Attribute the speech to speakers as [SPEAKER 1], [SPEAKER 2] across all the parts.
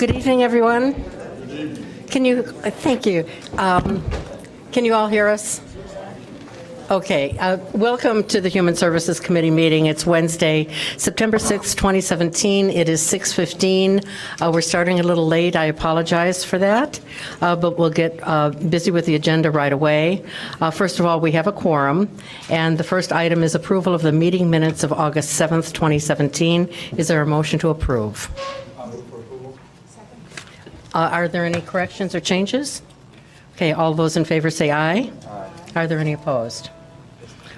[SPEAKER 1] Good evening, everyone. Can you, thank you. Can you all hear us? Okay, welcome to the Human Services Committee meeting. It's Wednesday, September 6, 2017. It is 6:15. We're starting a little late. I apologize for that, but we'll get busy with the agenda right away. First of all, we have a quorum, and the first item is approval of the meeting minutes of August 7th, 2017. Is there a motion to approve? Are there any corrections or changes? Okay, all those in favor say aye. Aye. Are there any opposed?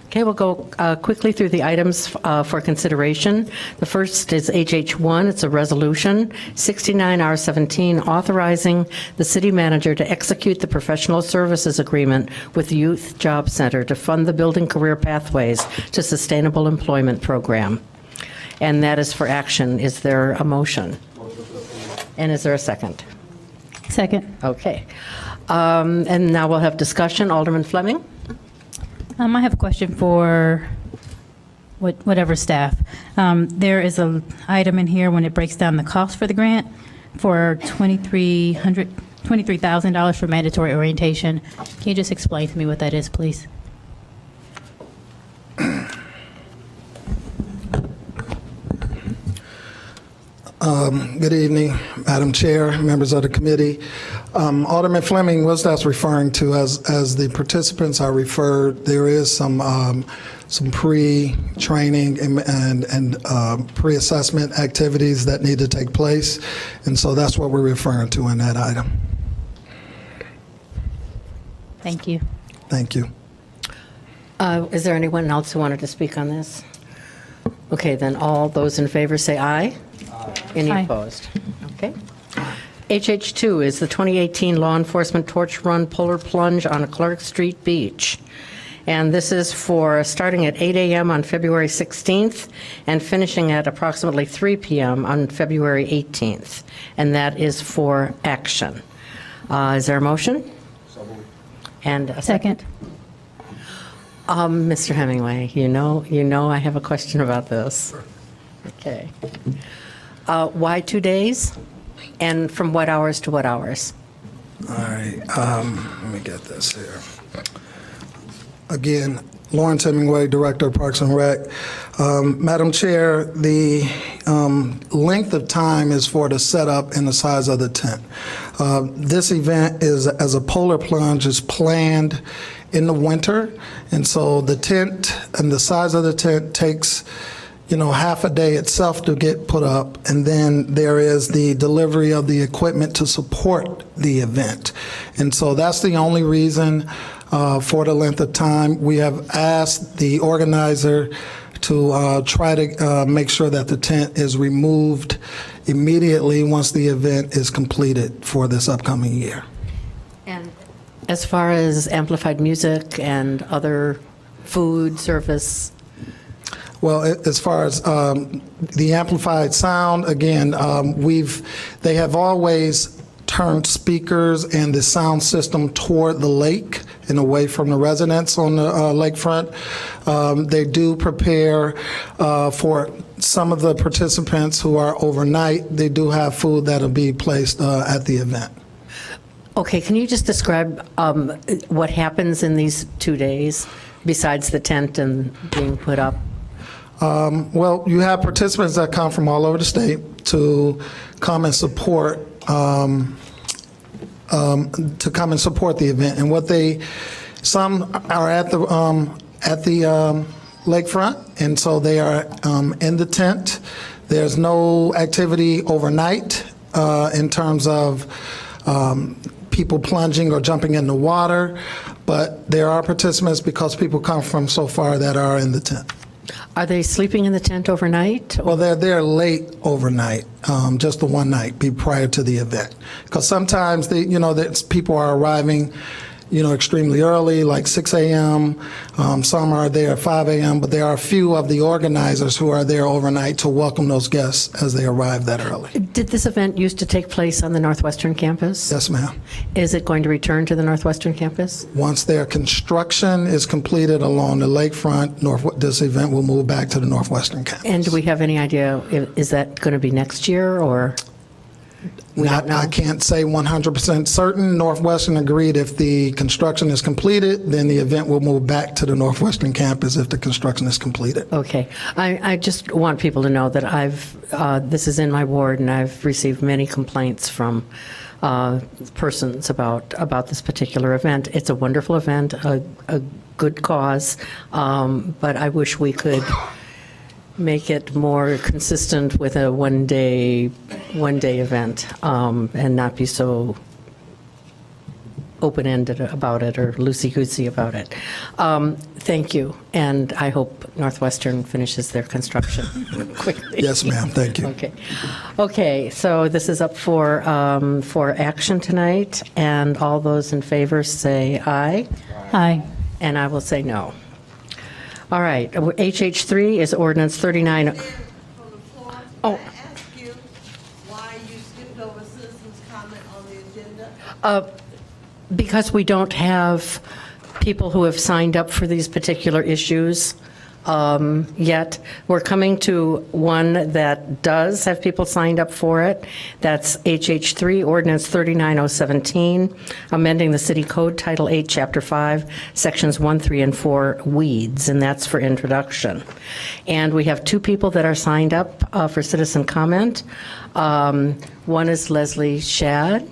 [SPEAKER 1] Okay, we'll go quickly through the items for consideration. The first is HH1. It's a resolution, 69R17, authorizing the city manager to execute the professional services agreement with the Youth Job Center to fund the Building Career Pathways to Sustainable Employment Program. And that is for action. Is there a motion? And is there a second?
[SPEAKER 2] Second.
[SPEAKER 1] Okay. And now we'll have discussion. Alderman Fleming?
[SPEAKER 2] I have a question for whatever staff. There is an item in here when it breaks down the cost for the grant for $23,000 for mandatory orientation. Can you just explain to me what that is, please?
[SPEAKER 3] Good evening, Madam Chair, members of the committee. Alderman Fleming, what that's referring to as the participants are referred, there is some pre-training and pre-assessment activities that need to take place, and so that's what we're referring to in that item.
[SPEAKER 2] Thank you.
[SPEAKER 3] Thank you.
[SPEAKER 1] Is there anyone else who wanted to speak on this? Okay, then all those in favor say aye. Any
[SPEAKER 2] Aye.
[SPEAKER 1] opposed? Okay. HH2 is the 2018 Law Enforcement Torch Run Polar Plunge on Clark Street Beach. And this is for starting at 8 a.m. on February 16th and finishing at approximately 3 p.m. on February 18th. And that is for action. Is there a motion? And a second? Mr. Hemingway, you know I have a question about this. Okay. Why 2 days? And from what hours to what hours?
[SPEAKER 3] All right, let me get this here. Again, Lawrence Hemingway, Director of Parks and Rec. Madam Chair, the length of time is for the setup and the size of the tent. This event is, as a polar plunge, is planned in the winter, and so the tent and the size of the tent takes half a day itself to get put up, and then there is the delivery of the equipment to support the event. And so that's the only reason for the length of time. We have asked the organizer to try to make sure that the tent is removed immediately once the event is completed for this upcoming year.
[SPEAKER 1] And as far as amplified music and other food service?
[SPEAKER 3] Well, as far as the amplified sound, again, they have always turned speakers and the sound system toward the lake and away from the residents on the lakefront. They do prepare for some of the participants who are overnight. They do have food that'll be placed at the event.
[SPEAKER 1] Okay, can you just describe what happens in these 2 days besides the tent and being put up?
[SPEAKER 3] Well, you have participants that come from all over the state to come and support the event. And some are at the lakefront, and so they are in the tent. There's no activity overnight in terms of people plunging or jumping in the water, but there are participants because people come from so far that are in the tent.
[SPEAKER 1] Are they sleeping in the tent overnight?
[SPEAKER 3] Well, they're there late overnight, just the one night prior to the event. Because sometimes people are arriving extremely early, like 6 a.m. Some are there at 5 a.m., but there are a few of the organizers who are there overnight to welcome those guests as they arrive that early.
[SPEAKER 1] Did this event used to take place on the Northwestern campus?
[SPEAKER 3] Yes, ma'am.
[SPEAKER 1] Is it going to return to the Northwestern campus?
[SPEAKER 3] Once their construction is completed along the lakefront, this event will move back to the Northwestern campus.
[SPEAKER 1] And do we have any idea, is that going to be next year or? We don't know?
[SPEAKER 3] I can't say 100% certain. Northwestern agreed if the construction is completed, then the event will move back to the Northwestern campus if the construction is completed.
[SPEAKER 1] Okay. I just want people to know that this is in my ward, and I've received many complaints from persons about this particular event. It's a wonderful event, a good cause, but I wish we could make it more consistent with a one-day event, and not be so open-ended about it or loosey-goosey about it. Thank you, and I hope Northwestern finishes their construction quickly.
[SPEAKER 3] Yes, ma'am. Thank you.
[SPEAKER 1] Okay, so this is up for action tonight, and all those in favor say aye.
[SPEAKER 2] Aye.
[SPEAKER 1] And I will say no. All right, HH3 is ordinance 39.
[SPEAKER 4] From the floor,
[SPEAKER 1] Oh.
[SPEAKER 4] can I ask you why you skipped over citizens' comment on the agenda?
[SPEAKER 1] Because we don't have people who have signed up for these particular issues yet. We're coming to one that does have people signed up for it. That's HH3, Ordinance 39017, amending the City Code, Title 8, Chapter 5, Sections 1, 3, and 4, weeds, and that's for introduction. And we have two people that are signed up for citizen comment. One is Leslie Shad,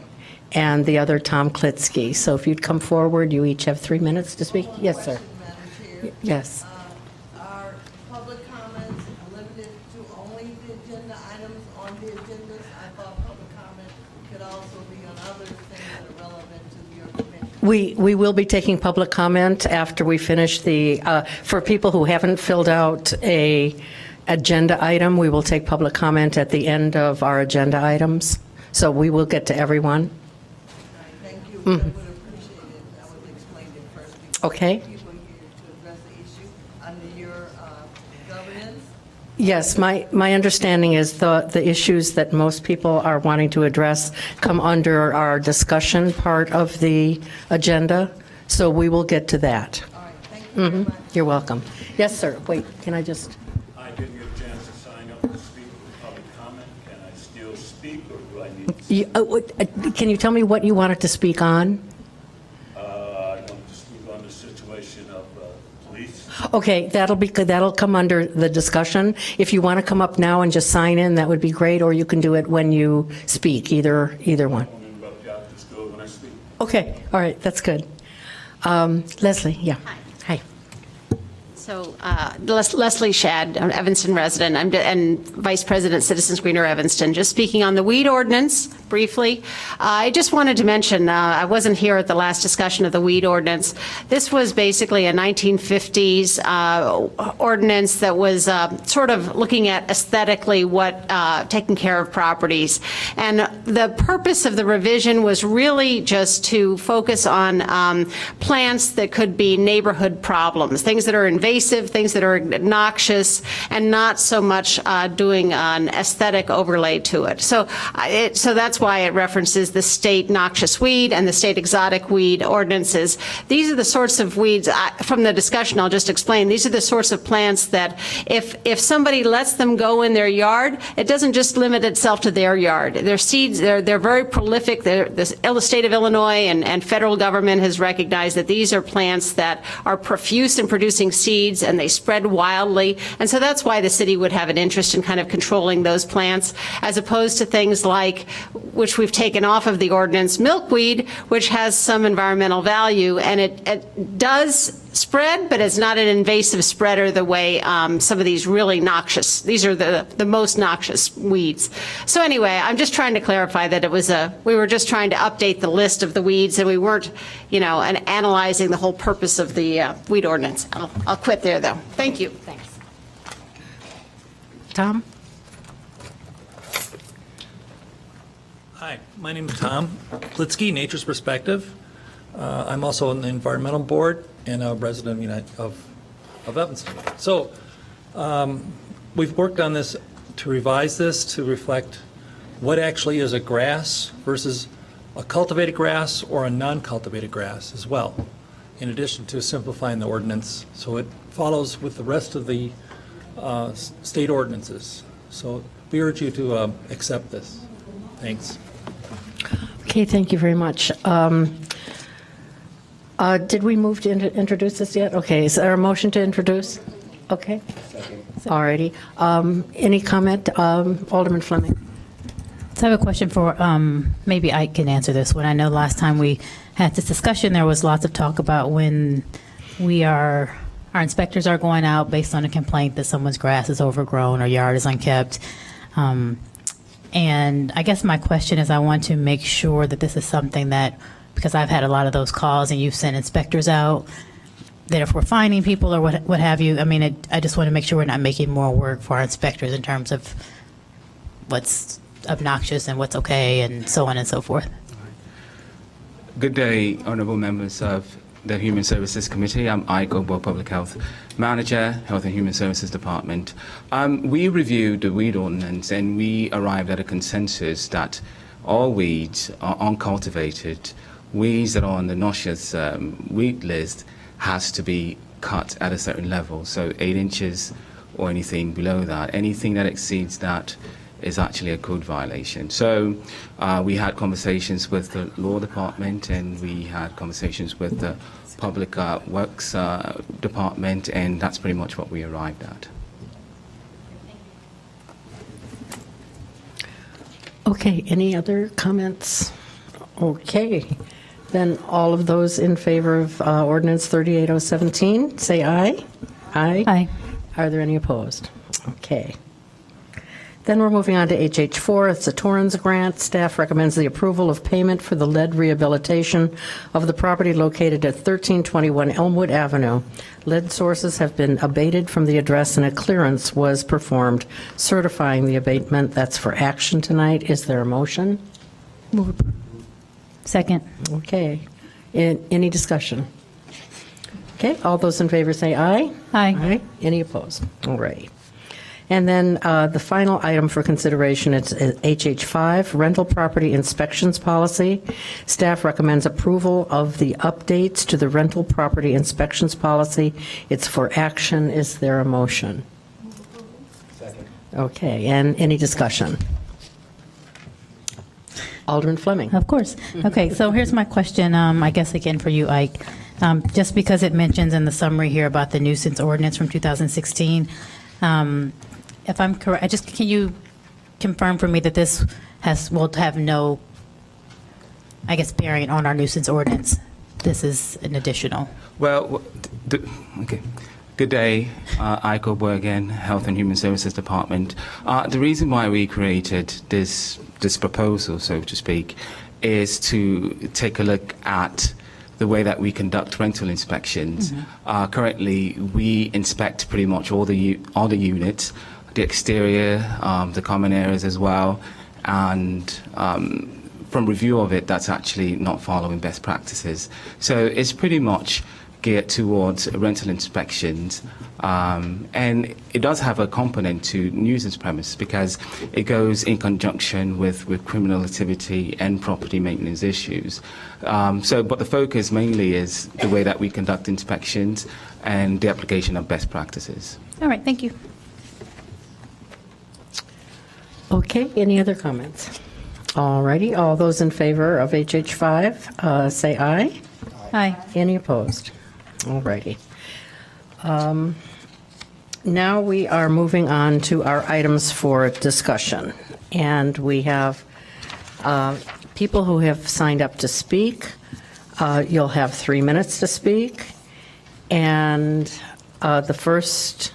[SPEAKER 1] and the other Tom Klitsky. So if you'd come forward, you each have 3 minutes to speak. Yes, sir.
[SPEAKER 4] Madam Chair,
[SPEAKER 1] Yes.
[SPEAKER 4] are public comments limited to only the agenda items on the agendas? I thought public comment could also be on other things that are relevant to your commission.
[SPEAKER 1] We will be taking public comment after we finish for people who haven't filled out a agenda item, we will take public comment at the end of our agenda items. So we will get to everyone.
[SPEAKER 4] Thank you. I would appreciate it. I would explain it first. because
[SPEAKER 1] Okay.
[SPEAKER 4] People here to address the issue under your governance.
[SPEAKER 1] Yes, my understanding is the issues that most people are wanting to address come under our discussion part of the agenda, so we will get to that.
[SPEAKER 4] All right, thank you very much.
[SPEAKER 1] You're welcome. Yes, sir. Wait, can I just?
[SPEAKER 5] I didn't get a chance to sign up to speak with public comment. Can I still speak, or do I need to?
[SPEAKER 1] Can you tell me what you wanted to speak on?
[SPEAKER 5] I want to speak on the situation of police.
[SPEAKER 1] Okay, that'll come under the discussion. If you want to come up now and just sign in, that would be great, or you can do it when you speak, either one.
[SPEAKER 5] I won't interrupt you. I'll just go when I speak.
[SPEAKER 1] Okay, all right, that's good. Leslie, yeah. Hi.
[SPEAKER 6] So Leslie Shad, I'm an Evanston resident, and Vice President Citizens Greener Evanston. Just speaking on the weed ordinance briefly, I just wanted to mention, I wasn't here at the last discussion of the weed ordinance. This was basically a 1950s ordinance that was sort of looking at aesthetically taking care of properties. And the purpose of the revision was really just to focus on plants that could be neighborhood problems, things that are invasive, things that are noxious, and not so much doing an aesthetic overlay to it. So that's why it references the state noxious weed and the state exotic weed ordinances. These are the sorts of weeds, from the discussion I'll just explain, these are the sorts of plants that if somebody lets them go in their yard, it doesn't just limit itself to their yard. Their seeds, they're very prolific. The state of Illinois and federal government has recognized that these are plants that are profuse in producing seeds, and they spread wildly. And so that's why the city would have an interest in kind of controlling those plants, as opposed to things like, which we've taken off of the ordinance, milkweed, which has some environmental value, and it does spread, but it's not an invasive spreader the way some of these really noxious, these are the most noxious weeds. So anyway, I'm just trying to clarify that we were just trying to update the list of the weeds, and we weren't, and analyzing the whole purpose of the weed ordinance. I'll quit there, though. Thank you. Thanks.
[SPEAKER 1] Tom?
[SPEAKER 7] Hi, my name is Tom Klitsky, Nature's Perspective. I'm also on the Environmental Board and a resident of Evanston. So we've worked on this to revise this to reflect what actually is a grass versus a cultivated grass or a non-cultivated grass as well, in addition to simplifying the ordinance so it follows with the rest of the state ordinances. So we urge you to accept this. Thanks.
[SPEAKER 1] Okay, thank you very much. Did we move to introduce this yet? Okay, is there a motion to introduce? Okay. All righty. Any comment? Alderman Fleming?
[SPEAKER 2] So I have a question for, maybe I can answer this one. I know last time we had this discussion, there was lots of talk about when our inspectors are going out based on a complaint that someone's grass is overgrown or yard is unkept. And I guess my question is, I want to make sure that this is something that, because I've had a lot of those calls and you've sent inspectors out, that if we're finding people or what have you, I mean, I just want to make sure we're not making more work for our inspectors in terms of what's obnoxious and what's okay and so on and so forth.
[SPEAKER 8] Good day, honourable members of the Human Services Committee. I'm Ike Ogbo, Public Health Manager, Health and Human Services Department. We reviewed the weed ordinance and we arrived at a consensus that all weeds are uncultivated. Weeds that are on the noxious weed list has to be cut at a certain level, so 8 inches or anything below that. Anything that exceeds that is actually a code violation. So we had conversations with the law department and we had conversations with the public works department, and that's pretty much what we arrived at.
[SPEAKER 1] Okay, any other comments? Okay, then all of those in favor of ordinance 38017, say aye. Aye.
[SPEAKER 2] Aye.
[SPEAKER 1] Are there any opposed? Okay. Then we're moving on to HH4. It's a Torrens grant. Staff recommends the approval of payment for the lead rehabilitation of the property located at 1321 Elmwood Avenue. Lead sources have been abated from the address and a clearance was performed certifying the abatement. That's for action tonight. Is there a motion?
[SPEAKER 2] Second.
[SPEAKER 1] Okay. Any discussion? Okay, all those in favor say aye.
[SPEAKER 2] Aye.
[SPEAKER 1] Any opposed? All right. And then the final item for consideration is HH5, rental property inspections policy. Staff recommends approval of the updates to the rental property inspections policy. It's for action. Is there a motion? Second. Okay, and any discussion? Alderman Fleming.
[SPEAKER 2] Of course. Okay, so here's my question, I guess again for you, Ike. Just because it mentions in the summary here about the nuisance ordinance from 2016, if I'm correct, can you confirm for me that this will have no, I guess, bearing on our nuisance ordinance? This is an additional.
[SPEAKER 8] Well, okay. Good day, Ike Ogbo again, Health and Human Services Department. The reason why we created this proposal, so to speak, is to take a look at the way that we conduct rental inspections. Currently, we inspect pretty much all the units, the exterior, the common areas as well, and from review of it, that's actually not following best practices. So it's pretty much geared towards rental inspections, and it does have a component to nuisance premise because it goes in conjunction with criminal activity and property maintenance issues. But the focus mainly is the way that we conduct inspections and the application of best practices.
[SPEAKER 2] All right, thank you.
[SPEAKER 1] Okay, any other comments? All righty, all those in favor of HH5, say aye.
[SPEAKER 2] Aye.
[SPEAKER 1] Any opposed? All righty. Now we are moving on to our items for discussion. And we have people who have signed up to speak. You'll have 3 minutes to speak. And the first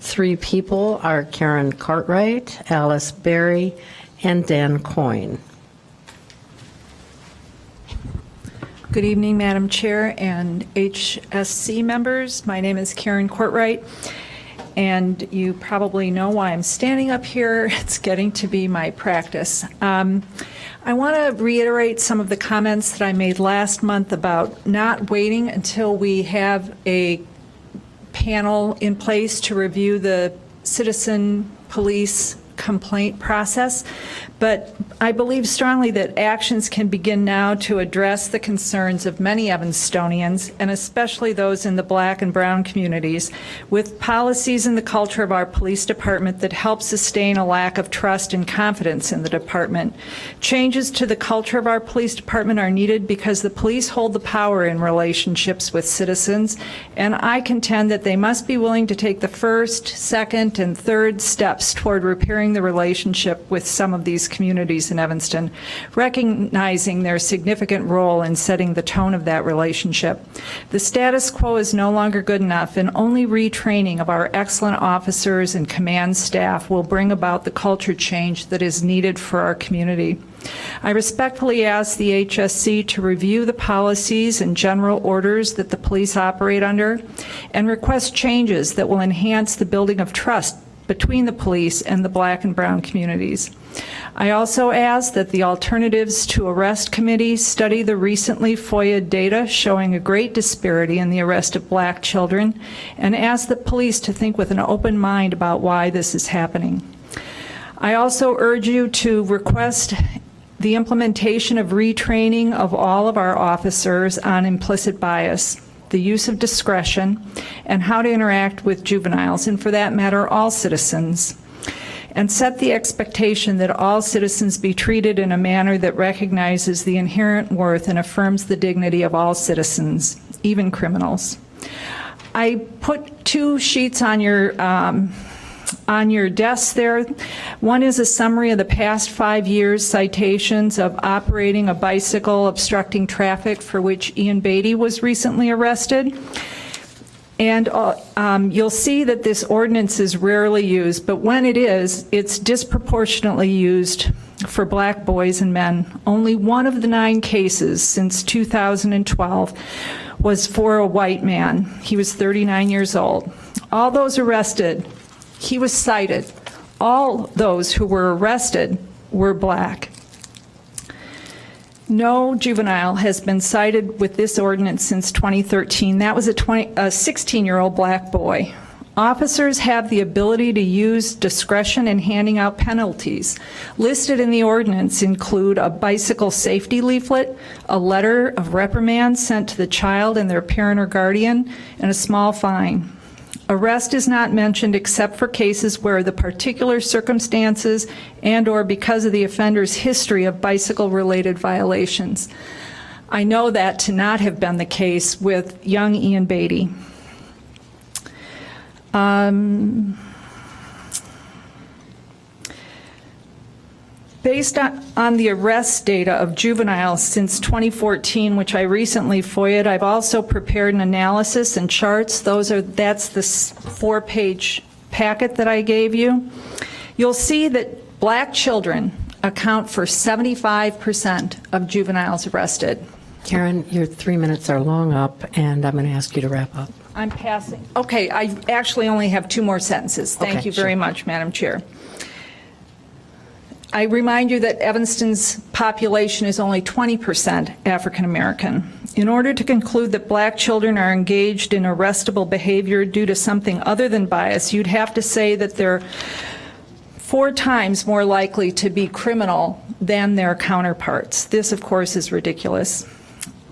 [SPEAKER 1] 3 people are Karen Cartwright, Alice Berry, and Dan Coyne.
[SPEAKER 9] Good evening, Madam Chair and HSC members. My name is Karen Courtwright, and you probably know why I'm standing up here. It's getting to be my practice. I want to reiterate some of the comments that I made last month about not waiting until we have a panel in place to review the citizen police complaint process, but I believe strongly that actions can begin now to address the concerns of many Evanstonians, and especially those in the Black and brown communities, with policies and the culture of our police department that help sustain a lack of trust and confidence in the department. Changes to the culture of our police department are needed because the police hold the power in relationships with citizens, and I contend that they must be willing to take the first, second, and third steps toward repairing the relationship with some of these communities in Evanston, recognizing their significant role in setting the tone of that relationship. The status quo is no longer good enough, and only retraining of our excellent officers and command staff will bring about the culture change that is needed for our community. I respectfully ask the HSC to review the policies and general orders that the police operate under and request changes that will enhance the building of trust between the police and the Black and brown communities. I also ask that the Alternatives to Arrest Committee study the recently FOIA data showing a great disparity in the arrest of Black children, and ask the police to think with an open mind about why this is happening. I also urge you to request the implementation of retraining of all of our officers on implicit bias, the use of discretion, and how to interact with juveniles, and for that matter, all citizens, and set the expectation that all citizens be treated in a manner that recognizes the inherent worth and affirms the dignity of all citizens, even criminals. I put 2 sheets on your desk there. One is a summary of the past 5 years citations of operating a bicycle obstructing traffic for which Ian Beatty was recently arrested. And you'll see that this ordinance is rarely used, but when it is, it's disproportionately used for Black boys and men. Only one of the 9 cases since 2012 was for a white man. He was 39 years old. All those arrested, he was cited. All those who were arrested were Black. No juvenile has been cited with this ordinance since 2013. That was a 16-year-old Black boy. Officers have the ability to use discretion in handing out penalties. Listed in the ordinance include a bicycle safety leaflet, a letter of reprimand sent to the child and their parent or guardian, and a small fine. Arrest is not mentioned except for cases where the particular circumstances and/or because of the offender's history of bicycle-related violations. I know that to not have been the case with young Ian Beatty. Based on the arrest data of juveniles since 2014, which I recently FOIA'd, I've also prepared an analysis and charts. That's the 4-page packet that I gave you. You'll see that Black children account for 75% of juveniles arrested.
[SPEAKER 1] Karen, your 3 minutes are long up, and I'm going to ask you to wrap up.
[SPEAKER 9] I'm passing. Okay, I actually only have 2 more sentences. Thank
[SPEAKER 1] Okay,
[SPEAKER 9] you very
[SPEAKER 1] sure.
[SPEAKER 9] much, Madam Chair. I remind you that Evanston's population is only 20% African American. In order to conclude that Black children are engaged in arrestable behavior due to something other than bias, you'd have to say that they're 4 times more likely to be criminal than their counterparts. This, of course, is ridiculous.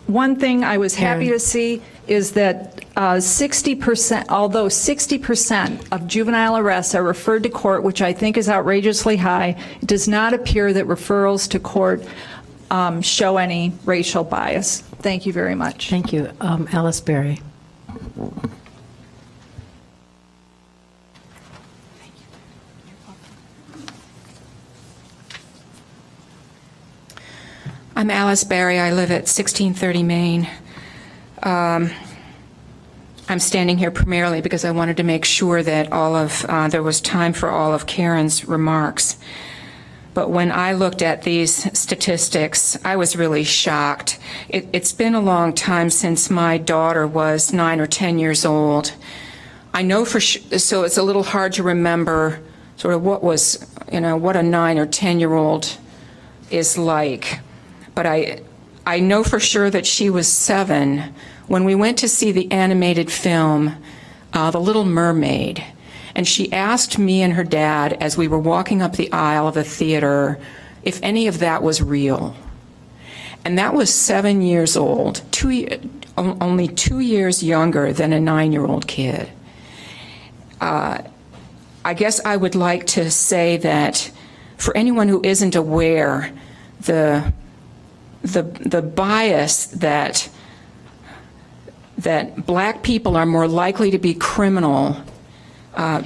[SPEAKER 9] One thing I was happy to see is that 60%, although 60% of juvenile arrests are referred to court, which I think is outrageously high, it does not appear that referrals to court show any racial bias. Thank you very much.
[SPEAKER 1] Thank you. Alice Berry.
[SPEAKER 10] I'm Alice Berry. I live at 1630 Main. I'm standing here primarily because I wanted to make sure that there was time for all of Karen's remarks. But when I looked at these statistics, I was really shocked. It's been a long time since my daughter was 9 or 10 years old. I know for sure, so it's a little hard to remember sort of what a 9 or 10-year-old is like. But I know for sure that she was 7 when we went to see the animated film, The Little Mermaid. and she asked me and her dad as we were walking up the aisle of the theater if any of that was real. And that was 7 years old, only 2 years younger than a 9-year-old kid. I guess I would like to say that for anyone who isn't aware, the bias that black people are more likely to be criminal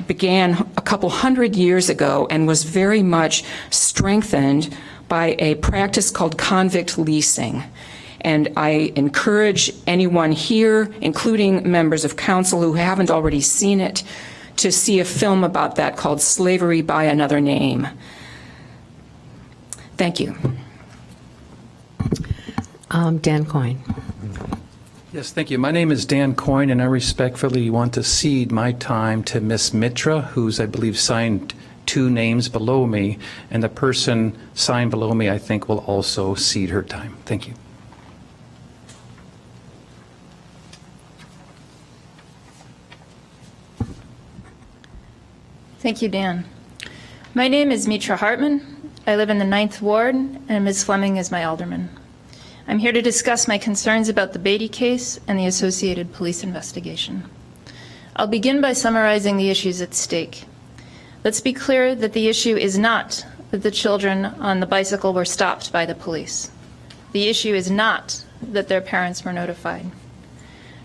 [SPEAKER 10] began a couple hundred years ago and was very much strengthened by a practice called convict leasing. And I encourage anyone here, including members of council who haven't already seen it, to see a film about that called Slavery by Another Name. Thank you.
[SPEAKER 1] Dan Coyne.
[SPEAKER 11] Yes, thank you. My name is Dan Coyne, and I respectfully want to cede my time to Ms. Mitra, who's, I believe, signed 2 names below me, and the person signed below me, I think, will also cede her time. Thank you.
[SPEAKER 12] Thank you, Dan. My name is Mitra Hartman. I live in the 9th Ward, and Ms. Fleming is my alderman. I'm here to discuss my concerns about the Beatty case and the associated police investigation. I'll begin by summarizing the issues at stake. Let's be clear that the issue is not that the children on the bicycle were stopped by the police. The issue is not that their parents were notified.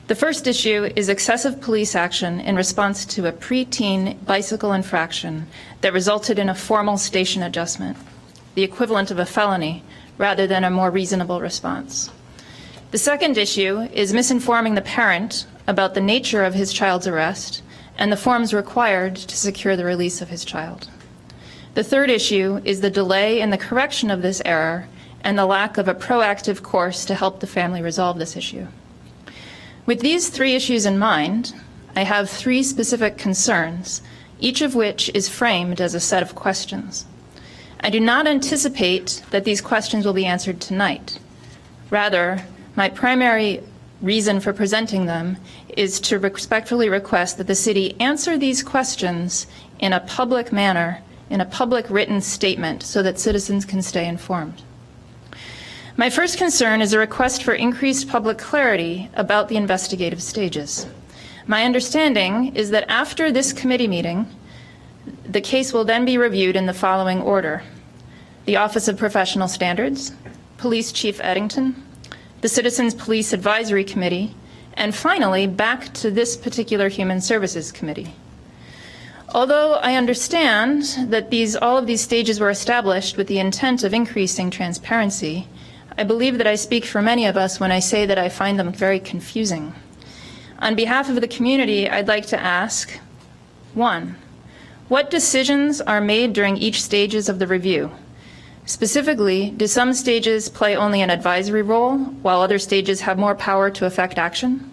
[SPEAKER 12] The first issue is excessive police action in response to a preteen bicycle infraction that resulted in a formal station adjustment, the equivalent of a felony, rather than a more reasonable response. The second issue is misinforming the parent about the nature of his child's arrest and the forms required to secure the release of his child. The third issue is the delay in the correction of this error and the lack of a proactive course to help the family resolve this issue. With these 3 issues in mind, I have 3 specific concerns, each of which is framed as a set of questions. I do not anticipate that these questions will be answered tonight. Rather, my primary reason for presenting them is to respectfully request that the city answer these questions in a public manner, in a public written statement, so that citizens can stay informed. My first concern is a request for increased public clarity about the investigative stages. My understanding is that after this committee meeting, the case will then be reviewed in the following order: the Office of Professional Standards, Police Chief Eddington, the Citizens Police Advisory Committee, and finally back to this particular Human Services Committee. Although I understand that all of these stages were established with the intent of increasing transparency, I believe that I speak for many of us when I say that I find them very confusing. On behalf of the community, I'd like to ask, 1, what decisions are made during each stages of the review? Specifically, do some stages play only an advisory role, while other stages have more power to affect action?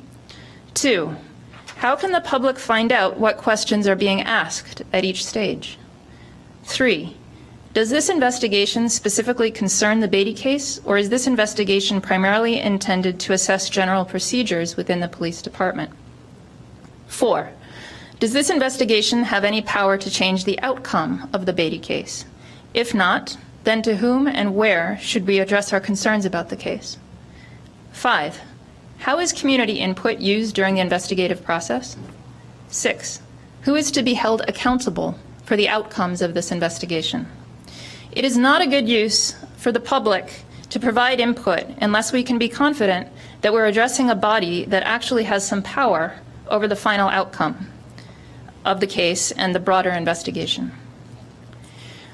[SPEAKER 12] 2, how can the public find out what questions are being asked at each stage? 3, does this investigation specifically concern the Beatty case, or is this investigation primarily intended to assess general procedures within the police department? 4, does this investigation have any power to change the outcome of the Beatty case? If not, then to whom and where should we address our concerns about the case? 5, how is community input used during the investigative process? 6, who is to be held accountable for the outcomes of this investigation? It is not a good use for the public to provide input unless we can be confident that we're addressing a body that actually has some power over the final outcome of the case and the broader investigation.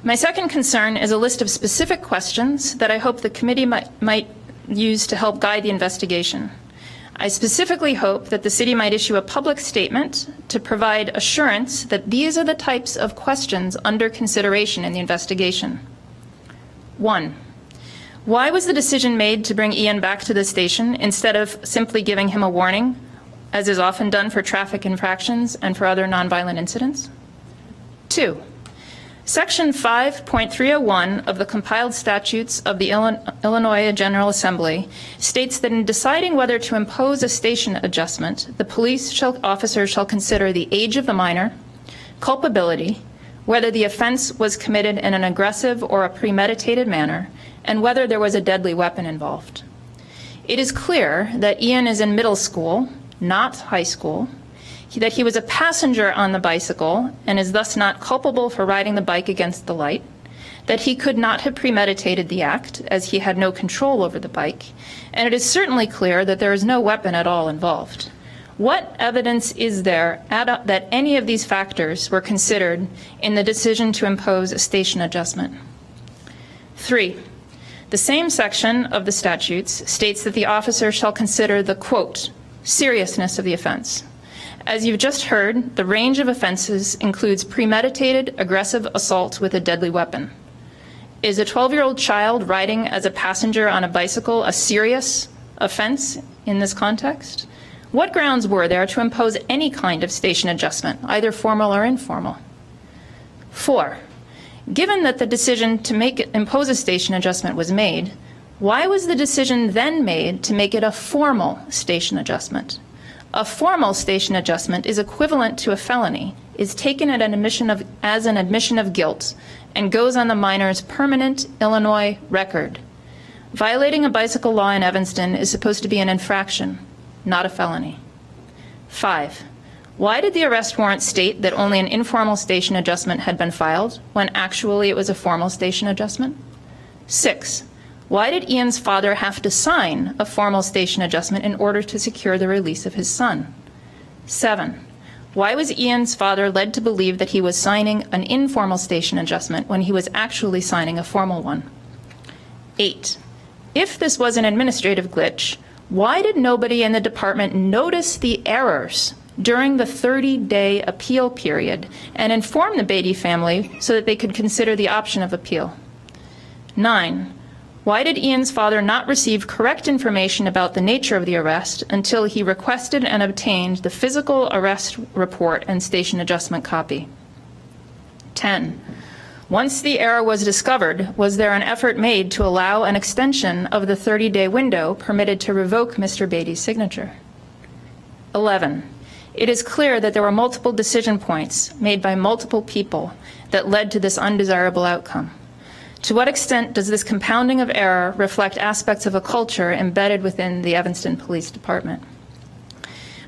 [SPEAKER 12] My second concern is a list of specific questions that I hope the committee might use to help guide the investigation. I specifically hope that the city might issue a public statement to provide assurance that these are the types of questions under consideration in the investigation. 1, why was the decision made to bring Ian back to the station instead of simply giving him a warning, as is often done for traffic infractions and for other nonviolent incidents? 2, Section 5.301 of the compiled statutes of the Illinois General Assembly states that in deciding whether to impose a station adjustment, the police officer shall consider the age of the minor, culpability, whether the offense was committed in an aggressive or a premeditated manner, and whether there was a deadly weapon involved. It is clear that Ian is in middle school, not high school, that he was a passenger on the bicycle and is thus not culpable for riding the bike against the light, that he could not have premeditated the act as he had no control over the bike, and it is certainly clear that there is no weapon at all involved. What evidence is there that any of these factors were considered in the decision to impose a station adjustment? 3. The same section of the statutes states that the officer shall consider the, quote, seriousness of the offense. As you've just heard, the range of offenses includes premeditated, aggressive assault with a deadly weapon. Is a 12-year-old child riding as a passenger on a bicycle a serious offense in this context? What grounds were there to impose any kind of station adjustment, either formal or informal? 4. Given that the decision to impose a station adjustment was made, why was the decision then made to make it a formal station adjustment? A formal station adjustment is equivalent to a felony, is taken as an admission of guilt, and goes on the minor's permanent Illinois record. Violating a bicycle law in Evanston is supposed to be an infraction, not a felony. 5. Why did the arrest warrant state that only an informal station adjustment had been filed, when actually it was a formal station adjustment? 6. Why did Ian's father have to sign a formal station adjustment in order to secure the release of his son? 7. Why was Ian's father led to believe that he was signing an informal station adjustment when he was actually signing a formal one? 8. If this was an administrative glitch, why did nobody in the department notice the errors during the 30-day appeal period and inform the Beatty family so that they could consider the option of appeal? 9. Why did Ian's father not receive correct information about the nature of the arrest until he requested and obtained the physical arrest report and station adjustment copy? 10. Once the error was discovered, was there an effort made to allow an extension of the 30-day window permitted to revoke Mr. Beatty's signature? 11. It is clear that there were multiple decision points made by multiple people that led to this undesirable outcome. To what extent does this compounding of error reflect aspects of a culture embedded within the Evanston Police Department?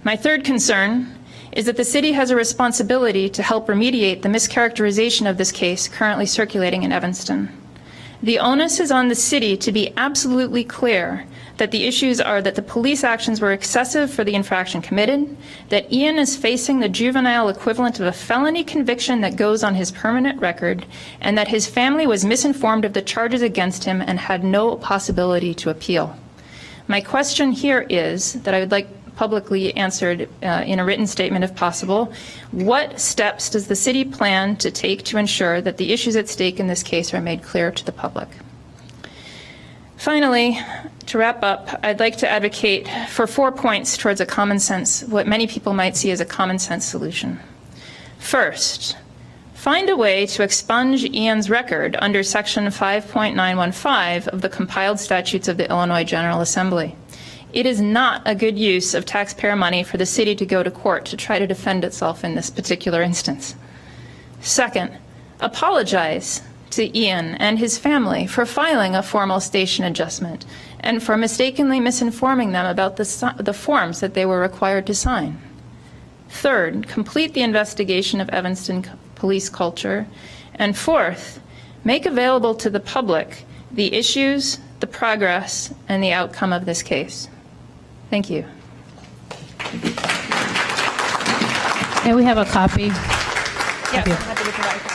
[SPEAKER 12] My third concern is that the city has a responsibility to help remediate the mischaracterization of this case currently circulating in Evanston. The onus is on the city to be absolutely clear that the issues are that the police actions were excessive for the infraction committed, that Ian is facing the juvenile equivalent of a felony conviction that goes on his permanent record, and that his family was misinformed of the charges against him and had no possibility to appeal. My question here is, that I would like publicly answered in a written statement if possible, what steps does the city plan to take to ensure that the issues at stake in this case are made clear to the public? Finally, to wrap up, I'd like to advocate for 4 points towards a common sense, what many people might see as a common sense solution. First, find a way to expunge Ian's record under Section 5.915 of the compiled statutes of the Illinois General Assembly. It is not a good use of taxpayer money for the city to go to court to try to defend itself in this particular instance. Second, apologize to Ian and his family for filing a formal station adjustment and for mistakenly misinforming them about the forms that they were required to sign. Third, complete the investigation of Evanston police culture. And fourth, make available to the public the issues, the progress, and the outcome of this case. Thank you.
[SPEAKER 2] And we have a copy.
[SPEAKER 12] Yeah, I'm happy to provide a copy.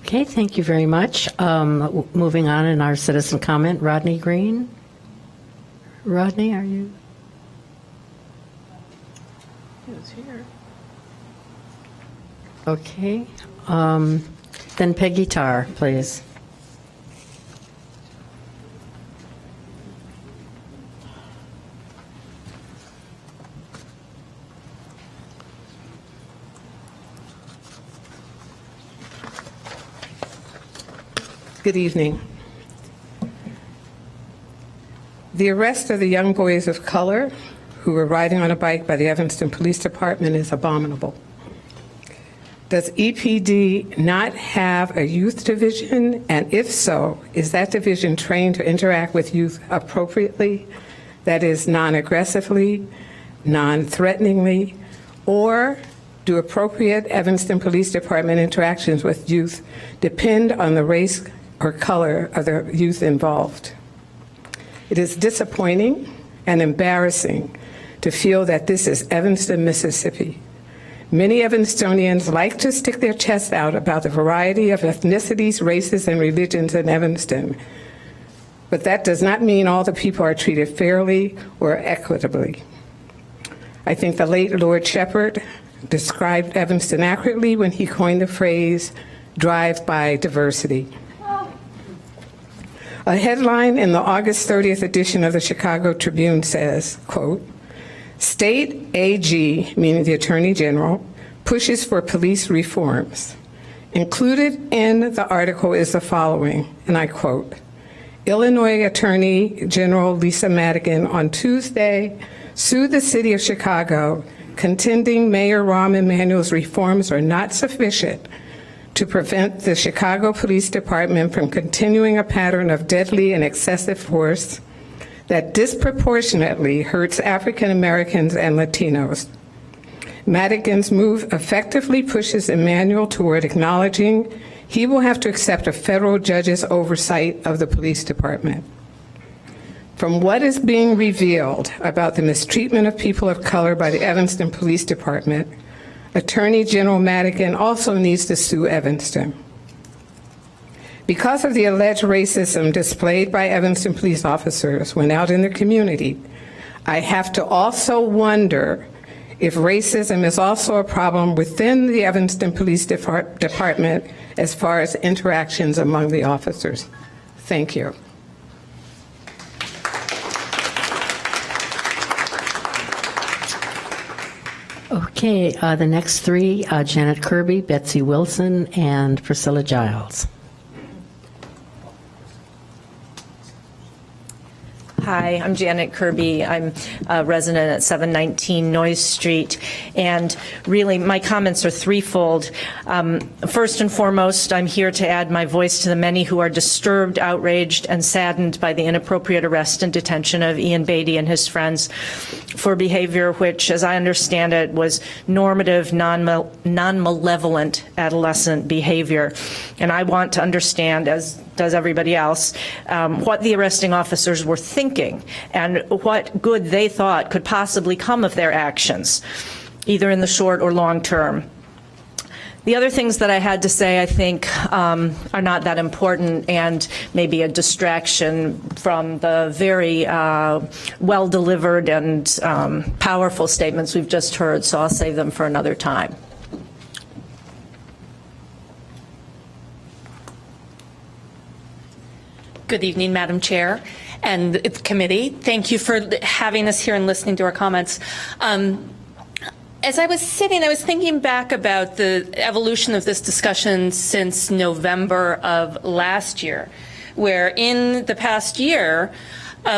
[SPEAKER 1] Okay, thank you very much. Moving on in our citizen comment, Rodney Green. Rodney, are you? Who's here? Okay. Then Peggy Tarr, please.
[SPEAKER 13] Good evening. The arrest of the young boys of color who were riding on a bike by the Evanston Police Department is abominable. Does EPD not have a youth division? And if so, is that division trained to interact with youth appropriately? That is, non-aggressively, non-threateningly, or do appropriate Evanston Police Department interactions with youth depend on the race or color of the youth involved? It is disappointing and embarrassing to feel that this is Evanston, Mississippi. Many Evanstonians like to stick their chests out about the variety of ethnicities, races, and religions in Evanston, but that does not mean all the people are treated fairly or equitably. I think the late Lord Shepherd described Evanston accurately when he coined the phrase, drive-by diversity. A headline in the August 30th edition of the Chicago Tribune says, quote, "State AG, meaning the Attorney General, pushes for police reforms. Included in the article is the following, and I quote, Illinois Attorney General Lisa Madigan on Tuesday sued the city of Chicago, contending Mayor Rahm Emanuel's reforms are not sufficient to prevent the Chicago Police Department from continuing a pattern of deadly and excessive force that disproportionately hurts African Americans and Latinos. Madigan's move effectively pushes Emanuel toward acknowledging he will have to accept a federal judge's oversight of the police department. From what is being revealed about the mistreatment of people of color by the Evanston Police Department, Attorney General Madigan also needs to sue Evanston. Because of the alleged racism displayed by Evanston police officers when out in the community, I have to also wonder if racism is also a problem within the Evanston Police Department as far as interactions among the officers. Thank you.
[SPEAKER 1] Okay, the next three, Janet Kirby, Betsy Wilson, and Priscilla Giles.
[SPEAKER 14] Hi, I'm Janet Kirby. I'm a resident at 719 Noyes Street, and really my comments are threefold. First and foremost, I'm here to add my voice to the many who are disturbed, outraged, and saddened by the inappropriate arrest and detention of Ian Beatty and his friends for behavior which, as I understand it, was normative, non-malevolent adolescent behavior. And I want to understand, as does everybody else, what the arresting officers were thinking and what good they thought could possibly come of their actions, either in the short or long term. The other things that I had to say, I think, are not that important and maybe a distraction from the very well-delivered and powerful statements we've just heard, so I'll save them for another time.
[SPEAKER 15] Good evening, Madam Chair and the committee. Thank you for having us here and listening to our comments. As I was sitting, I was thinking back about the evolution of this discussion since November of last year, where in the past year,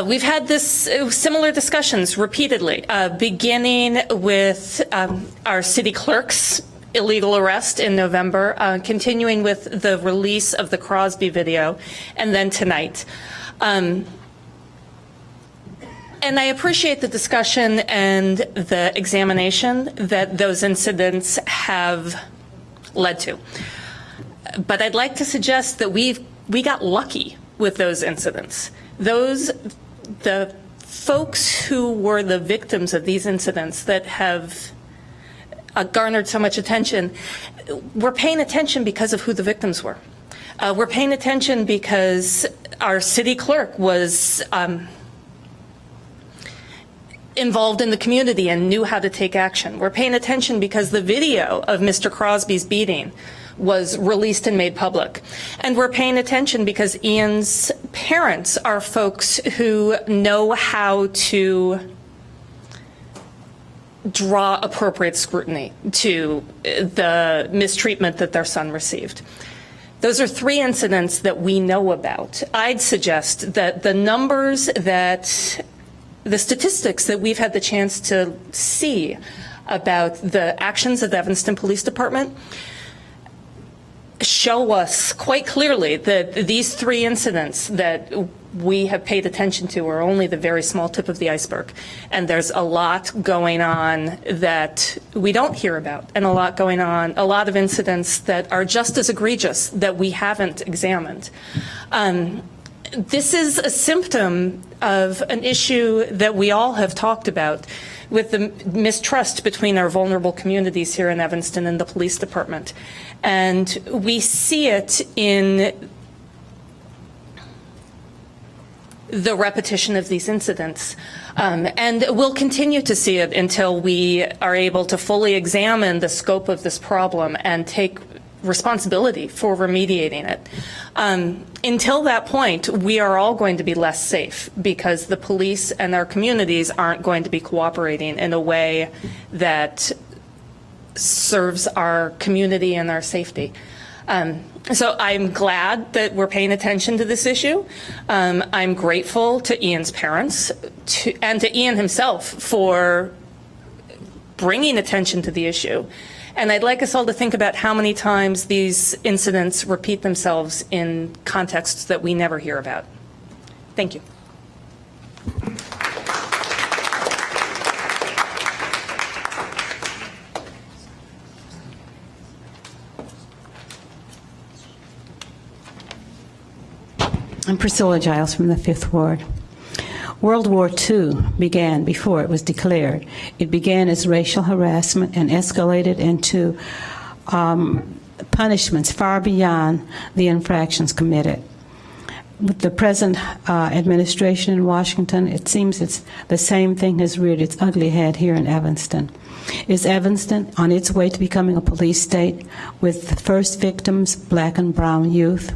[SPEAKER 15] we've had this similar discussions repeatedly, beginning with our city clerk's illegal arrest in November, continuing with the release of the Crosby video, and then tonight. And I appreciate the discussion and the examination that those incidents have led to. But I'd like to suggest that we got lucky with those incidents. The folks who were the victims of these incidents that have garnered so much attention, we're paying attention because of who the victims were. We're paying attention because our city clerk was involved in the community and knew how to take action. We're paying attention because the video of Mr. Crosby's beating was released and made public. And we're paying attention because Ian's parents are folks who know how to draw appropriate scrutiny to the mistreatment that their son received. Those are three incidents that we know about. I'd suggest that the numbers that the statistics that we've had the chance to see about the actions of the Evanston Police Department show us quite clearly that these 3 incidents that we have paid attention to are only the very small tip of the iceberg. And there's a lot going on that we don't hear about, and a lot going on, a lot of incidents that are just as egregious that we haven't examined. This is a symptom of an issue that we all have talked about with the mistrust between our vulnerable communities here in Evanston and the police department. And we see it in the repetition of these incidents. And we'll continue to see it until we are able to fully examine the scope of this problem and take responsibility for remediating it. Until that point, we are all going to be less safe because the police and our communities aren't going to be cooperating in a way that serves our community and our safety. So I'm glad that we're paying attention to this issue. I'm grateful to Ian's parents and to Ian himself for bringing attention to the issue. And I'd like us all to think about how many times these incidents repeat themselves in contexts that we never hear about. Thank you.
[SPEAKER 16] I'm Priscilla Giles from the 5th Ward. World War II began before it was declared. It began as racial harassment and escalated into punishments far beyond the infractions committed. With the present administration in Washington, it seems it's the same thing has reared its ugly head here in Evanston. Is Evanston on its way to becoming a police state with the first victims black and brown youth?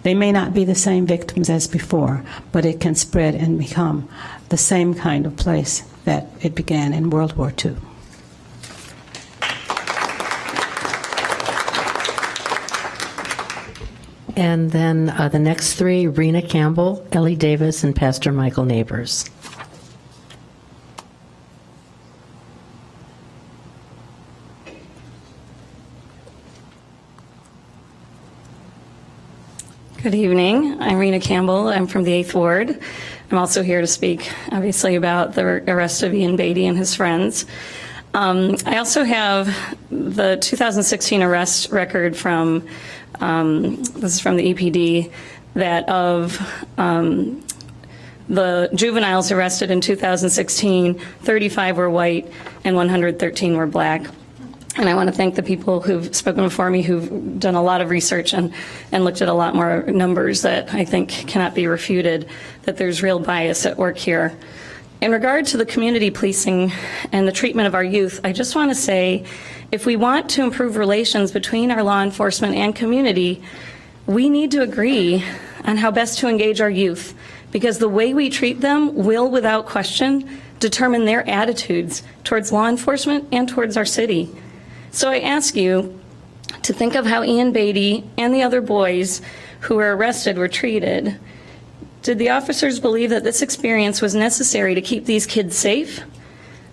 [SPEAKER 16] They may not be the same victims as before, but it can spread and become the same kind of place that it began in World War II.
[SPEAKER 1] And then the next 3, Rena Campbell, Ellie Davis, and Pastor Michael Neighbors.
[SPEAKER 17] Good evening. I'm Rena Campbell. I'm from the 8th Ward. I'm also here to speak, obviously, about the arrest of Ian Beatty and his friends. I also have the 2016 arrest record from, this is from the EPD, that of the juveniles arrested in 2016, 35 were white and 113 were black. And I want to thank the people who've spoken before me, who've done a lot of research and looked at a lot more numbers that I think cannot be refuted, that there's real bias at work here. In regard to the community policing and the treatment of our youth, I just want to say, if we want to improve relations between our law enforcement and community, we need to agree on how best to engage our youth, because the way we treat them will, without question, determine their attitudes towards law enforcement and towards our city. So I ask you to think of how Ian Beatty and the other boys who were arrested were treated. Did the officers believe that this experience was necessary to keep these kids safe?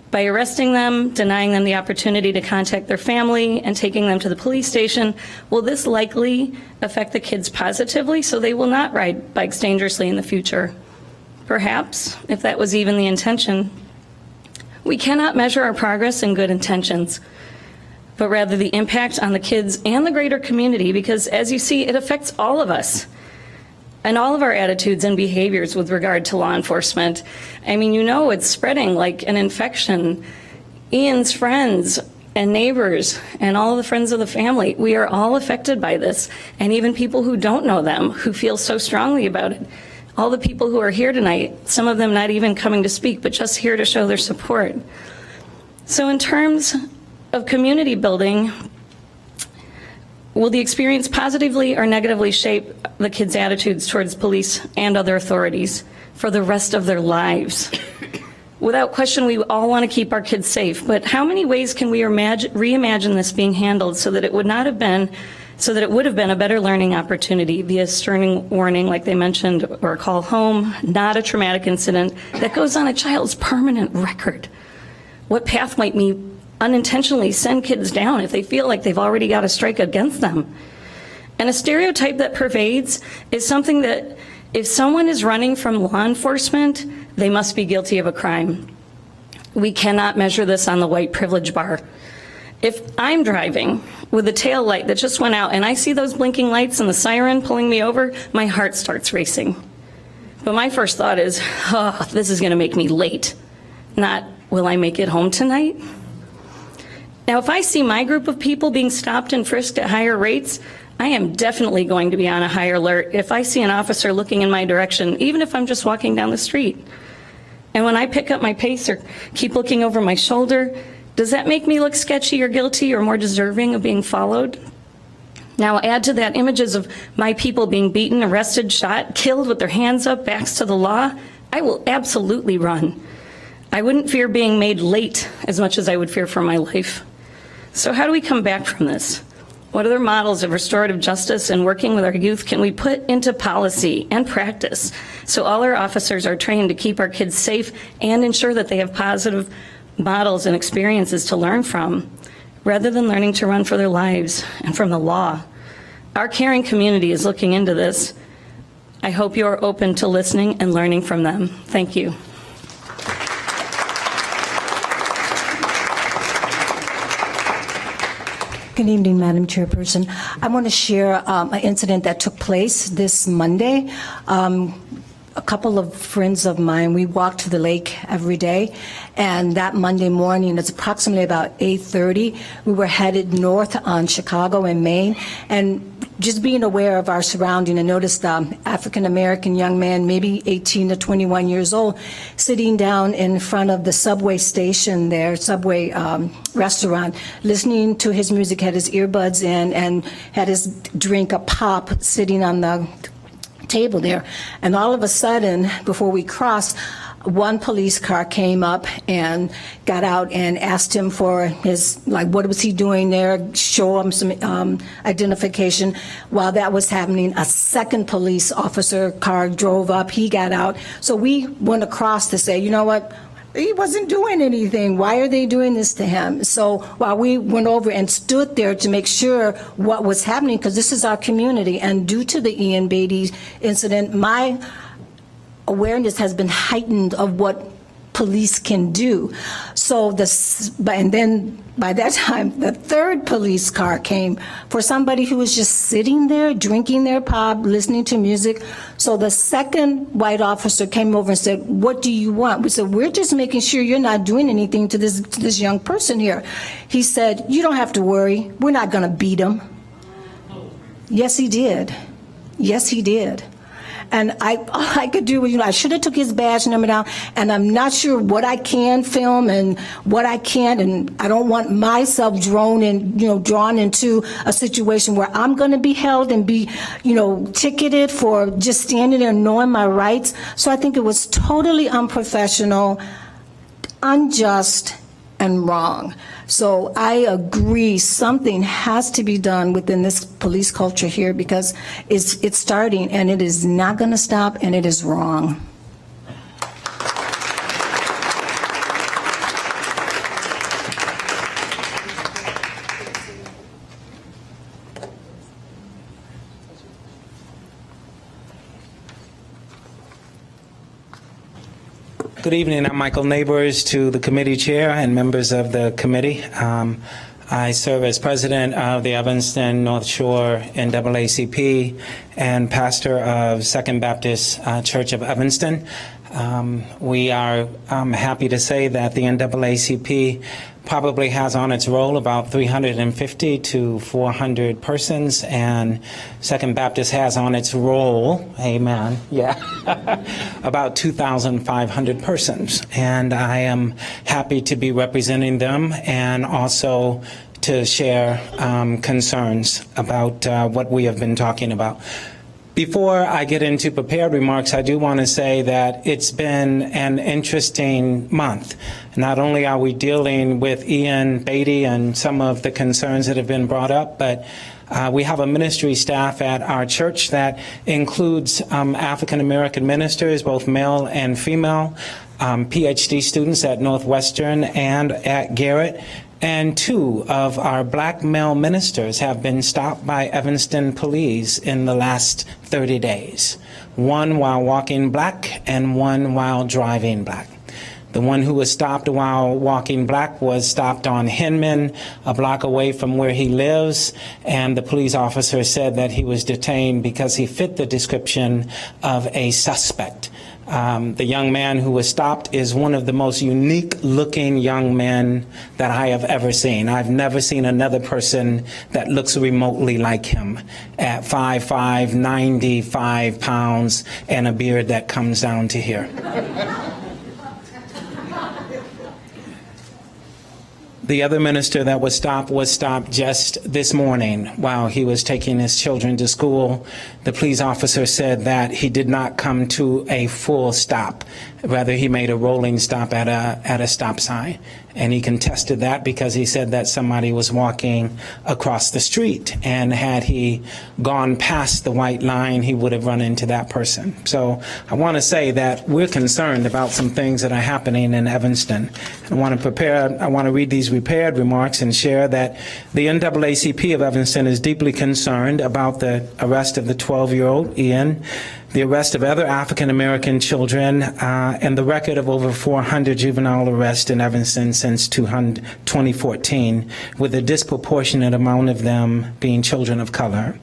[SPEAKER 17] By arresting them, denying them the opportunity to contact their family, and taking them to the police station, will this likely affect the kids positively so they will not ride bikes dangerously in the future? Perhaps, if that was even the intention. We cannot measure our progress in good intentions, but rather the impact on the kids and the greater community, because as you see, it affects all of us and all of our attitudes and behaviors with regard to law enforcement. I mean, you know, it's spreading like an infection. Ian's friends and neighbors and all the friends of the family, we are all affected by this, and even people who don't know them, who feel so strongly about it. All the people who are here tonight, some of them not even coming to speak, but just here to show their support. So in terms of community building, will the experience positively or negatively shape the kids' attitudes towards police and other authorities for the rest of their lives? Without question, we all want to keep our kids safe, but how many ways can we reimagine this being handled so that it would not have been so that it would have been a better learning opportunity via stern warning, like they mentioned, or a call home, not a traumatic incident that goes on a child's permanent record. What path might we unintentionally send kids down if they feel like they've already got a strike against them? And a stereotype that pervades is something that if someone is running from law enforcement, they must be guilty of a crime. We cannot measure this on the white privilege bar. If I'm driving with a tail light that just went out and I see those blinking lights and the siren pulling me over, my heart starts racing. But my first thought is, oh, this is going to make me late. Not, will I make it home tonight? Now, if I see my group of people being stopped and frisked at higher rates, I am definitely going to be on a higher alert if I see an officer looking in my direction, even if I'm just walking down the street. And when I pick up my pace or keep looking over my shoulder, does that make me look sketchy or guilty or more deserving of being followed? Now add to that images of my people being beaten, arrested, shot, killed with their hands up, backs to the law. I will absolutely run. I wouldn't fear being made late as much as I would fear for my life. So how do we come back from this? What other models of restorative justice and working with our youth can we put into policy and practice so all our officers are trained to keep our kids safe and ensure that they have positive models and experiences to learn from, rather than learning to run for their lives and from the law? Our caring community is looking into this. I hope you are open to listening and learning from them. Thank you.
[SPEAKER 18] Good evening, Madam Chairperson. I want to share an incident that took place this Monday. A couple of friends of mine, we walk to the lake every day, and that Monday morning, it's approximately about 8:30, we were headed north on Chicago and Maine, and just being aware of our surrounding, and noticed African-American young man, maybe 18 to 21 years old, sitting down in front of the subway station there, subway restaurant, listening to his music, had his earbuds in, and had his drink, a pop, sitting on the table there. And all of a sudden, before we crossed, one police car came up and got out and asked him for his, like, what was he doing there, show him some identification. While that was happening, a second police officer car drove up, he got out. So we went across to say, you know what, he wasn't doing anything. Why are they doing this to him? So while we went over and stood there to make sure what was happening, because this is our community, and due to the Ian Beatty incident, my awareness has been heightened of what police can do. So and then by that time, the third police car came for somebody who was just sitting there, drinking their pop, listening to music. So the second white officer came over and said, what do you want? We said, we're just making sure you're not doing anything to this young person here. He said, you don't have to worry. We're not going to beat him. Yes, he did. Yes, he did. And all I could do was, I should have took his badge number down, and I'm not sure what I can film and what I can't, and I don't want myself drawn into a situation where I'm going to be held and be, ticketed for just standing there knowing my rights. So I think it was totally unprofessional, unjust, and wrong. So I agree, something has to be done within this police culture here, because it's starting, and it is not going to stop, and it is wrong.
[SPEAKER 19] Good evening. I'm Michael Neighbors, to the committee chair and members of the committee. I serve as president of the Evanston North Shore NAACP and pastor of Second Baptist Church of Evanston. We are happy to say that the NAACP probably has on its roll about 350 to 400 persons, and Second Baptist has on its roll, amen, yeah, about 2,500 persons. And I am happy to be representing them, and also to share concerns about what we have been talking about. Before I get into prepared remarks, I do want to say that it's been an interesting month. Not only are we dealing with Ian Beatty and some of the concerns that have been brought up, but we have a ministry staff at our church that includes African American ministers, both male and female, PhD students at Northwestern and at Garrett. And 2 of our black male ministers have been stopped by Evanston police in the last 30 days. 1 while walking black and 1 while driving black. The one who was stopped while walking black was stopped on Hinman, a block away from where he lives, and the police officer said that he was detained because he fit the description of a suspect. The young man who was stopped is one of the most unique-looking young men that I have ever seen. I've never seen another person that looks remotely like him at 5'5", 95 pounds, and a beard that comes down to here. The other minister that was stopped just this morning while he was taking his children to school. The police officer said that he did not come to a full stop. Rather, he made a rolling stop at a stop sign. And he contested that because he said that somebody was walking across the street. And had he gone past the white line, he would have run into that person. So I want to say that we're concerned about some things that are happening in Evanston. I want to read these prepared remarks and share that the NAACP of Evanston is deeply concerned about the arrest of the 12-year-old Ian, the arrest of other African American children, and the record of over 400 juvenile arrests in Evanston since 2014, with a disproportionate amount of them being children of color.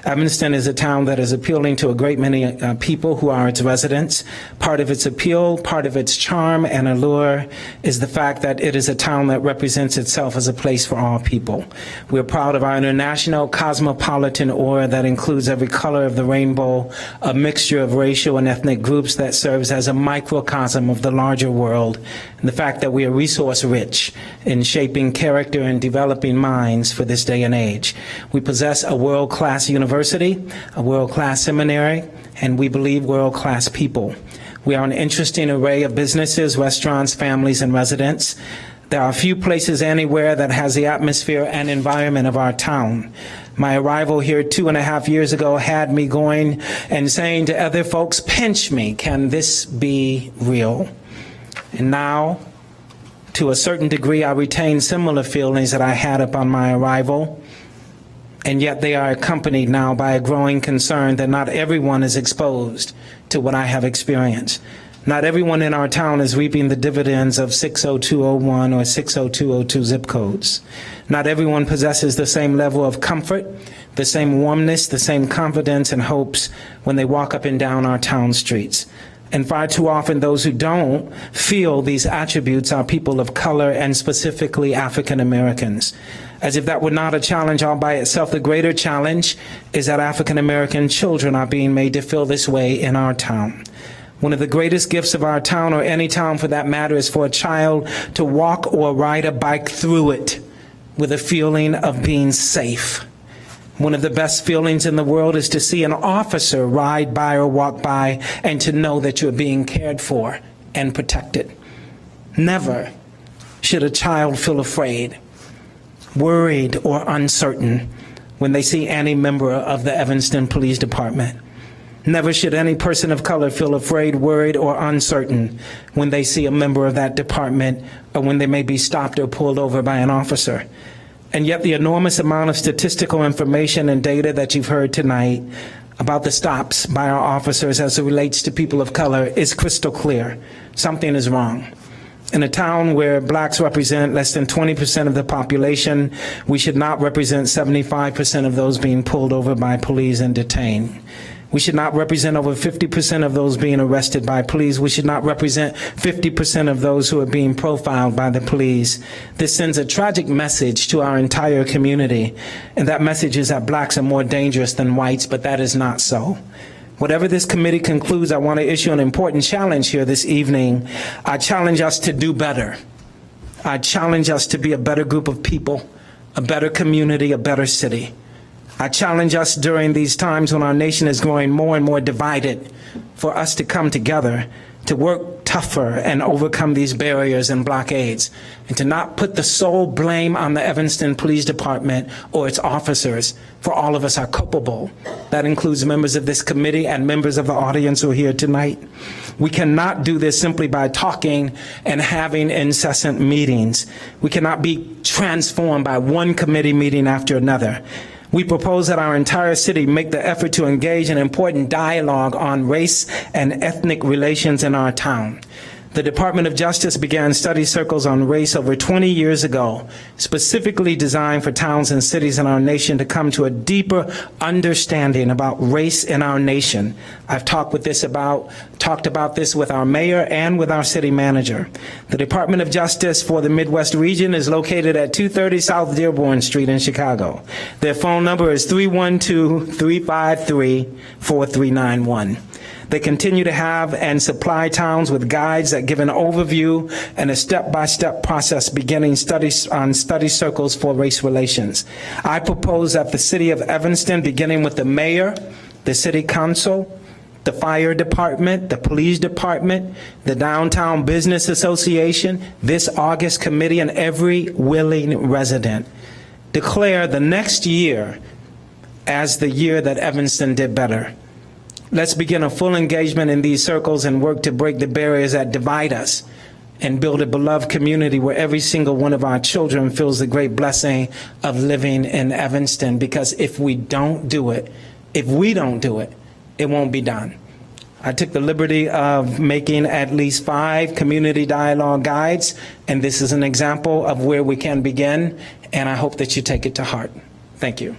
[SPEAKER 19] Evanston is a town that is appealing to a great many people who are its residents. Part of its appeal, part of its charm and allure is the fact that it is a town that represents itself as a place for all people. We're proud of our international cosmopolitan aura that includes every color of the rainbow, a mixture of racial and ethnic groups that serves as a microcosm of the larger world, and the fact that we are resource rich in shaping character and developing minds for this day and age. We possess a world-class university, a world-class seminary, and we believe world-class people. We are an interesting array of businesses, restaurants, families, and residents. There are few places anywhere that has the atmosphere and environment of our town. My arrival here 2.5 years ago had me going and saying to other folks, pinch me, can this be real? And now, to a certain degree, I retain similar feelings that I had upon my arrival, and yet they are accompanied now by a growing concern that not everyone is exposed to what I have experienced. Not everyone in our town is reaping the dividends of 60201 or 60202 zip codes. Not everyone possesses the same level of comfort, the same warmness, the same confidence and hopes when they walk up and down our town streets. And far too often, those who don't feel these attributes are people of color, and specifically African Americans. As if that were not a challenge all by itself, the greater challenge is that African American children are being made to feel this way in our town. One of the greatest gifts of our town, or any town for that matter, is for a child to walk or ride a bike through it with a feeling of being safe. One of the best feelings in the world is to see an officer ride by or walk by and to know that you're being cared for and protected. Never should a child feel afraid, worried, or uncertain when they see any member of the Evanston Police Department. Never should any person of color feel afraid, worried, or uncertain when they see a member of that department or when they may be stopped or pulled over by an officer. And yet the enormous amount of statistical information and data that you've heard tonight about the stops by our officers as it relates to people of color is crystal clear. Something is wrong. In a town where blacks represent less than 20% of the population, we should not represent 75% of those being pulled over by police and detained. We should not represent over 50% of those being arrested by police. We should not represent 50% of those who are being profiled by the police. This sends a tragic message to our entire community, and that message is that blacks are more dangerous than whites, but that is not so. Whatever this committee concludes, I want to issue an important challenge here this evening. I challenge us to do better. I challenge us to be a better group of people, a better community, a better city. I challenge us during these times when our nation is growing more and more divided for us to come together, to work tougher and overcome these barriers and blockades, and to not put the sole blame on the Evanston Police Department or its officers, for all of us are culpable. That includes members of this committee and members of the audience who are here tonight. We cannot do this simply by talking and having incessant meetings. We cannot be transformed by one committee meeting after another. We propose that our entire city make the effort to engage in important dialogue on race and ethnic relations in our town. The Department of Justice began study circles on race over 20 years ago, specifically designed for towns and cities in our nation to come to a deeper understanding about race in our nation. I've talked about this with our mayor and with our city manager. The Department of Justice for the Midwest region is located at 230 South Dearborn Street in Chicago. Their phone number is 312-353-4391. They continue to have and supply towns with guides that give an overview and a step-by-step process beginning studies on study circles for race relations. I propose that the city of Evanston, beginning with the mayor, the city council, the fire department, the police department, the Downtown Business Association, this August committee, and every willing resident, declare the next year as the year that Evanston did better. Let's begin a full engagement in these circles and work to break the barriers that divide us and build a beloved community where every single one of our children feels the great blessing of living in Evanston. Because if we don't do it, it won't be done. I took the liberty of making at least 5 community dialogue guides, and this is an example of where we can begin, and I hope that you take it to heart. Thank you.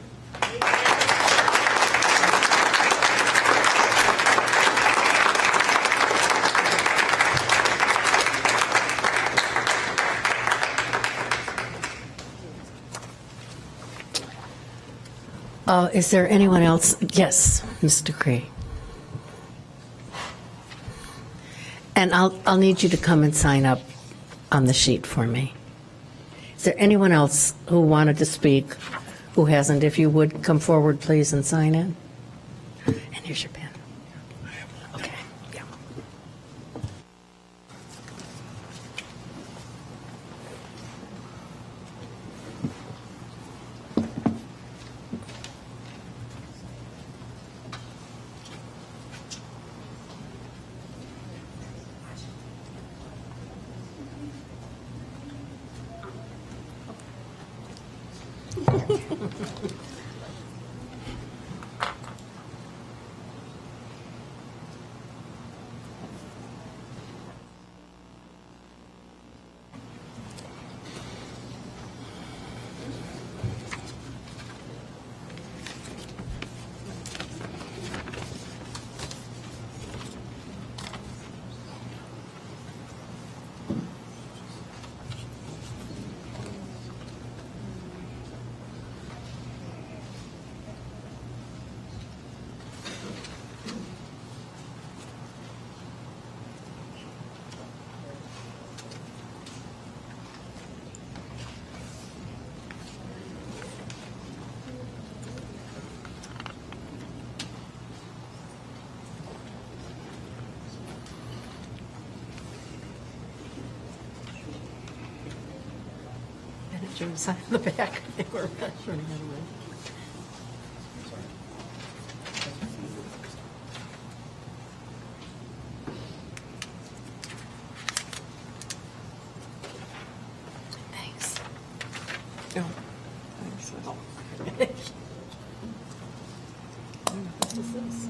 [SPEAKER 1] Is there anyone else? Yes, Mr. Cree. And I'll need you to come and sign up on the sheet for me. Is there anyone else who wanted to speak who hasn't? If you would come forward, please, and sign in. And here's your pen. Okay. Yeah. Sign on the back. I think we're running out of room. Thanks. Oh, thanks. What is this?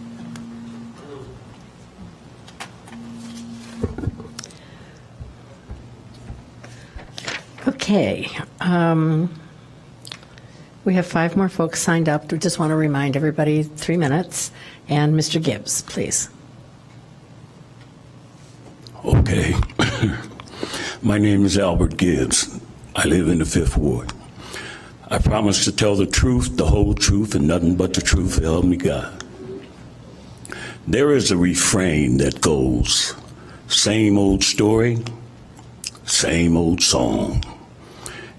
[SPEAKER 1] Okay. We have 5 more folks signed up. We just want to remind everybody 3 minutes. And Mr. Gibbs, please.
[SPEAKER 5] Okay. My name is Albert Gibbs. I live in the 5th Ward. I promise to tell the truth, the whole truth, and nothing but the truth, so help me God. There is a refrain that goes, same old story, same old song.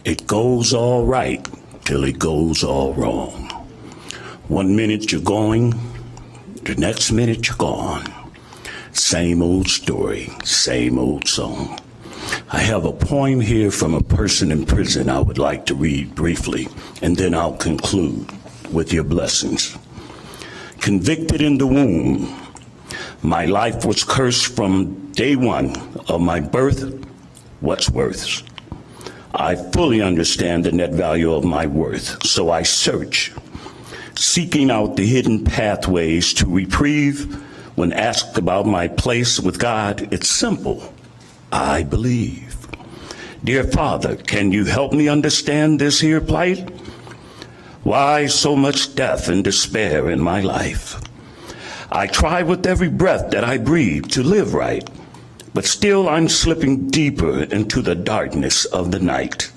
[SPEAKER 5] It goes all right till it goes all wrong. 1 minute you're going, the next minute you're gone. Same old story, same old song. I have a poem here from a person in prison I would like to read briefly, and then I'll conclude with your blessings. Convicted in the womb, my life was cursed from day one of my birth. What's worth? I fully understand the net value of my worth, so I search, seeking out the hidden pathways to reprieve. When asked about my place with God, it's simple. I believe. Dear Father, can you help me understand this here plight? Why so much death and despair in my life? I try with every breath that I breathe to live right, but still I'm slipping deeper into the darkness of the night.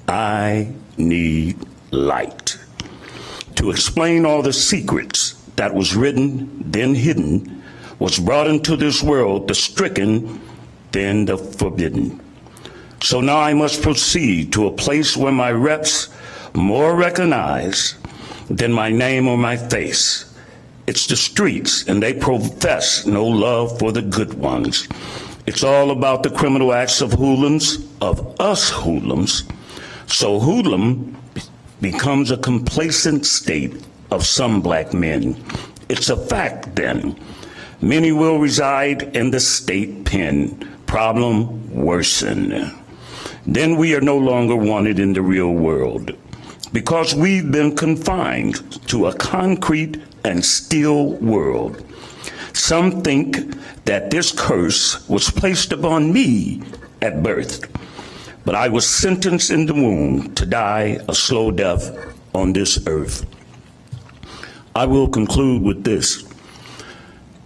[SPEAKER 5] I need light to explain all the secrets that was written, then hidden, was brought into this world, the stricken, then the forbidden. So now I must proceed to a place where my reps more recognize than my name or my face. It's the streets, and they profess no love for the good ones. It's all about the criminal acts of hoodlums, of us hoodlums. So hoodlum becomes a complacent state of some black men. It's a fact then. Many will reside in the state pen. Problem worsen. Then we are no longer wanted in the real world because we've been confined to a concrete and still world. Some think that this curse was placed upon me at birth, but I was sentenced in the womb to die a slow death on this earth. I will conclude with this.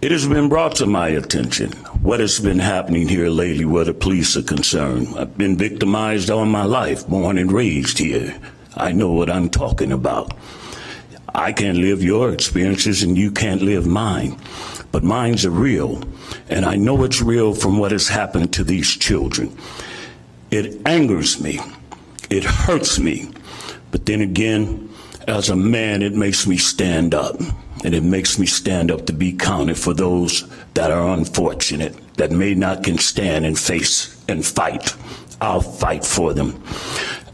[SPEAKER 5] It has been brought to my attention what has been happening here lately where the police are concerned. I've been victimized all my life, born and raised here. I know what I'm talking about. I can't live your experiences and you can't live mine, but mine's are real, and I know it's real from what has happened to these children. It angers me, it hurts me, but then again, as a man, it makes me stand up, and it makes me stand up to be counted for those that are unfortunate, that may not can stand and face and fight. I'll fight for them.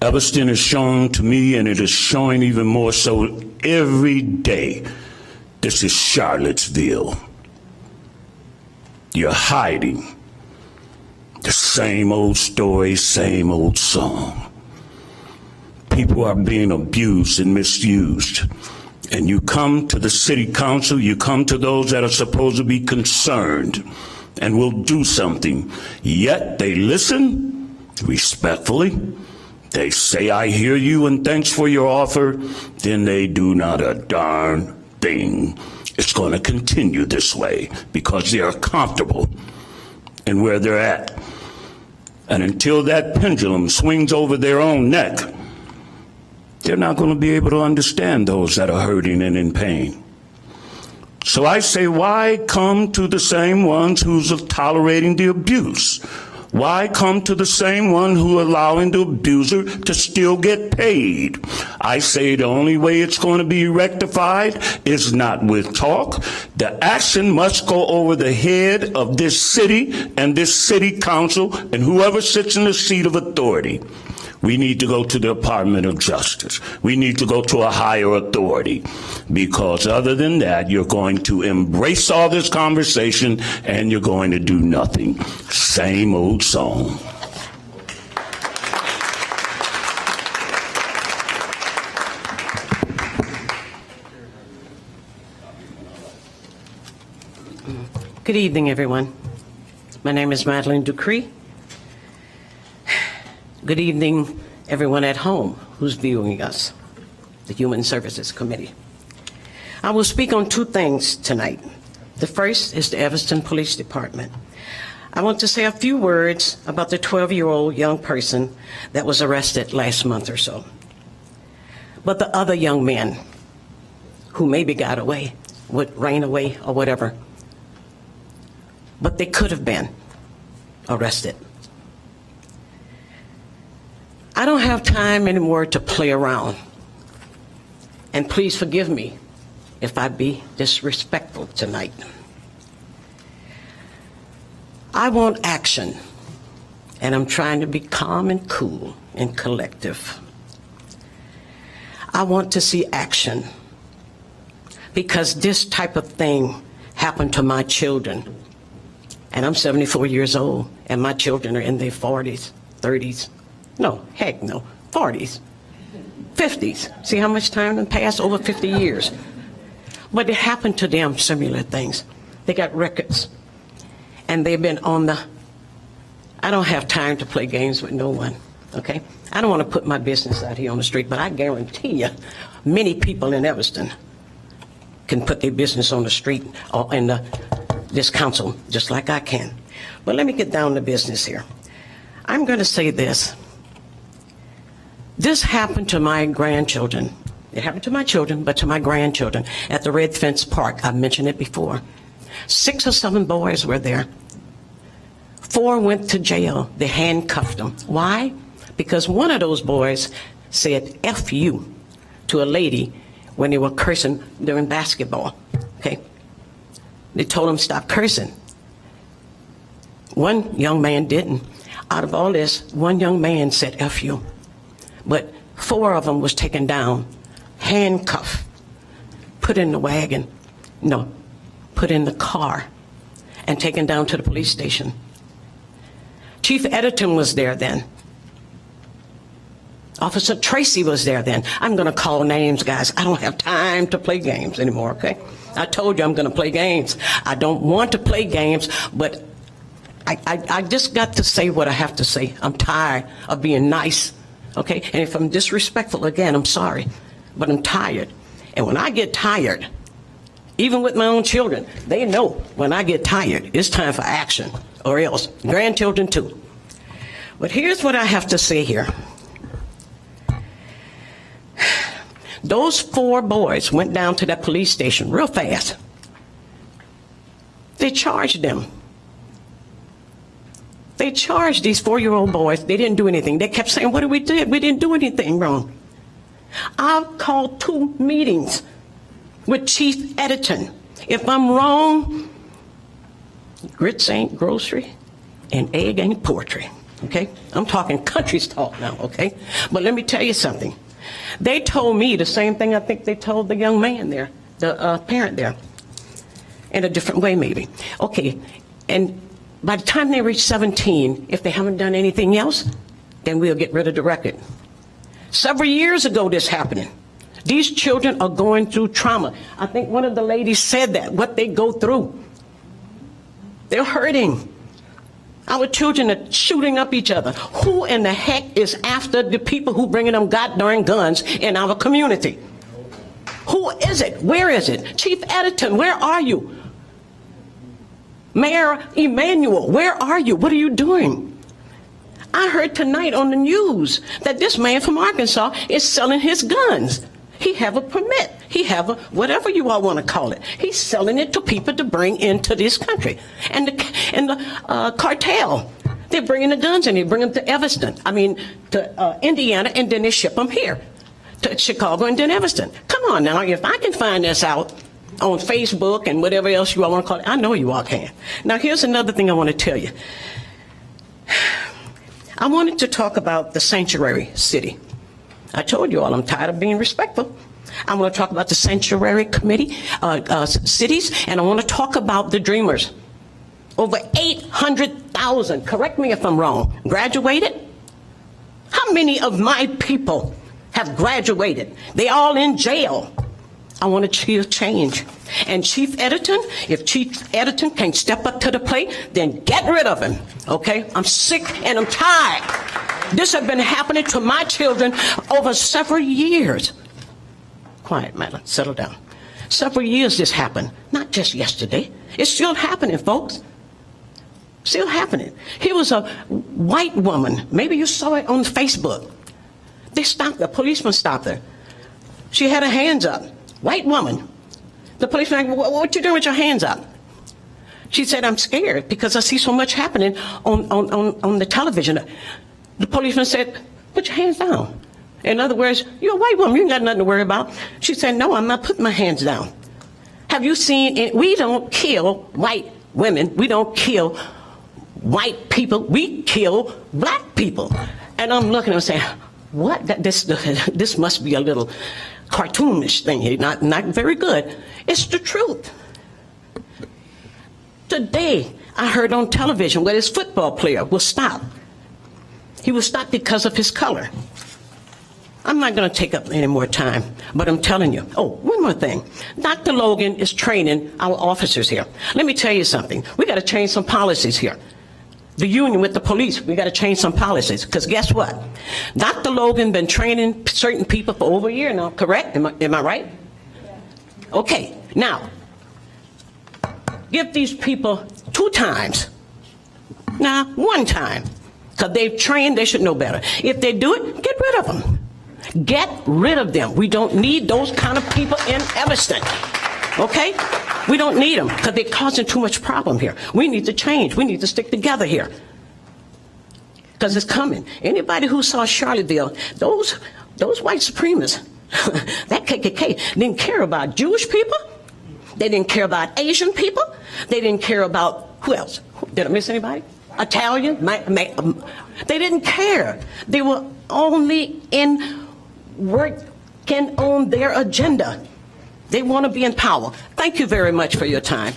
[SPEAKER 5] Evanston is shown to me, and it is showing even more so every day. This is Charlottesville. You're hiding. The same old story, same old song. People are being abused and misused. And you come to the city council, you come to those that are supposed to be concerned and will do something. Yet they listen respectfully. They say, I hear you and thanks for your offer. Then they do not a darn thing. It's going to continue this way because they are comfortable in where they're at. And until that pendulum swings over their own neck, they're not going to be able to understand those that are hurting and in pain. So I say, why come to the same ones who's tolerating the abuse? Why come to the same one who allowing the abuser to still get paid? I say the only way it's going to be rectified is not with talk. The action must go over the head of this city and this city council and whoever sits in the seat of authority. We need to go to the Department of Justice. We need to go to a higher authority, because other than that, you're going to embrace all this conversation and you're going to do nothing. Same old song.
[SPEAKER 20] Good evening, everyone. My name is Madeline Ducree. Good evening, everyone at home who's viewing us, the Human Services Committee. I will speak on two things tonight. The first is the Evanston Police Department. I want to say a few words about the 12-year-old young person that was arrested last month or so. But the other young men who maybe got away, ran away or whatever, but they could have been arrested. I don't have time anymore to play around. And please forgive me if I be disrespectful tonight. I want action, and I'm trying to be calm and cool and collective. I want to see action because this type of thing happened to my children. And I'm 74 years old, and my children are in their 40s, 30s. No, heck no, 40s, 50s. See how much time has passed? Over 50 years. But it happened to them, similar things. They got records, and they've been on the, I don't have time to play games with no one, okay? I don't want to put my business out here on the street, but I guarantee you, many people in Evanston can put their business on the street or in this council, just like I can. But let me get down to business here. I'm going to say this. This happened to my grandchildren. It happened to my children, but to my grandchildren at the Red Fence Park. I've mentioned it before. 6 or 7 boys were there. 4 went to jail. They handcuffed them. Why? Because one of those boys said F you to a lady when they were cursing during basketball. Okay? They told him stop cursing. One young man didn't. Out of all this, one young man said F you. But 4 of them was taken down, handcuffed, put in the wagon, no, put in the car, and taken down to the police station. Chief Editon was there then. Officer Tracy was there then. I'm going to call names, guys. I don't have time to play games anymore, okay? I told you I'm going to play games. I don't want to play games, but I just got to say what I have to say. I'm tired of being nice, okay? And if I'm disrespectful again, I'm sorry, but I'm tired. And when I get tired, even with my own children, they know when I get tired, it's time for action, or else. Grandchildren too. But here's what I have to say here. Those 4 boys went down to that police station real fast. They charged them. They charged these 4-year-old boys. They didn't do anything. They kept saying, what did we do? We didn't do anything wrong. I've called 2 meetings with Chief Editon. If I'm wrong, grits ain't grocery and egg ain't poetry, okay? I'm talking country's talk now, okay? But let me tell you something. They told me the same thing I think they told the young man there, the parent there, in a different way maybe. Okay, and by the time they reach 17, if they haven't done anything else, then we'll get rid of the record. Several years ago this happened. These children are going through trauma. I think one of the ladies said that, what they go through. They're hurting. Our children are shooting up each other. Who in the heck is after the people who bringing them goddamn guns in our community? Who is it? Where is it? Chief Editon, where are you? Mayor Emanuel, where are you? What are you doing? I heard tonight on the news that this man from Arkansas is selling his guns. He have a permit. He have a, whatever you all want to call it. He's selling it to people to bring into this country. And the cartel, they're bringing the guns and they bring them to Evanston. I mean, to Indiana, and then they ship them here to Chicago and then Evanston. Come on now, if I can find this out on Facebook and whatever else you all want to call it, I know you all can. Now, here's another thing I want to tell you. I wanted to talk about the sanctuary city. I told you all I'm tired of being respectful. I want to talk about the sanctuary committee, cities, and I want to talk about the dreamers. Over 800,000, correct me if I'm wrong, graduated? How many of my people have graduated? They all in jail. I want to see a change. And Chief Editon, if Chief Editon can't step up to the plate, then get rid of him, okay? I'm sick and I'm tired. This has been happening to my children over several years. Quiet, Madeline, settle down. Several years this happened, not just yesterday. It's still happening, folks. Still happening. Here was a white woman. Maybe you saw it on Facebook. They stopped her. Policeman stopped her. She had her hands up. White woman. The policeman, what you doing with your hands up? She said, I'm scared because I see so much happening on the television. The policeman said, put your hands down. In other words, you're a white woman, you ain't got nothing to worry about. She said, no, I'm not putting my hands down. Have you seen it? We don't kill white women. We don't kill white people. We kill black people. And I'm looking and saying, what? This must be a little cartoonish thing here. Not very good. It's the truth. Today, I heard on television where this football player was stopped. He was stopped because of his color. I'm not going to take up any more time, but I'm telling you. Oh, one more thing. Dr. Logan is training our officers here. Let me tell you something. We got to change some policies here. The union with the police, we got to change some policies, because guess what? Dr. Logan been training certain people for over a year now, correct? Am I right? Okay, now, give these people 2 times. Now, 1 time, because they've trained, they should know better. If they do it, get rid of them. Get rid of them. We don't need those kind of people in Evanston, okay? We don't need them because they're causing too much problem here. We need to change. We need to stick together here because it's coming. Anybody who saw Charlottesville, those white supremacists, that KKK didn't care about Jewish people. They didn't care about Asian people. They didn't care about, who else? Did I miss anybody? Italian? They didn't care. They were only working on their agenda. They want to be in power. Thank you very much for your time.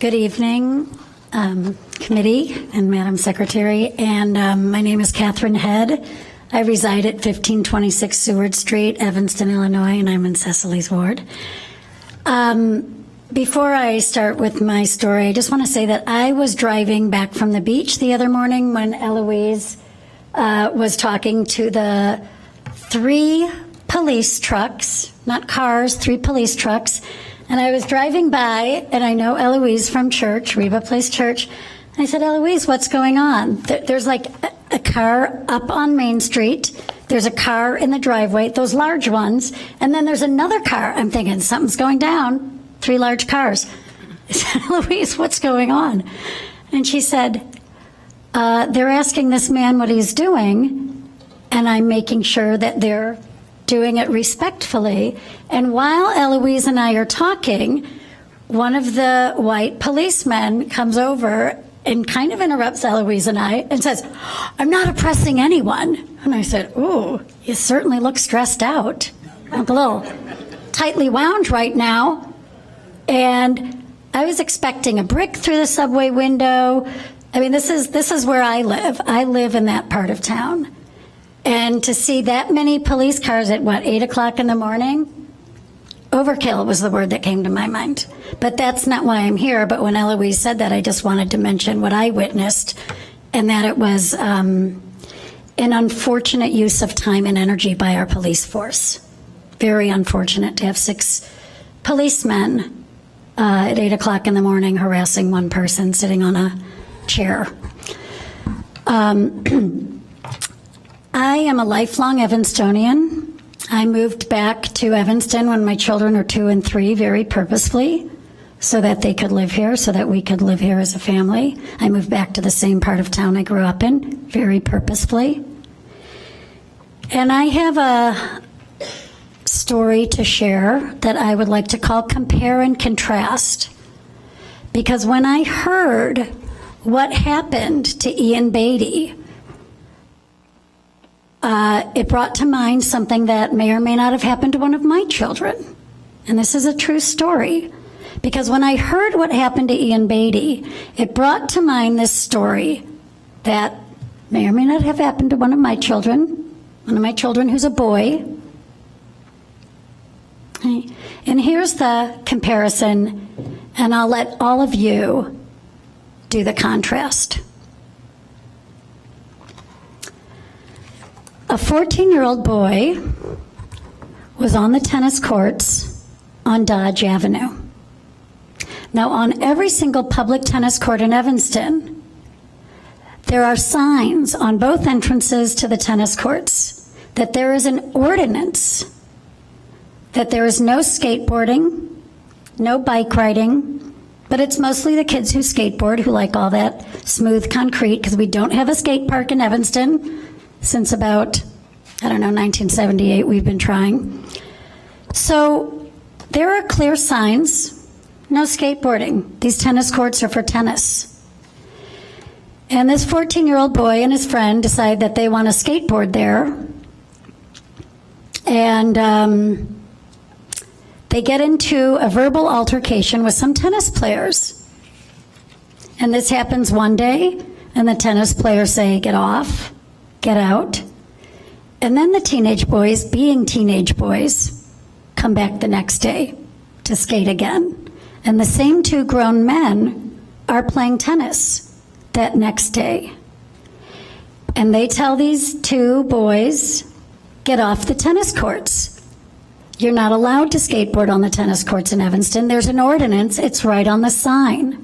[SPEAKER 21] Good evening, committee and Madam Secretary. And my name is Catherine Head. I reside at 1526 Seward Street, Evanston, Illinois, and I'm in Cecily's ward. Before I start with my story, I just want to say that I was driving back from the beach the other morning when Eloise was talking to the 3 police trucks, not cars, 3 police trucks. And I was driving by, and I know Eloise from church, Reba Place Church. And I said, Eloise, what's going on? There's like a car up on Main Street. There's a car in the driveway, those large ones. And then there's another car. I'm thinking something's going down. 3 large cars. I said, Eloise, what's going on? And she said, they're asking this man what he's doing, and I'm making sure that they're doing it respectfully. And while Eloise and I are talking, one of the white policemen comes over and kind of interrupts Eloise and I and says, I'm not oppressing anyone. And I said, ooh, you certainly look stressed out. I'm a little tightly wound right now. And I was expecting a brick through the subway window. I mean, this is where I live. I live in that part of town. And to see that many police cars at, 8 o'clock in the morning? Overkill was the word that came to my mind. But that's not why I'm here. But when Eloise said that, I just wanted to mention what I witnessed, and that it was an unfortunate use of time and energy by our police force. Very unfortunate to have 6 policemen at 8 o'clock in the morning harassing one person sitting on a chair. I am a lifelong Evanstonian. I moved back to Evanston when my children were 2 and 3 very purposefully so that they could live here, so that we could live here as a family. I moved back to the same part of town I grew up in very purposefully. And I have a story to share that I would like to call Compare and Contrast. Because when I heard what happened to Ian Beatty, it brought to mind something that may or may not have happened to one of my children. And this is a true story. Because when I heard what happened to Ian Beatty, it brought to mind this story that may or may not have happened to one of my children who's a boy. And here's the comparison, and I'll let all of you do the contrast. A 14-year-old boy was on the tennis courts on Dodge Avenue. Now, on every single public tennis court in Evanston, there are signs on both entrances to the tennis courts that there is an ordinance that there is no skateboarding, no bike riding, but it's mostly the kids who skateboard who like all that smooth concrete because we don't have a skate park in Evanston since about, 1978 we've been trying. So there are clear signs, no skateboarding. These tennis courts are for tennis. And this 14-year-old boy and his friend decide that they want to skateboard there. And they get into a verbal altercation with some tennis players. And this happens one day, and the tennis players say, get off, get out. And then the teenage boys, being teenage boys, come back the next day to skate again. And the same two grown men are playing tennis that next day. And they tell these two boys, get off the tennis courts. You're not allowed to skateboard on the tennis courts in Evanston. There's an ordinance. It's right on the sign.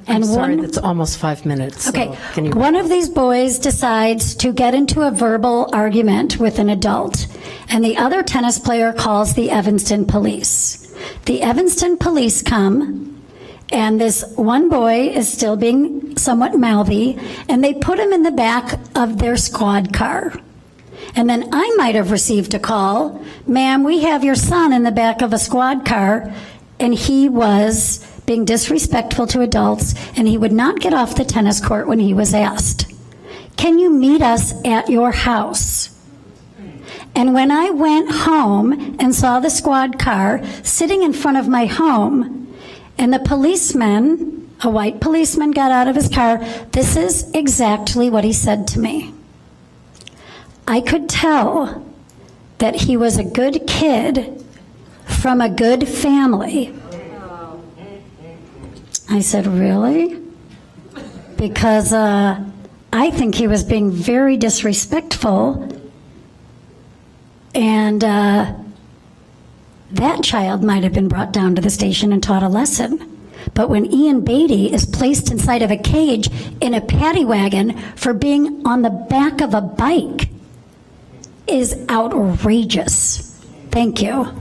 [SPEAKER 1] I'm sorry, that's almost 5 minutes.
[SPEAKER 21] Okay,
[SPEAKER 1] So can you?
[SPEAKER 21] one of these boys decides to get into a verbal argument with an adult, and the other tennis player calls the Evanston police. The Evanston police come, and this one boy is still being somewhat mouthy, and they put him in the back of their squad car. And then I might have received a call, ma'am, we have your son in the back of a squad car, and he was being disrespectful to adults, and he would not get off the tennis court when he was asked. Can you meet us at your house? And when I went home and saw the squad car sitting in front of my home, and the policeman, a white policeman, got out of his car, this is exactly what he said to me. I could tell that he was a good kid from a good family. I said, really? Because I think he was being very disrespectful, and that child might have been brought down to the station and taught a lesson. But when Ian Beatty is placed inside of a cage in a paddy wagon for being on the back of a bike is outrageous. Thank you.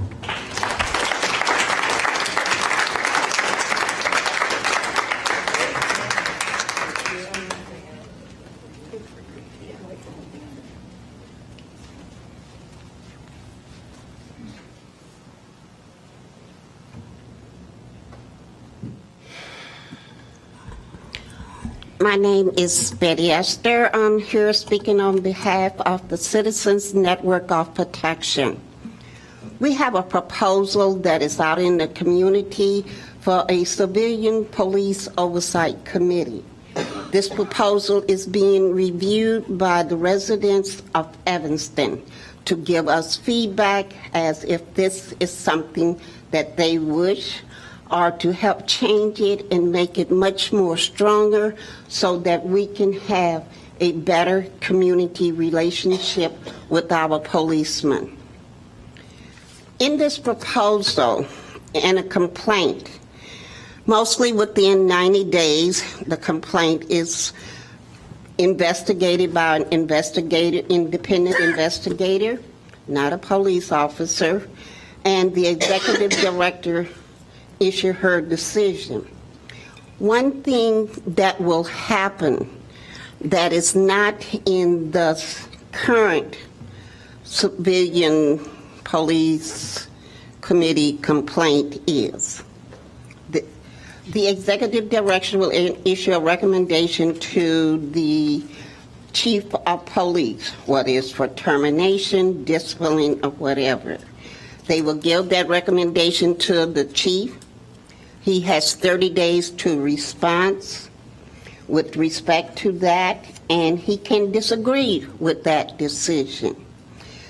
[SPEAKER 3] My name is Betty Esther. I'm here speaking on behalf of the Citizens Network of Protection. We have a proposal that is out in the community for a civilian police oversight committee. This proposal is being reviewed by the residents of Evanston to give us feedback as if this is something that they wish, or to help change it and make it much more stronger so that we can have a better community relationship with our policemen. In this proposal and a complaint, mostly within 90 days, the complaint is investigated by an independent investigator, not a police officer, and the executive director issue her decision. One thing that will happen that is not in the current civilian police committee complaint is the executive director will issue a recommendation to the chief of police, whether it's for termination, disciplining, or whatever. They will give that recommendation to the chief. He has 30 days to respond with respect to that, and he can disagree with that decision.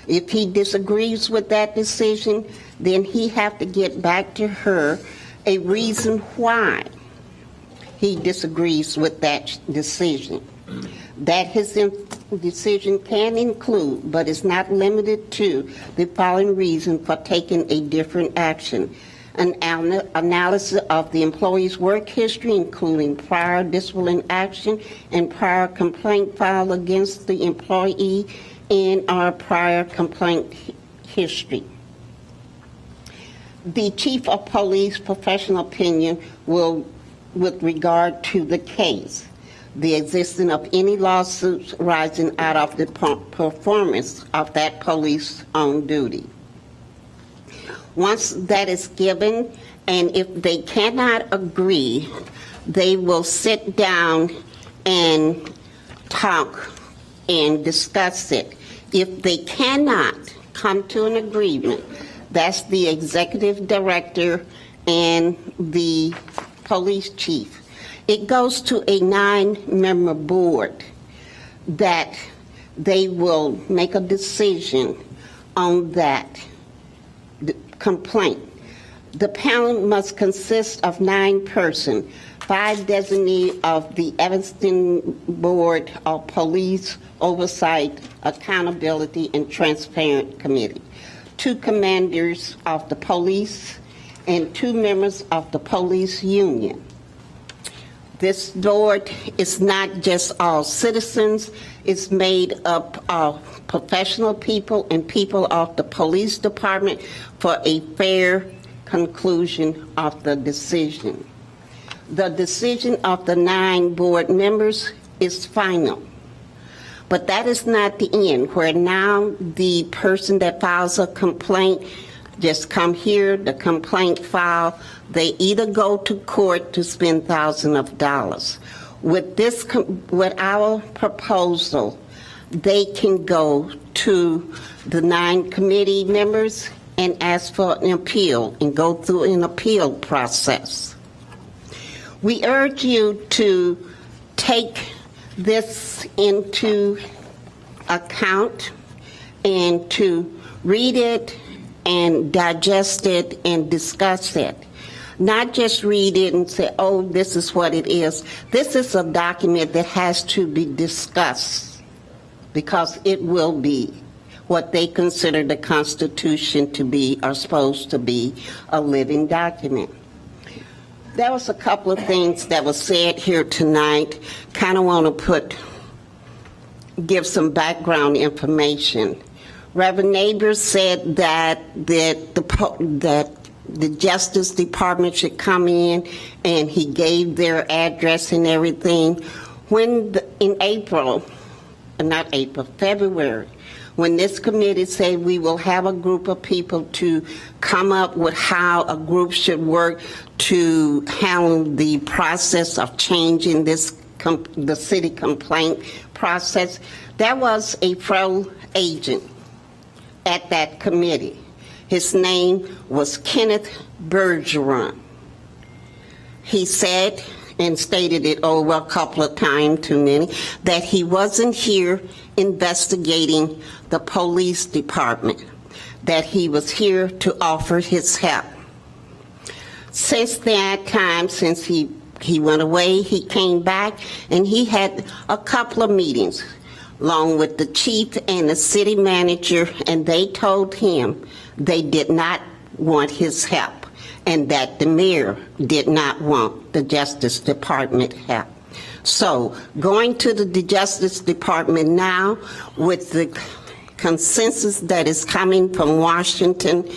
[SPEAKER 3] If he disagrees with that decision, then he have to get back to her a reason why he disagrees with that decision. That his decision can include, but is not limited to, the following reason for taking a different action. An analysis of the employee's work history, including prior discipline action and prior complaint filed against the employee, and our prior complaint history. The chief of police professional opinion will, with regard to the case, the existence of any lawsuits arising out of the performance of that police on duty. Once that is given, and if they cannot agree, they will sit down and talk and discuss it. If they cannot come to an agreement, that's the executive director and the police chief. It goes to a 9-member board that they will make a decision on that complaint. The panel must consist of 9 persons, 5 designees of the Evanston Board of Police Oversight, Accountability, and Transparent Committee, 2 commanders of the police, and 2 members of the police union. This board is not just all citizens, it's made up of professional people and people of the police department for a fair conclusion of the decision. The decision of the 9 board members is final. But that is not the end, where now the person that files a complaint just come here, the complaint file, they either go to court to spend thousands of dollars. With this, with our proposal, they can go to the 9 committee members and ask for an appeal and go through an appeal process. We urge you to take this into account and to read it and digest it and discuss it. Not just read it and say, oh, this is what it is. This is a document that has to be discussed because it will be what they consider the Constitution to be, or supposed to be, a living document. There was a couple of things that were said here tonight. Kind of want to give some background information. Reverend Neighbors said that the Justice Department should come in, and he gave their address and everything. In February, when this committee said we will have a group of people to come up with how a group should work to handle the process of changing the city complaint process, there was a federal agent at that committee. His name was Kenneth Bergeron. He said, and stated it over a couple of times, too many, that he wasn't here investigating the police department, that he was here to offer his help. Since that time, since he went away, he came back, and he had a couple of meetings along with the chief and the city manager, and they told him they did not want his help, and that the mayor did not want the Justice Department help. So going to the Justice Department now with the consensus that is coming from Washington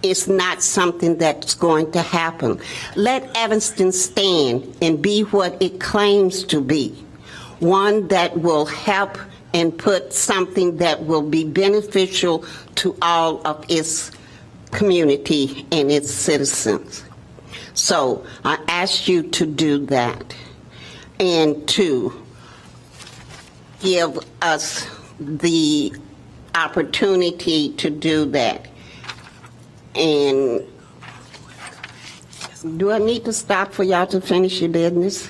[SPEAKER 3] is not something that's going to happen. Let Evanston stand and be what it claims to be, one that will help and put something that will be beneficial to all of its community and its citizens. So I ask you to do that and to give us the opportunity to do that. And do I need to stop for y'all to finish your business?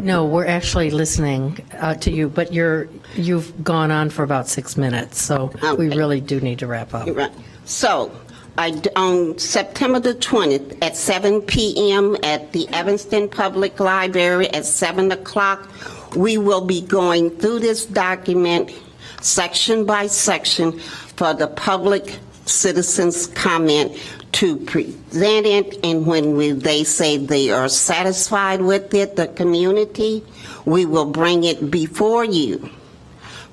[SPEAKER 1] No, we're actually listening to you, but you've gone on for about 6 minutes, so we really do need to wrap up.
[SPEAKER 3] Right. So, on September the 20th at 7 p.m. at the Evanston Public Library at 7 o'clock, we will be going through this document section by section for the public citizens' comment to present it, and when they say they are satisfied with it, the community, we will bring it before you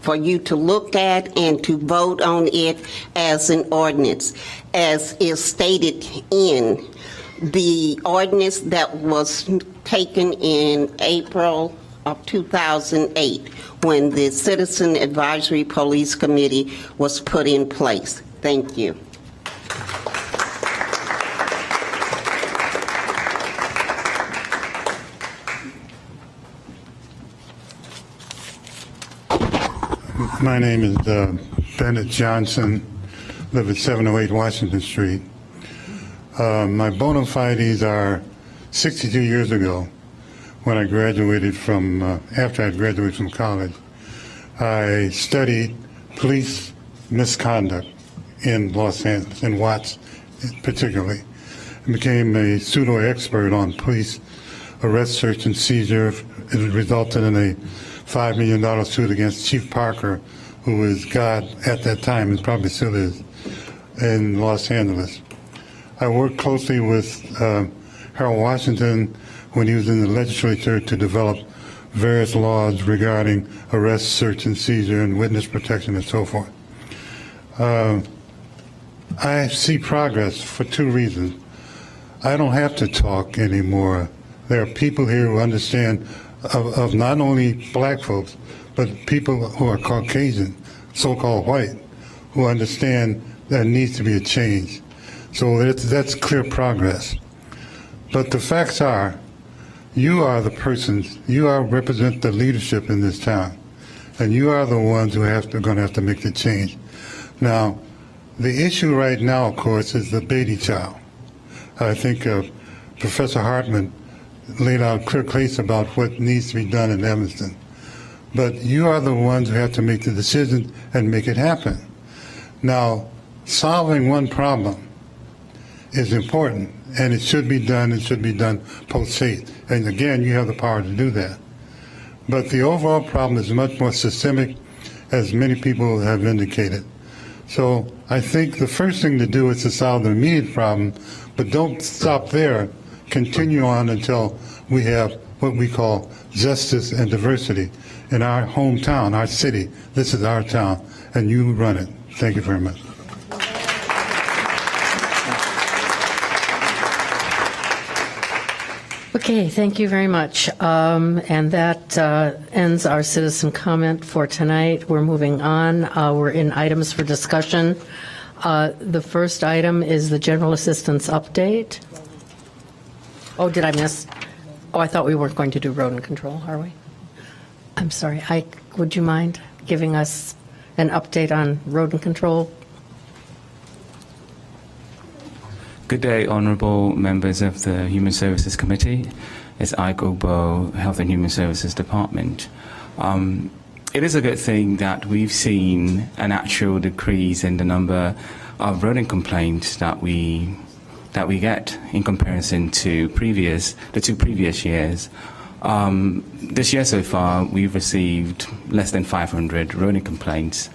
[SPEAKER 3] for you to look at and to vote on it as an ordinance, as is stated in the ordinance that was taken in April of 2008 when the Citizen Advisory Police Committee was put in place. Thank you.
[SPEAKER 4] My name is Bennett Johnson, live at 708 Washington Street. My bona fides are 62 years ago when I graduated from, after I graduated from college. I studied police misconduct in Los Angeles, in Watts particularly, and became a pseudo-expert on police arrest, search, and seizure. It resulted in a $5 million suit against Chief Parker, who was God at that time and probably still is, in Los Angeles. I worked closely with Harold Washington when he was in the legislature to develop various laws regarding arrest, search, and seizure, and witness protection, and so forth. I see progress for two reasons. I don't have to talk anymore. There are people here who understand of not only black folks, but people who are Caucasian, so-called white, who understand there needs to be a change. So that's clear progress. But the facts are, you are the persons, represent the leadership in this town, and you are the ones who are going to have to make the change. Now, the issue right now, of course, is the Beatty child. I think Professor Hartman laid out a clear case about what needs to be done in Evanston. But you are the ones who have to make the decision and make it happen. Now, solving one problem is important, and it should be done post-haste. And again, you have the power to do that. But the overall problem is much more systemic, as many people have indicated. So I think the first thing to do is to solve the immediate problem, but don't stop there. Continue on until we have what we call justice and diversity in our hometown, our city. This is our town, and you run it. Thank you very much.
[SPEAKER 1] Okay, thank you very much. And that ends our citizen comment for tonight. We're moving on. We're in items for discussion. The first item is the general assistance update. Oh, did I miss? Oh, I thought we weren't going to do rodent control, are we? I'm sorry. Ike, would you mind giving us an update on rodent control?
[SPEAKER 8] Good day, honourable members of the Human Services Committee. It's Ike Ogbo, Health and Human Services Department. It is a good thing that we've seen an actual decrease in the number of rodent complaints that we get in comparison to the two previous years. This year so far, we've received less than 500 rodent complaints.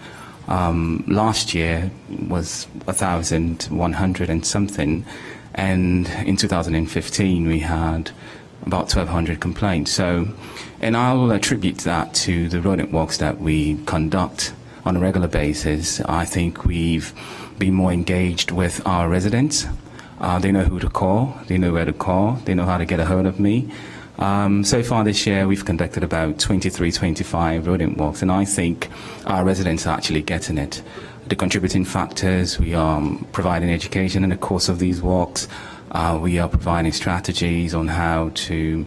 [SPEAKER 8] Last year was 1,100 and something, and in 2015 we had about 1,200 complaints. So, and I'll attribute that to the rodent walks that we conduct on a regular basis. I think we've been more engaged with our residents. They know who to call, they know where to call, they know how to get a hold of me. So far this year, we've conducted about 23, 25 rodent walks, and I think our residents are actually getting it. The contributing factors, we are providing education in the course of these walks. We are providing strategies on how to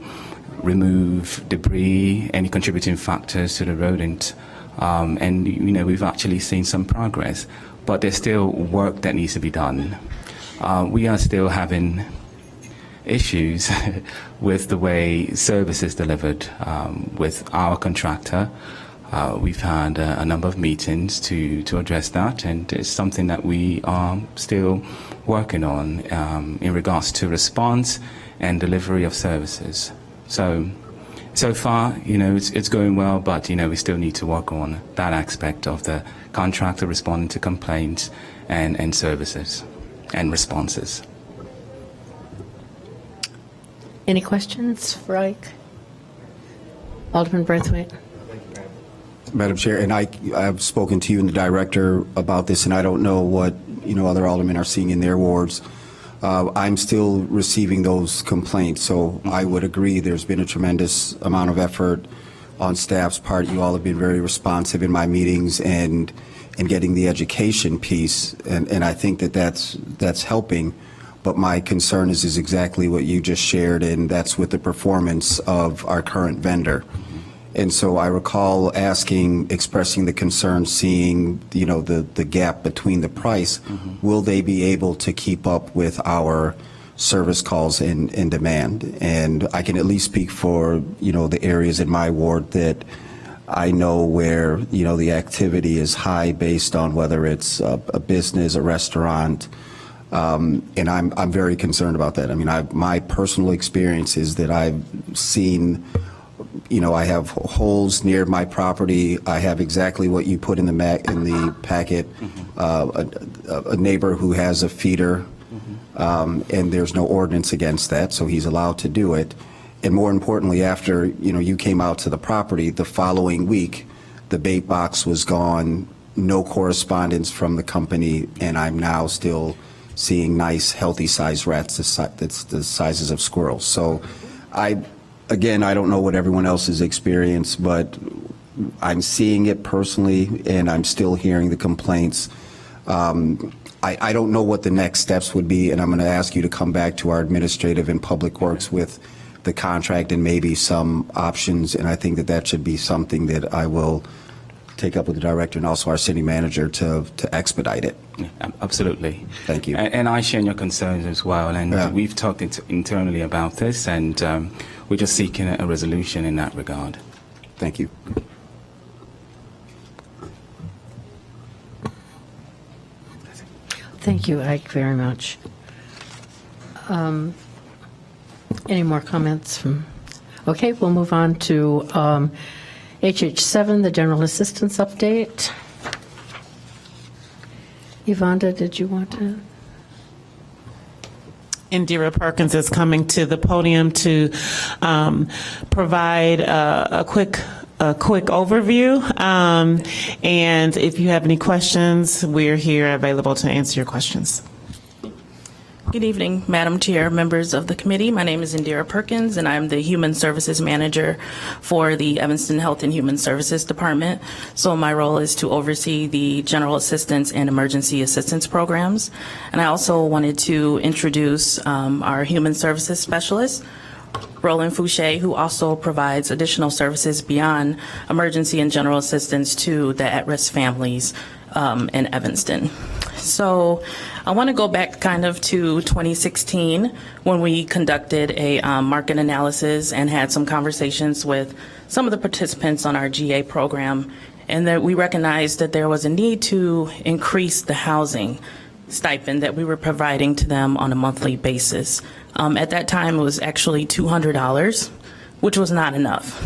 [SPEAKER 8] remove debris, any contributing factors to the rodent. And, you know, we've actually seen some progress, but there's still work that needs to be done. We are still having issues with the way service is delivered with our contractor. We've had a number of meetings to address that, and it's something that we are still working on in regards to response and delivery of services. So far, you know, it's going well, but, you know, we still need to work on that aspect of the contractor responding to complaints and services and responses. Any questions for Ike? Alderman Braithwaite.
[SPEAKER 6] Madam Chair, and I've spoken to you and the director about this, and I don't know what other aldermen are seeing in their wards. I'm still receiving those complaints, so I would agree there's been a tremendous amount of effort on staff's part. You all have been very responsive in my meetings and getting the education piece, and I think that's helping. But my concern is exactly what you just shared, and that's with the performance of our current vendor. And so I recall expressing the concern, seeing, the gap between the price. Will they be able to keep up with our service calls in demand? And I can at least speak for, the areas in my ward that I know where, the activity is high based on whether it's a business, a restaurant. And I'm very concerned about that. I mean, my personal experience is that I've seen, I have holes near my property. I have exactly what you put in the packet. A neighbor who has a feeder, and there's no ordinance against that, so he's allowed to do it. And more importantly, after you came out to the property, the following week, the bait box was gone. No correspondence from the company, and I'm now still seeing nice, healthy-sized rats that's the sizes of squirrels. So Again, I don't know what everyone else's experience, but I'm seeing it personally, and I'm still hearing the complaints. I don't know what the next steps would be, and I'm going to ask you to come back to our administrative and public works with the contract and maybe some options, and I think that should be something that I will take up with the director and also our city manager to expedite it.
[SPEAKER 8] Yeah, absolutely.
[SPEAKER 6] Thank you.
[SPEAKER 8] And I share your concerns as well, and we've talked internally about this, and we're just seeking a resolution in that regard.
[SPEAKER 6] Thank you.
[SPEAKER 1] Thank you, Ike, very much. Any more comments from? Okay, we'll move on to HH7, the general assistance update. Yvonne, did you want to?
[SPEAKER 22] Indira Perkins is coming to the podium to provide a quick overview. And if you have any questions, we're here available to answer your questions.
[SPEAKER 23] Good evening, Madam Chair, members of the committee. My name is Indira Perkins, and I'm the Human Services Manager for the Evanston Health and Human Services Department. So my role is to oversee the general assistance and emergency assistance programs. And I also wanted to introduce our Human Services Specialist, Roland Fouché, who also provides additional services beyond emergency and general assistance to the at-risk families in Evanston. So I want to go back kind of to 2016 when we conducted a market analysis and had some conversations with some of the participants on our GA program, and that we recognized that there was a need to increase the housing stipend that we were providing to them on a monthly basis. At that time, it was actually $200, which was not enough.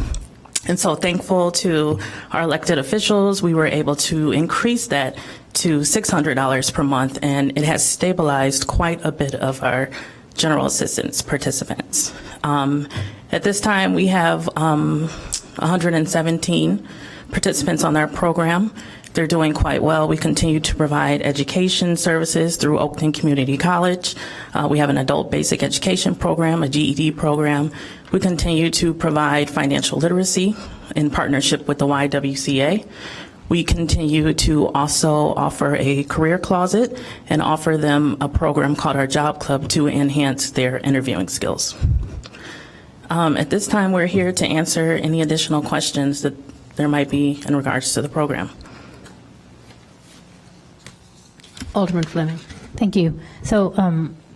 [SPEAKER 23] And so thankful to our elected officials, we were able to increase that to $600 per month, and it has stabilized quite a bit of our general assistance participants. At this time, we have 117 participants on our program. They're doing quite well. We continue to provide education services through Oakland Community College. We have an adult basic education program, a GED program. We continue to provide financial literacy in partnership with the YWCA. We continue to also offer a career closet and offer them a program called our Job Club to enhance their interviewing skills. At this time, we're here to answer any additional questions that there might be in regards to the program.
[SPEAKER 1] Alderman Fleming.
[SPEAKER 2] Thank you. So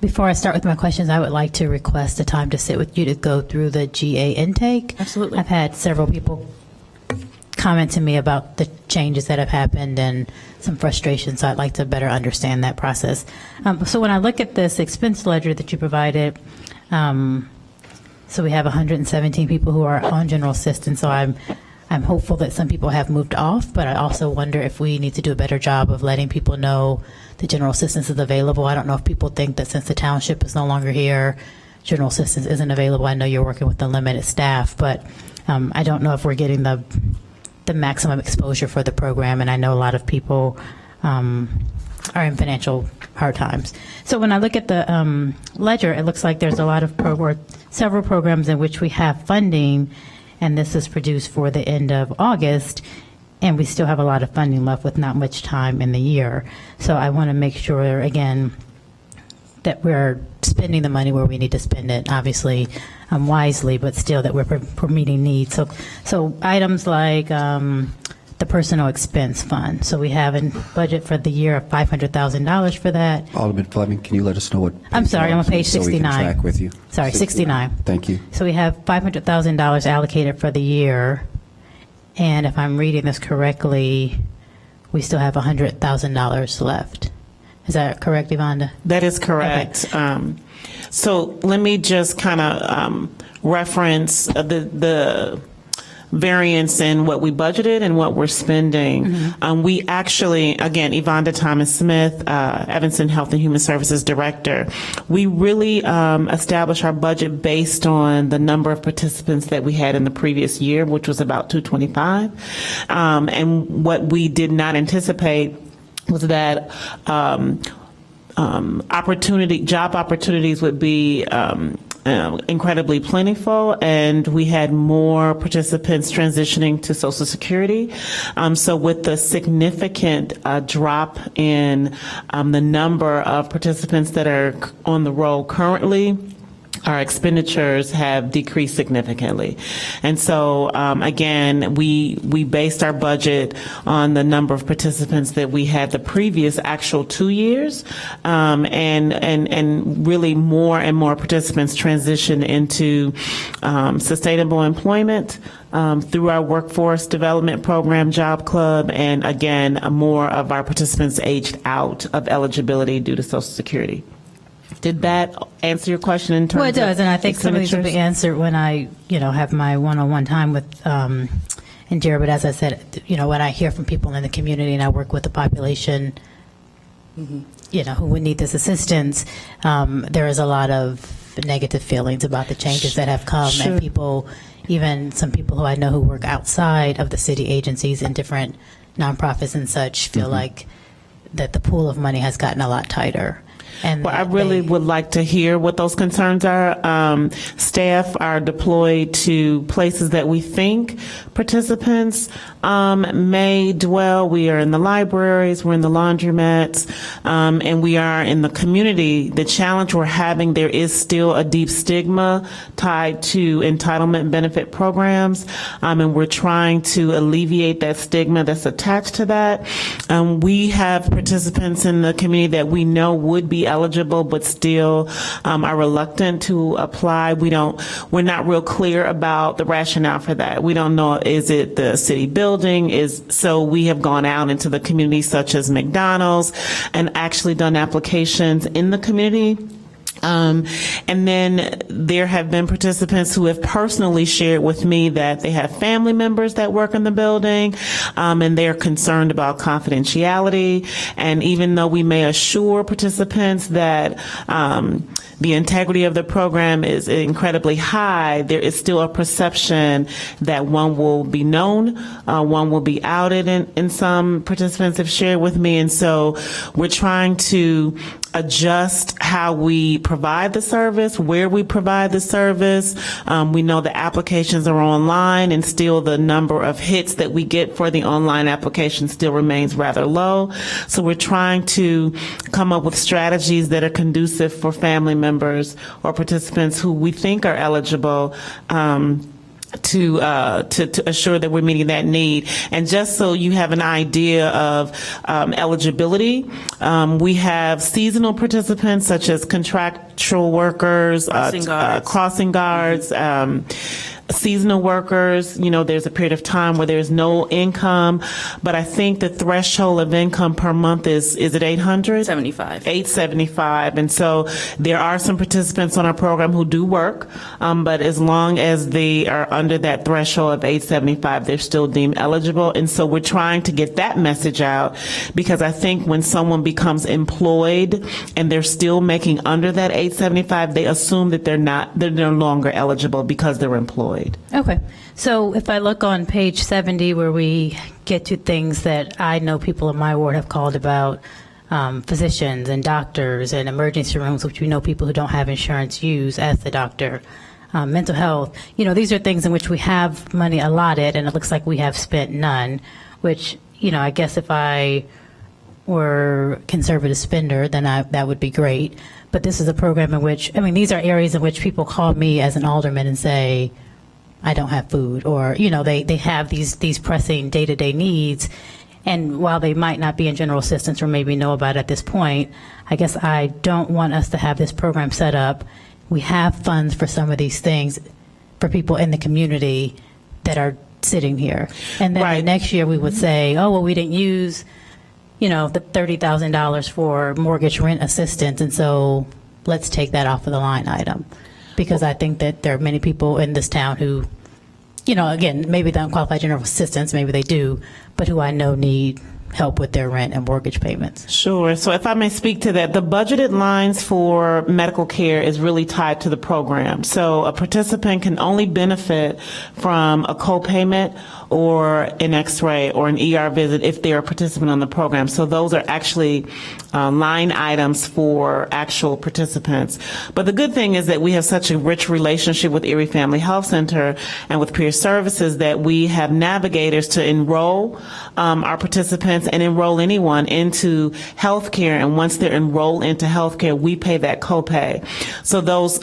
[SPEAKER 2] before I start with my questions, I would like to request a time to sit with you to go through the GA intake.
[SPEAKER 23] Absolutely.
[SPEAKER 2] I've had several people comment to me about the changes that have happened and some frustration, so I'd like to better understand that process. So when I look at this expense ledger that you provided, so we have 117 people who are on general assistance, so I'm hopeful that some people have moved off, but I also wonder if we need to do a better job of letting people know the general assistance is available. I don't know if people think that since the township is no longer here, general assistance isn't available. I know you're working with the limited staff, but I don't know if we're getting the the maximum exposure for the program, and I know a lot of people are in financial hard times. So when I look at the ledger, it looks like there's a lot of several programs in which we have funding, and this is produced for the end of August, and we still have a lot of funding left with not much time in the year. So I want to make sure, again, that we're spending the money where we need to spend it, obviously wisely, but still that we're meeting needs. So items like the personal expense fund. So we have a budget for the year of $500,000 for that.
[SPEAKER 6] Alderman Fleming, can you let us know what?
[SPEAKER 2] I'm sorry, I'm on page
[SPEAKER 6] so we
[SPEAKER 2] 69.
[SPEAKER 6] can track with you.
[SPEAKER 2] Sorry, 69.
[SPEAKER 6] Thank you.
[SPEAKER 2] So we have $500,000 allocated for the year, and if I'm reading this correctly, we still have $100,000 left. Is that correct, Yvonne?
[SPEAKER 22] That is correct. So let me just kind of reference the variance in what we budgeted and what we're spending. We actually, again, Yvonne Thomas Smith, Evanston Health and Human Services Director, we really established our budget based on the number of participants that we had in the previous year, which was about 225. And what we did not anticipate was that job opportunities would be incredibly plentiful, and we had more participants transitioning to Social Security. So with the significant drop in the number of participants that are on the roll currently, our expenditures have decreased significantly. And so, again, we based our budget on the number of participants that we had the previous actual 2 years, and really more and more participants transition into sustainable employment through our workforce development program, Job Club, and again, more of our participants aged out of eligibility due to Social Security. Did that answer your question in terms of
[SPEAKER 2] Well, it does, and I think some of these will be
[SPEAKER 22] expenditures?
[SPEAKER 2] answered when I, have my one-on-one time with Indira. But as I said, when I hear from people in the community and I work with the population, who would need this assistance, there is a lot of negative feelings about the changes that have come,
[SPEAKER 22] Sure.
[SPEAKER 2] and people, even some people who I know who work outside of the city agencies and different nonprofits and such, feel like that the pool of money has gotten a lot tighter. And
[SPEAKER 22] Well, I really would like to hear what those concerns are. Staff are deployed to places that we think participants may dwell. We are in the libraries, we're in the laundromats, and we are in the community. The challenge we're having, there is still a deep stigma tied to entitlement benefit programs, and we're trying to alleviate that stigma that's attached to that. We have participants in the community that we know would be eligible, but still are reluctant to apply. We're not real clear about the rationale for that. We don't know, is it the city building? So we have gone out into the community such as McDonald's and actually done applications in the community. And then there have been participants who have personally shared with me that they have family members that work in the building, and they're concerned about confidentiality. And even though we may assure participants that the integrity of the program is incredibly high, there is still a perception that one will be known, one will be outed, and some participants have shared with me. And so we're trying to adjust how we provide the service, where we provide the service. We know the applications are online, and still the number of hits that we get for the online application still remains rather low. So we're trying to come up with strategies that are conducive for family members or participants who we think are eligible, to assure that we're meeting that need. And just so you have an idea of eligibility, we have seasonal participants such as contractual workers, crossing guards, seasonal workers. There's a period of time where there's no income, but I think the threshold of income per month is it 800?
[SPEAKER 23] 75.
[SPEAKER 22] 875. And so there are some participants on our program who do work, but as long as they are under that threshold of 875, they're still deemed eligible. And so we're trying to get that message out, because I think when someone becomes employed and they're still making under that 875, they assume that they're no longer eligible because they're employed. deployed.
[SPEAKER 2] Okay. So if I look on page 70, where we get to things that I know people in my ward have called about, physicians and doctors and emergency rooms, which we know people who don't have insurance use as the doctor, mental health, these are things in which we have money allotted, and it looks like we have spent none, which, I guess if I were conservative spender, then that would be great. But this is a program in which, these are areas in which people call me as an alderman and say, I don't have food, or, they have these pressing day-to-day needs. And while they might not be in general assistance or maybe know about it at this point, I guess I don't want us to have this program set up. We have funds for some of these things for people in the community that are sitting here. And then the next year we would say, oh, well, we didn't use, the $30,000 for mortgage rent assistance, and so let's take that off of the line item. Because I think that there are many people in this town who, again, maybe they don't qualify general assistance, maybe they do, but who I know need help with their rent and mortgage payments.
[SPEAKER 22] Sure. So if I may speak to that, the budgeted lines for medical care is really tied to the program. So a participant can only benefit from a co-payment or an X-ray or an ER visit if they're a participant on the program. So those are actually line items for actual participants. But the good thing is that we have such a rich relationship with Erie Family Health Center and with Peer Services that we have navigators to enroll our participants and enroll anyone into health care. And once they're enrolled into health care, we pay that copay. So those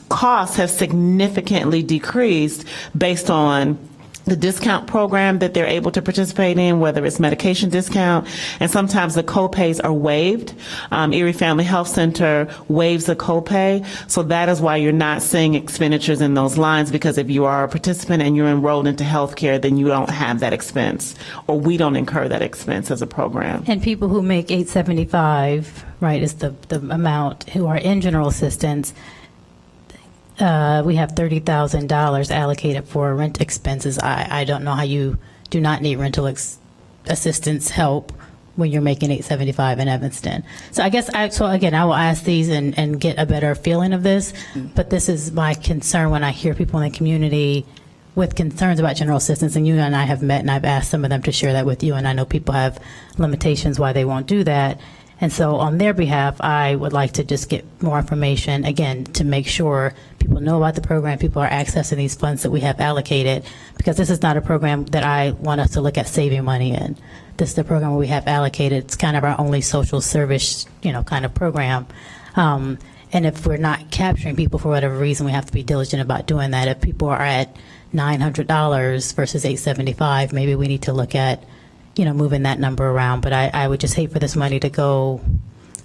[SPEAKER 22] costs have significantly decreased based on the discount program that they're able to participate in, whether it's medication discount, and sometimes the co-pays are waived. Erie Family Health Center waives the copay, so that is why you're not seeing expenditures in those lines, because if you are a participant and you're enrolled into health care, then you don't have that expense, or we don't incur that expense as a program.
[SPEAKER 2] And people who make $875, right, is the amount who are in general assistance. We have $30,000 allocated for rent expenses. I don't know how you do not need rental assistance help when you're making $875 in Evanston. So I guess I will ask these and get a better feeling of this. But this is my concern when I hear people in the community with concerns about general assistance, and you and I have met, and I've asked some of them to share that with you, and I know people have limitations why they won't do that. And so on their behalf, I would like to just get more information, again, to make sure people know about the program, people are accessing these funds that we have allocated, because this is not a program that I want us to look at saving money in. This is the program where we have allocated. It's kind of our only social service, kind of program. And if we're not capturing people for whatever reason, we have to be diligent about doing that. If people are at $900 versus $875, maybe we need to look at moving that number around. But I would just hate for this money to go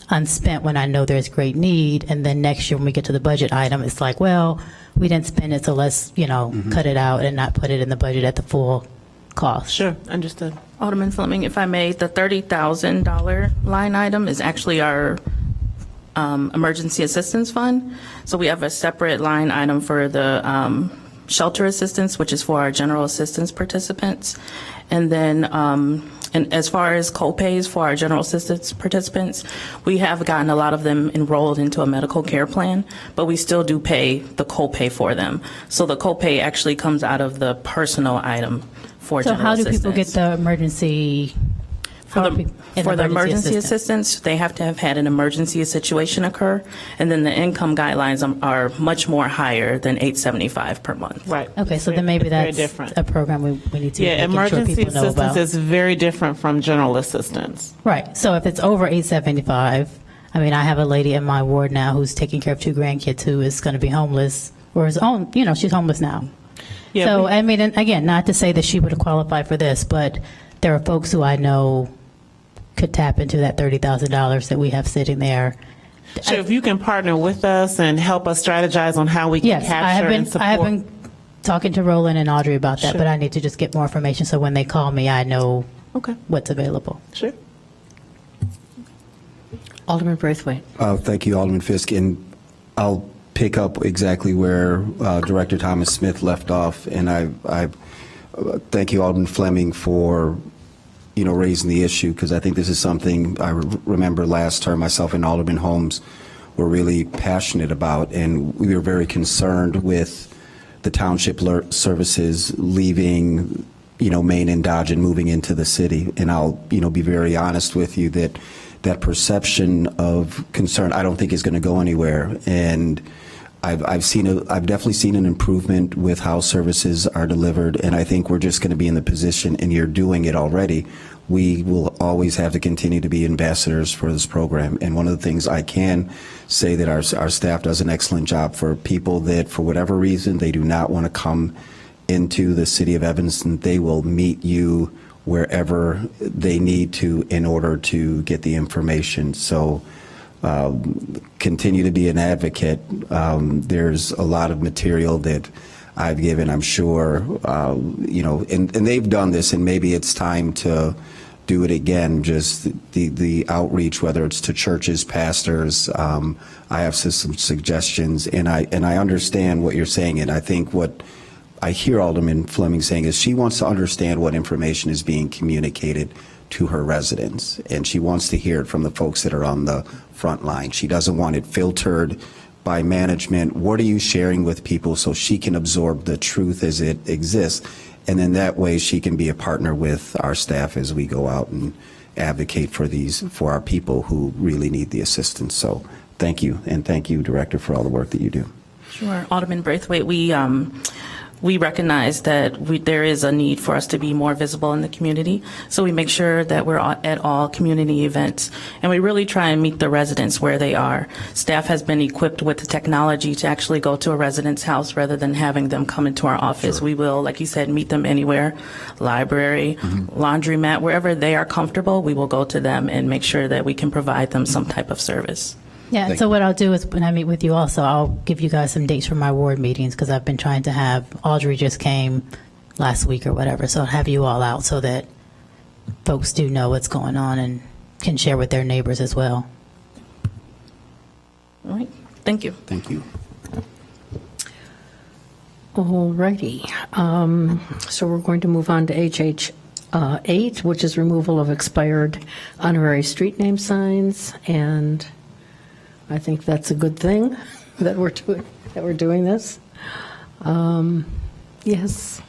[SPEAKER 2] unspent when I know there's great need. And then next year when we get to the budget item, it's like, well, we didn't spend it, so let's, cut it out and not put it in the budget at the full cost.
[SPEAKER 22] Sure, understood.
[SPEAKER 23] Alderman Fleming, if I may, the $30,000 line item is actually our emergency assistance fund. So we have a separate line item for the shelter assistance, which is for our general assistance participants. And then and as far as co-pays for our general assistance participants, we have gotten a lot of them enrolled into a medical care plan, but we still do pay the co-pay for them. So the co-pay actually comes out of the personal item for general assistance.
[SPEAKER 2] So how do people get the emergency?
[SPEAKER 23] For the emergency assistance, they have to have had an emergency situation occur, and then the income guidelines are much more higher than $875 per month.
[SPEAKER 22] Right.
[SPEAKER 2] Okay, so then maybe
[SPEAKER 22] Very
[SPEAKER 2] that's
[SPEAKER 22] different.
[SPEAKER 2] a program we need to
[SPEAKER 22] Yeah,
[SPEAKER 2] make sure
[SPEAKER 22] emergency
[SPEAKER 2] people know
[SPEAKER 22] assistance
[SPEAKER 2] about.
[SPEAKER 22] is very different from general assistance.
[SPEAKER 2] Right. So if it's over $875, I have a lady in my ward now who's taking care of 2 grandkids who is going to be homeless, or is she's homeless now.
[SPEAKER 22] Yeah,
[SPEAKER 2] So and again, not to say that she would have qualified for this, but there are folks who I know could tap into that $30,000 that we have sitting there.
[SPEAKER 22] So if you can partner with us and help us strategize on how we can
[SPEAKER 2] Yes,
[SPEAKER 22] capture and support.
[SPEAKER 2] I have been talking to Roland and Audrey about that,
[SPEAKER 22] Sure.
[SPEAKER 2] but I need to just get more information so when they call me, I know
[SPEAKER 22] Okay.
[SPEAKER 2] what's available.
[SPEAKER 22] Sure.
[SPEAKER 1] Alderman Braithwaite.
[SPEAKER 6] Thank you, Alderman Fisk. And I'll pick up exactly where Director Thomas Smith left off. And I thank you, Alderman Fleming, for raising the issue, because I think this is something I remember last term myself and Alderman Holmes were really passionate about, and we were very concerned with the township services leaving, Main and Dodge and moving into the city. And I'll, be very honest with you that perception of concern, I don't think is going to go anywhere. And I've definitely seen an improvement with how services are delivered, and I think we're just going to be in the position, and you're doing it already. We will always have to continue to be ambassadors for this program. And one of the things I can say that our staff does an excellent job for people that, for whatever reason, they do not want to come into the city of Evanston. They will meet you wherever they need to in order to get the information. So continue to be an advocate. There's a lot of material that I've given, I'm sure, and they've done this, and maybe it's time to do it again, just the outreach, whether it's to churches, pastors. I have some suggestions, and I understand what you're saying, and I think what I hear Alderman Fleming saying is she wants to understand what information is being communicated to her residents, and she wants to hear it from the folks that are on the front line. She doesn't want it filtered by management. What are you sharing with people so she can absorb the truth as it exists? And then that way she can be a partner with our staff as we go out and advocate for our people who really need the assistance. So thank you, and thank you, Director, for all the work that you do.
[SPEAKER 23] Sure. Alderman Braithwaite, we recognize that there is a need for us to be more visible in the community, so we make sure that we're at all community events, and we really try and meet the residents where they are. Staff has been equipped with the technology to actually go to a resident's house rather than having them come into our office. Sure. We will, like you said, meet them anywhere, library, laundromat, wherever they are comfortable, we will go to them and make sure that we can provide them some type of service.
[SPEAKER 2] Yeah, and so what I'll do is when I meet with you also, I'll give you guys some dates for my ward meetings, because I've been trying to have, Audrey just came last week or whatever, so I'll have you all out so that folks do know what's going on and can share with their neighbors as well.
[SPEAKER 23] All right, thank you.
[SPEAKER 6] Thank you.
[SPEAKER 1] All righty. So we're going to move on to HH 8, which is removal of expired honorary street name signs, and I think that's a good thing that we're doing this. Yes.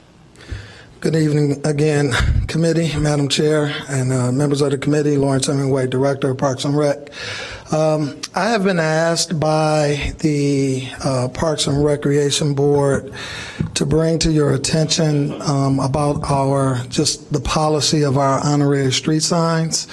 [SPEAKER 7] Good evening again, committee, Madam Chair, and members of the committee. Lawrence Hemingway, Director of Parks and Rec. I have been asked by the Parks and Recreation Board to bring to your attention about the policy of our honorary street signs.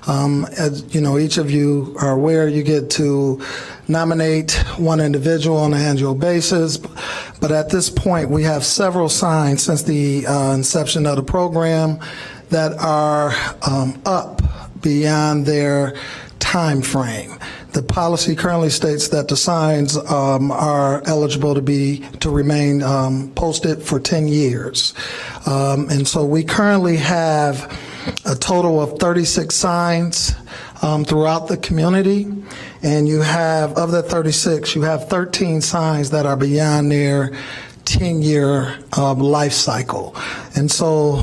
[SPEAKER 7] As you know, each of you are aware, you get to nominate one individual on an annual basis, but at this point we have several signs since the inception of the program that are up beyond their time frame. The policy currently states that the signs are eligible to remain posted for 10 years. And so we currently have a total of 36 signs throughout the community. And you have, of the 36, you have 13 signs that are beyond their 10-year life cycle. And so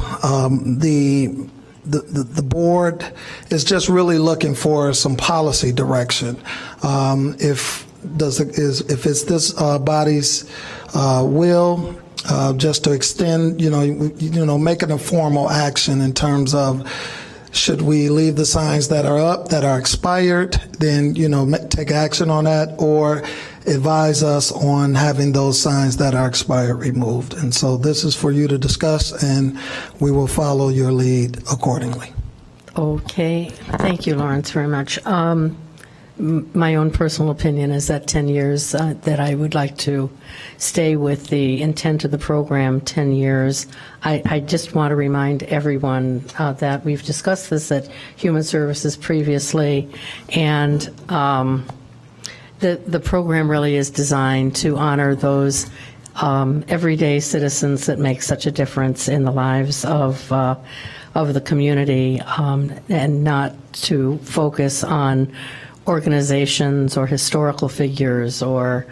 [SPEAKER 7] the board is just really looking for some policy direction. If it's this body's will, just to extend, making a formal action in terms of should we leave the signs that are up, that are expired, then, take action on that, or advise us on having those signs that are expired removed. And so this is for you to discuss, and we will follow your lead accordingly.
[SPEAKER 1] Okay. Thank you, Lawrence, very much. My own personal opinion is that 10 years, that I would like to stay with the intent of the program, 10 years. I just want to remind everyone that we've discussed this at Human Services previously, and the program really is designed to honor those everyday citizens that make such a difference in the lives of the community, and not to focus on organizations or historical figures or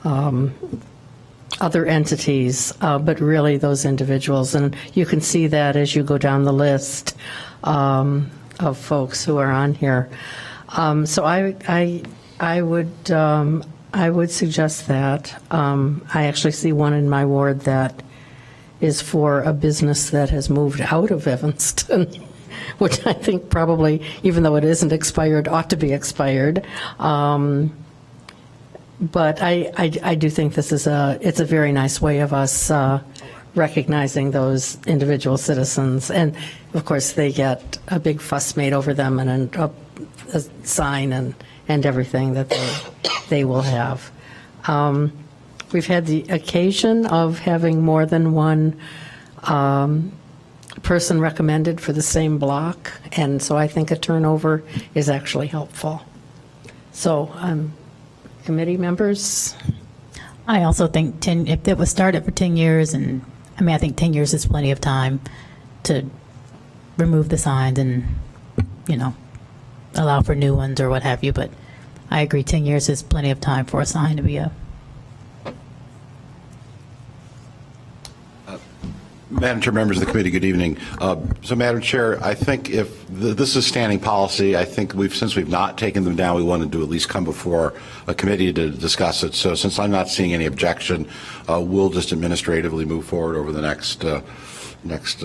[SPEAKER 1] other entities, but really those individuals. And you can see that as you go down the list of folks who are on here. So I would I would suggest that. I actually see one in my ward that is for a business that has moved out of Evanston, which I think probably, even though it isn't expired, ought to be expired. But I do think this is it's a very nice way of us recognizing those individual citizens. And of course, they get a big fuss made over them and a sign and everything that they will have. We've had the occasion of having more than one person recommended for the same block, and so I think a turnover is actually helpful. So, committee members?
[SPEAKER 2] I also think if it was started for 10 years, and I mean, I think 10 years is plenty of time to remove the signs and, allow for new ones or what have you, but I agree 10 years is plenty of time for a sign to be up.
[SPEAKER 9] Madam Chair, members of the committee, good evening. So, Madam Chair, I think if this is standing policy, I think since we've not taken them down, we wanted to at least come before a committee to discuss it. So, since I'm not seeing any objection, we'll just administratively move forward over the next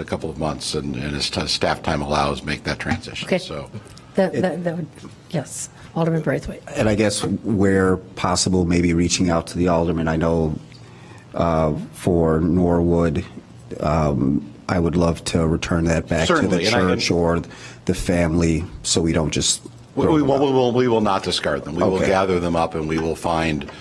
[SPEAKER 9] couple of months, and as staff time allows, make that transition.
[SPEAKER 1] Okay.
[SPEAKER 9] So,
[SPEAKER 1] that would, yes, Alderman Braithwaite.
[SPEAKER 6] And I guess where possible, maybe reaching out to the alderman. I know for Norwood, I would love to return that back
[SPEAKER 9] certainly,
[SPEAKER 6] to the church or the family, so we don't just.
[SPEAKER 9] We will not discard them. We will
[SPEAKER 6] Okay.
[SPEAKER 9] gather them up, and we will find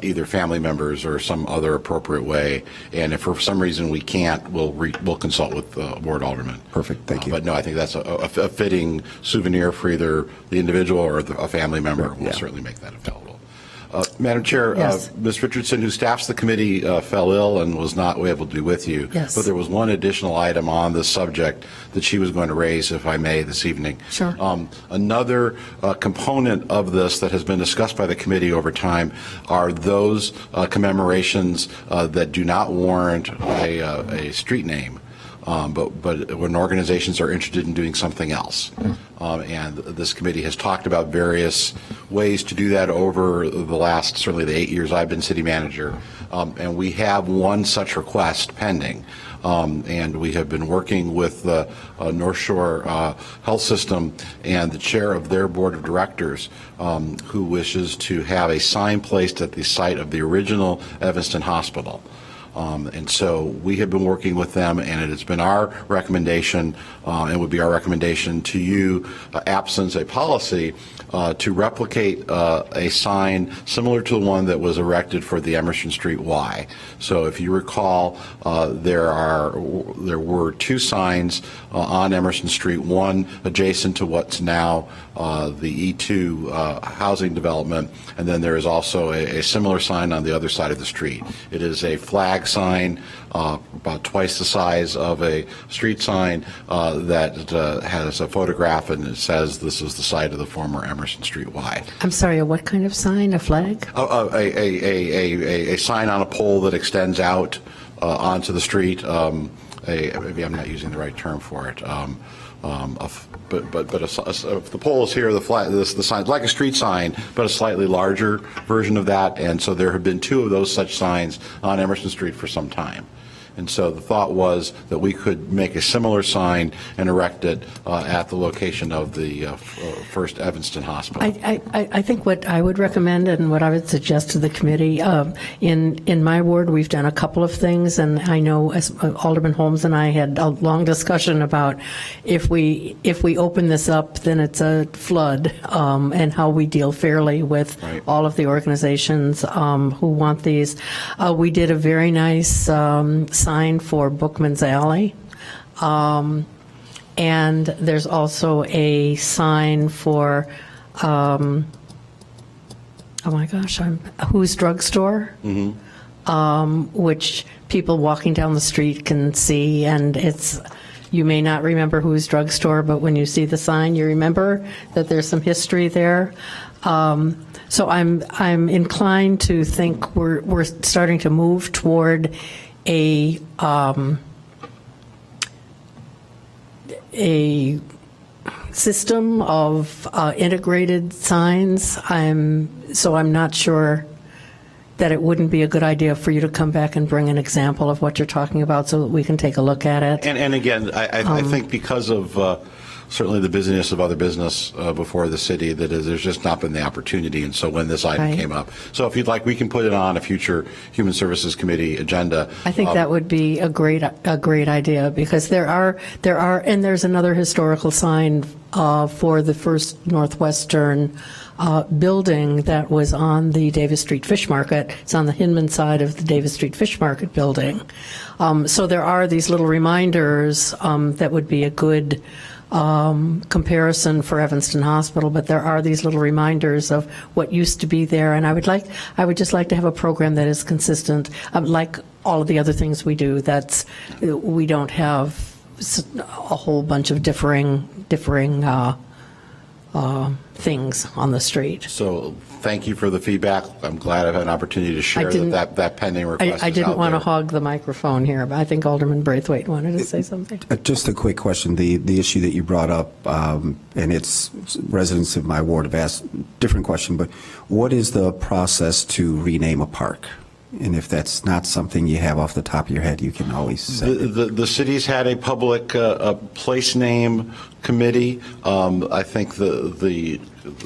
[SPEAKER 9] either family members or some other appropriate way. And if for some reason we can't, we'll consult with Ward Alderman.
[SPEAKER 6] Perfect. Thank you.
[SPEAKER 9] But no, I think that's a fitting souvenir for either the individual or a family member. We'll certainly make that available. Madam Chair,
[SPEAKER 1] Yes.
[SPEAKER 9] Ms. Richardson, who staffs the committee, fell ill and was not able to be with you.
[SPEAKER 1] Yes.
[SPEAKER 9] But there was one additional item on this subject that she was going to raise, if I may, this evening.
[SPEAKER 1] Sure.
[SPEAKER 9] Another component of this that has been discussed by the committee over time are those commemorations that do not warrant a street name. But when organizations are interested in doing something else. And this committee has talked about various ways to do that over the last, certainly the 8 years I've been city manager. And we have one such request pending. And we have been working with the North Shore Health System and the chair of their board of directors who wishes to have a sign placed at the site of the original Evanston Hospital. And so we have been working with them, and it has been our recommendation, and would be our recommendation to you, absence a policy, to replicate a sign similar to the one that was erected for the Emerson Street Y. So if you recall, there were two signs on Emerson Street, one adjacent to what's now the E2 housing development, and then there is also a similar sign on the other side of the street. It is a flag sign about twice the size of a street sign that has a photograph, and it says this is the site of the former Emerson Street Y.
[SPEAKER 1] I'm sorry, a what kind of sign? A flag?
[SPEAKER 9] A sign on a pole that extends out onto the street. Maybe I'm not using the right term for it. But if the pole is here, the sign like a street sign, but a slightly larger version of that. And so there have been two of those such signs on Emerson Street for some time. And so the thought was that we could make a similar sign and erect it at the location of the first Evanston Hospital.
[SPEAKER 1] I think what I would recommend and what I would suggest to the committee, in my ward, we've done a couple of things, and I know as Alderman Holmes and I had a long discussion about if we open this up, then it's a flood, and how we deal fairly with all of the organizations who want these. We did a very nice sign for Bookman's Alley. And there's also a sign for, oh my gosh, Who's Drugstore, which people walking down the street can see, and you may not remember Who's Drugstore, but when you see the sign, you remember that there's some history there. So I'm inclined to think we're starting to move toward a system of integrated signs. I'm not sure that it wouldn't be a good idea for you to come back and bring an example of what you're talking about so that we can take a look at it?
[SPEAKER 9] And again, I think because of certainly the busyness of other business before the city, that there's just not been the opportunity. And so when this item
[SPEAKER 1] Right.
[SPEAKER 9] came up, so if you'd like, we can put it on a future Human Services Committee agenda.
[SPEAKER 1] I think that would be a great idea, because there are, and there's another historical sign for the first Northwestern building that was on the Davis Street Fish Market. It's on the Hinman side of the Davis Street Fish Market building. So there are these little reminders that would be a good comparison for Evanston Hospital, but there are these little reminders of what used to be there, and I would just like to have a program that is consistent, like all of the other things we do. We don't have a whole bunch of differing things on the street.
[SPEAKER 9] So thank you for the feedback. I'm glad I've had an opportunity to share that pending request.
[SPEAKER 1] I didn't want to
[SPEAKER 9] to
[SPEAKER 1] hog the microphone here, but I think Alderman Braithwaite wanted to say something.
[SPEAKER 6] Just a quick question. The issue that you brought up, and it's residents of my ward have asked different question, but what is the process to rename a park? And if that's not something you have off the top of your head, you can always say.
[SPEAKER 9] The city's had a public place name committee. I think the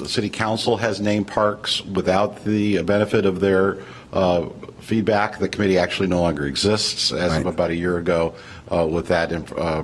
[SPEAKER 9] city council has named parks without the benefit of their feedback. The committee actually no longer exists as of about a year ago, with that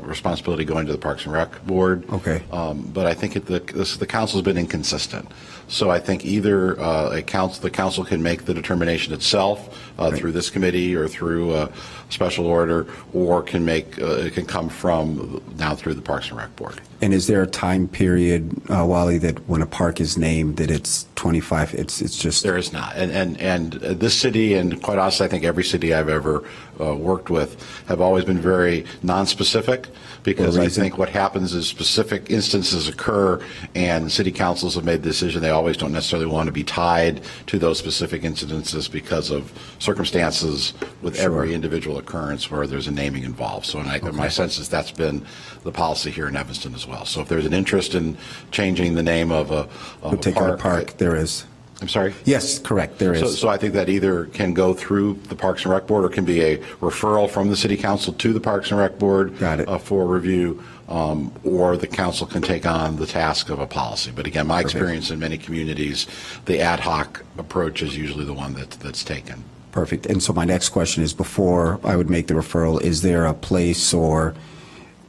[SPEAKER 9] responsibility going to the Parks and Rec Board.
[SPEAKER 6] Okay.
[SPEAKER 9] But I think the council's been inconsistent. So I think either the council can make the determination itself through this committee or through a special order, or it can come from now through the Parks and Rec Board.
[SPEAKER 6] And is there a time period, Wally, that when a park is named that it's 25? It's just
[SPEAKER 9] there is not, and this city, and quite honestly, I think every city I've ever worked with have always been very non-specific, because I think what happens is specific instances occur, and city councils have made the decision they always don't necessarily want to be tied to those specific incidences because of circumstances with every individual occurrence where there's a naming involved. So my sense is that's been the policy here in Evanston as well. So if there's an interest in changing the name of a
[SPEAKER 6] particular park, there is.
[SPEAKER 9] I'm sorry?
[SPEAKER 6] Yes, correct, there is.
[SPEAKER 9] So I think that either can go through the Parks and Rec Board, or can be a referral from the City Council to the Parks and Rec Board for review, or the council can take on the task of a policy. But again, my experience in many communities, the ad hoc approach is usually the one that's taken.
[SPEAKER 6] Perfect. And so my next question is, before I would make the referral, is there a place or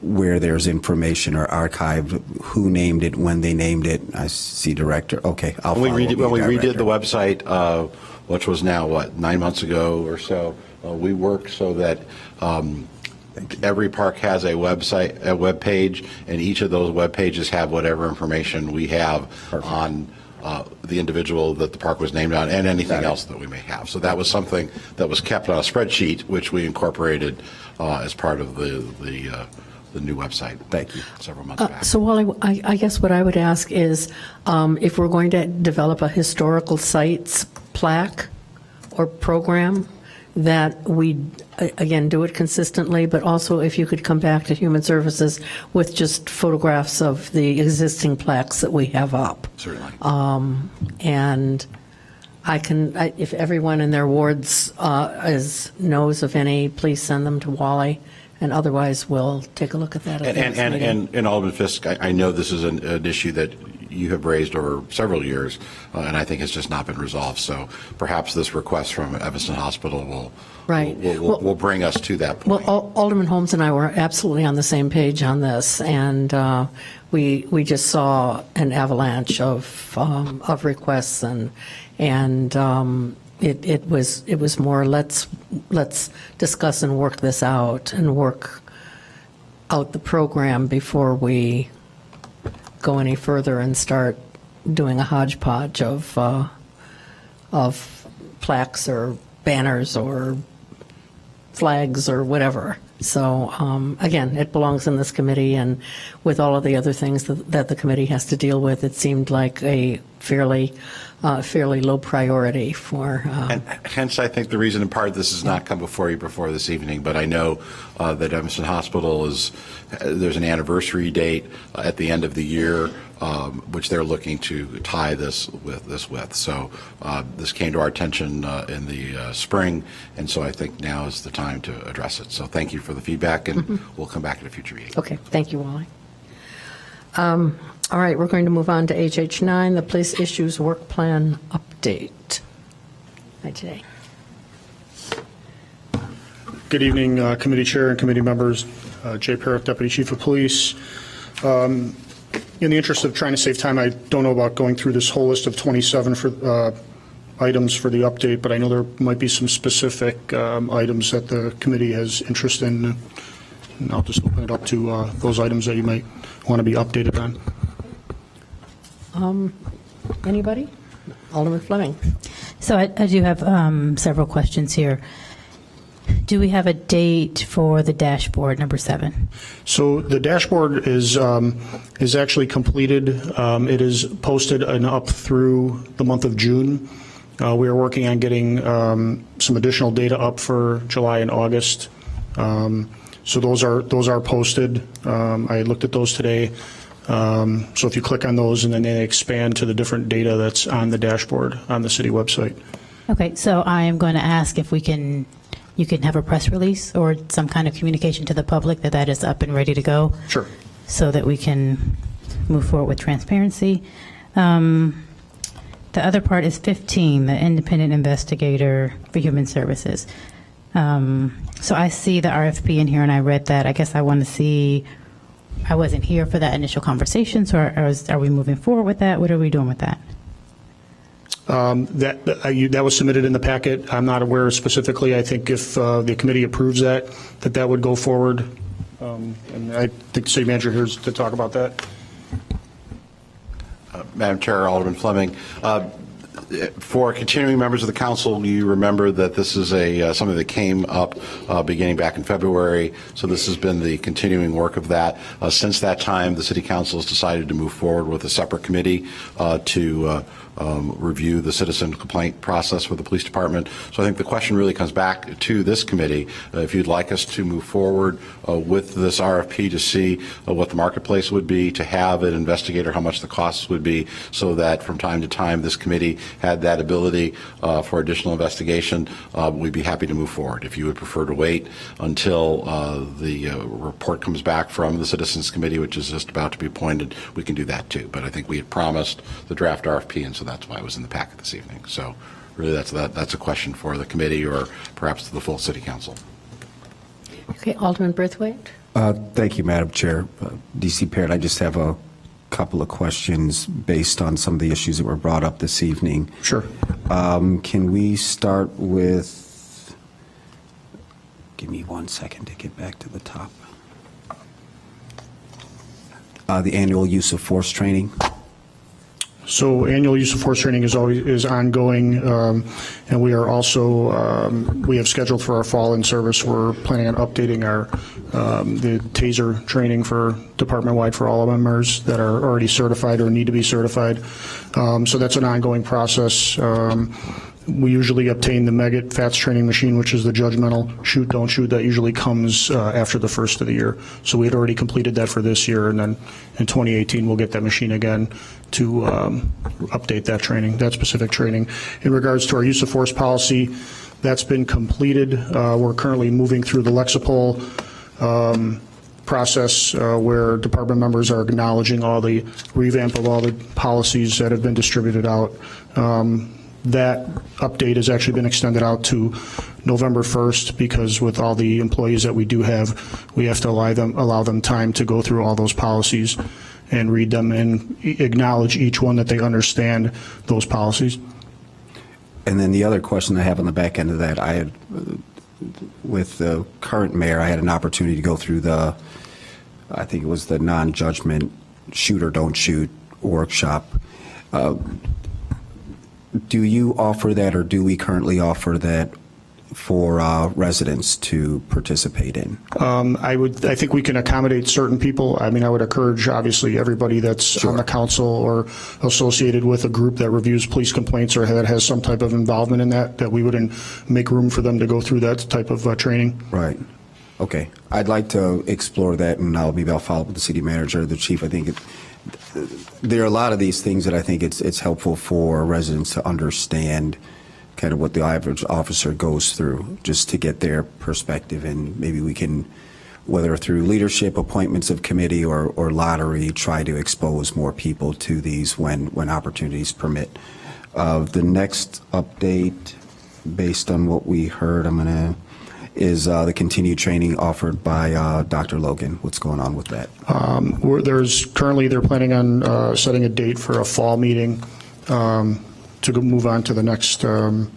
[SPEAKER 6] where there's information or archived who named it, when they named it? I see director. Okay, I'll follow up with
[SPEAKER 9] When we
[SPEAKER 6] director.
[SPEAKER 9] redid the website, which was now, 9 months ago or so, we worked so that every park has a website, a web page, and each of those web pages have whatever information we have on the individual that the park was named on, and anything else that we may have. So that was something that was kept on a spreadsheet, which we incorporated as part of the new website.
[SPEAKER 6] Thank you.
[SPEAKER 9] Several months back.
[SPEAKER 1] So, Wally, I guess what I would ask is, if we're going to develop a historical sites plaque or program, that we, again, do it consistently, but also if you could come back to Human Services with just photographs of the existing plaques that we have up.
[SPEAKER 9] Certainly.
[SPEAKER 1] And if everyone in their wards knows of any, please send them to Wally. And otherwise, we'll take a look at that at the next meeting.
[SPEAKER 9] And Alderman Fisk, I know this is an issue that you have raised over several years, and I think has just not been resolved. So perhaps this request from Evanston Hospital will bring us to that point.
[SPEAKER 1] Well, Alderman Holmes and I were absolutely on the same page on this, and we just saw an avalanche of requests, and it was more let's discuss and work this out and work out the program before we go any further and start doing a hodgepodge of plaques or banners or flags or whatever. So again, it belongs in this committee, and with all of the other things that the committee has to deal with, it seemed like a fairly low priority for.
[SPEAKER 9] And hence, I think the reason in part this has not come before you before this evening, but I know that Evanston Hospital there's an anniversary date at the end of the year which they're looking to tie this with. So this came to our attention in the spring, and so I think now is the time to address it. So thank you for the feedback, and we'll come back at a future meeting.
[SPEAKER 1] Okay, thank you, Wally. All right, we're going to move on to HH9, the police issues work plan update. Hi, Jay.
[SPEAKER 10] Good evening, committee chair and committee members. Jay Parriff, Deputy Chief of Police. In the interest of trying to save time, I don't know about going through this whole list of 27 for items for the update, but I know there might be some specific items that the committee has interest in, and I'll just open it up to those items that you might want to be updated on.
[SPEAKER 1] Anybody? Alderman Fleming.
[SPEAKER 2] So I do have several questions here. Do we have a date for the dashboard, number 7?
[SPEAKER 10] So the dashboard is actually completed. It is posted and up through the month of June. We are working on getting some additional data up for July and August. So those are posted. I looked at those today. So if you click on those, and then they expand to the different data that's on the dashboard on the city website.
[SPEAKER 2] Okay, so I am going to ask if you can have a press release or some kind of communication to the public that is up and ready to go.
[SPEAKER 10] Sure.
[SPEAKER 2] So that we can move forward with transparency. The other part is 15, the independent investigator for human services. So I see the RFP in here, and I read that. I guess I want to see. I wasn't here for that initial conversation, so are we moving forward with that? What are we doing with that?
[SPEAKER 10] That was submitted in the packet. I'm not aware specifically. I think if the committee approves that would go forward. And I think the city manager here is to talk about that.
[SPEAKER 9] Madam Chair, Alderman Fleming. For continuing members of the council, you remember that this is something that came up beginning back in February. So this has been the continuing work of that. Since that time, the City Council has decided to move forward with a separate committee to review the citizen complaint process for the police department. So I think the question really comes back to this committee. If you'd like us to move forward with this RFP to see what the marketplace would be, to have an investigator, how much the costs would be, so that from time to time this committee had that ability for additional investigation, we'd be happy to move forward. If you would prefer to wait until the report comes back from the Citizens Committee, which is just about to be appointed, we can do that too. But I think we had promised the draft RFP, and so that's why it was in the packet this evening. So really that's a question for the committee or perhaps to the full City Council.
[SPEAKER 1] Okay, Alderman Braithwaite.
[SPEAKER 6] Thank you, Madam Chair. DC Parrott, I just have a couple of questions based on some of the issues that were brought up this evening.
[SPEAKER 10] Sure.
[SPEAKER 6] Can we start with, give me 1 second to get back to the top. The annual use of force training.
[SPEAKER 10] So annual use of force training is ongoing, and we are also we have scheduled for our fall in service. We're planning on updating our the TASER training for department-wide for all members that are already certified or need to be certified. So that's an ongoing process. We usually obtain the Megit FATS training machine, which is the judgmental shoot, don't shoot. That usually comes after the first of the year. So we had already completed that for this year, and then in 2018 we'll get that machine again to update that training, that specific training. In regards to our use of force policy, that's been completed. We're currently moving through the Lexipol process where department members are acknowledging all the revamp of all the policies that have been distributed out. That update has actually been extended out to November 1st because with all the employees that we do have, we have to allow them time to go through all those policies and read them and acknowledge each one that they understand those policies.
[SPEAKER 6] And then the other question I have on the back end of that, I had, with the current mayor, I had an opportunity to go through I think it was the non-judgment shoot or don't shoot workshop. Do you offer that, or do we currently offer that for residents to participate in?
[SPEAKER 10] I think we can accommodate certain people. I mean, I would encourage, obviously, everybody that's on the council or associated with a group that reviews police complaints or that has some type of involvement in that we would make room for them to go through that type of training.
[SPEAKER 6] Right. Okay. I'd like to explore that, and maybe I'll follow up with the city manager or the chief. I think there are a lot of these things that I think it's helpful for residents to understand kind of what the average officer goes through, just to get their perspective, and maybe we can, whether through leadership, appointments of committee, or lottery, try to expose more people to these when opportunities permit. The next update, based on what we heard, is the continued training offered by Dr. Logan. What's going on with that?
[SPEAKER 10] They're planning on setting a date for a fall meeting to move on to the next town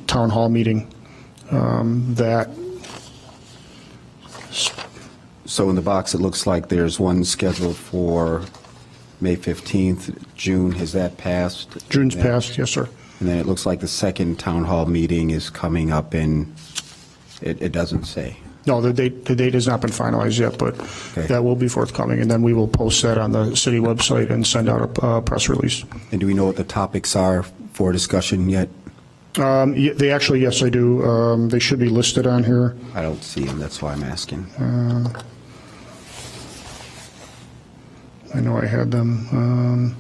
[SPEAKER 10] hall meeting.
[SPEAKER 6] So in the box, it looks like there's one scheduled for May 15th. June, has that passed?
[SPEAKER 10] June's passed, yes, sir.
[SPEAKER 6] And then it looks like the second town hall meeting is coming up in, it doesn't say.
[SPEAKER 10] No, the date has not been finalized yet, but that will be forthcoming, and then we will post that on the city website and send out a press release.
[SPEAKER 6] And do we know what the topics are for discussion yet?
[SPEAKER 10] They actually, yes, I do. They should be listed on here.
[SPEAKER 6] I don't see them, that's why I'm asking.
[SPEAKER 10] I know I had them.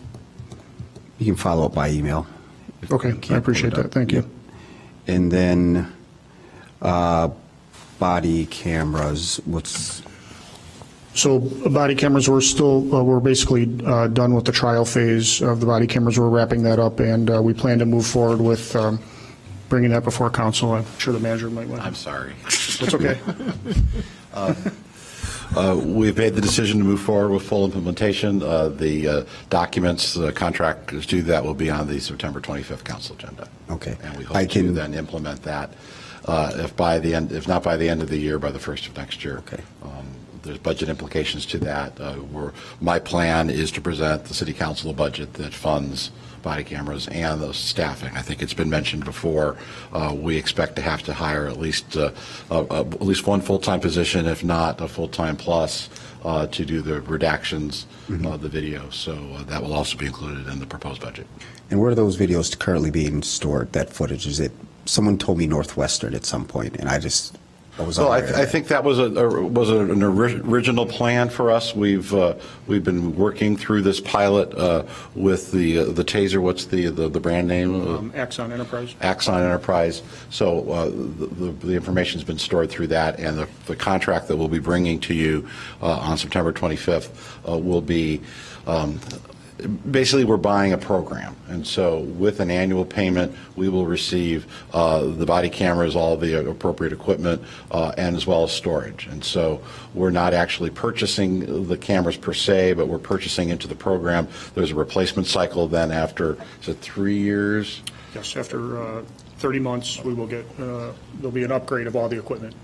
[SPEAKER 6] You can follow up by email.
[SPEAKER 10] Okay, I appreciate that. Thank you.
[SPEAKER 6] And then body cameras,
[SPEAKER 10] So body cameras, we're basically done with the trial phase of the body cameras. We're wrapping that up, and we plan to move forward with bringing that before council. I'm sure the manager might want to.
[SPEAKER 9] I'm sorry.
[SPEAKER 10] That's okay.
[SPEAKER 9] We've made the decision to move forward with full implementation. The documents, the contract is due. That will be on the September 25th council agenda.
[SPEAKER 6] Okay.
[SPEAKER 9] And we hope to then implement that, if not by the end of the year, by the first of next year.
[SPEAKER 6] Okay.
[SPEAKER 9] There's budget implications to that. My plan is to present the city council a budget that funds body cameras and the staffing. I think it's been mentioned before. We expect to have to hire at least one full-time position, if not a full-time plus, to do the redactions of the video. So that will also be included in the proposed budget.
[SPEAKER 6] And where are those videos currently being stored, that footage? Is it, someone told me Northwestern at some point, and I was
[SPEAKER 9] Well, I think that was an original plan for us. We've been working through this pilot with the Taser. What's the brand name?
[SPEAKER 10] Axon Enterprise.
[SPEAKER 9] Axon Enterprise. So the information's been stored through that, and the contract that we'll be bringing to you on September 25th will be. Basically, we're buying a program, and so with an annual payment, we will receive the body cameras, all the appropriate equipment, and as well as storage. And so we're not actually purchasing the cameras per se, but we're purchasing into the program. There's a replacement cycle then after, is it 3 years?
[SPEAKER 10] Yes, after 30 months, we will get, there'll be an upgrade of all the equipment.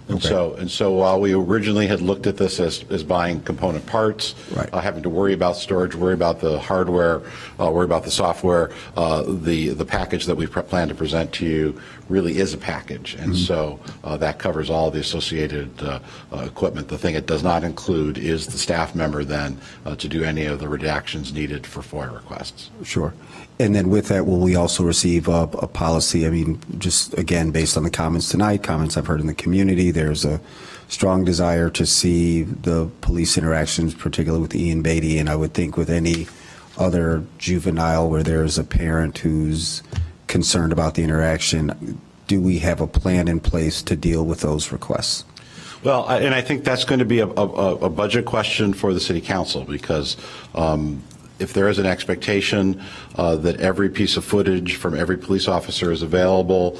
[SPEAKER 9] And so while we originally had looked at this as buying component parts, having to worry about storage, worry about the hardware, worry about the software, the package that we plan to present to you really is a package. And so that covers all the associated equipment. The thing it does not include is the staff member then to do any of the redactions needed for FOIA requests.
[SPEAKER 6] Sure. And then with that, will we also receive a policy? I mean, just again, based on the comments tonight, comments I've heard in the community, there's a strong desire to see the police interactions, particularly with Ian Beatty, and I would think with any other juvenile where there's a parent who's concerned about the interaction. Do we have a plan in place to deal with those requests?
[SPEAKER 9] Well, and I think that's going to be a budget question for the city council, because if there is an expectation that every piece of footage from every police officer is available,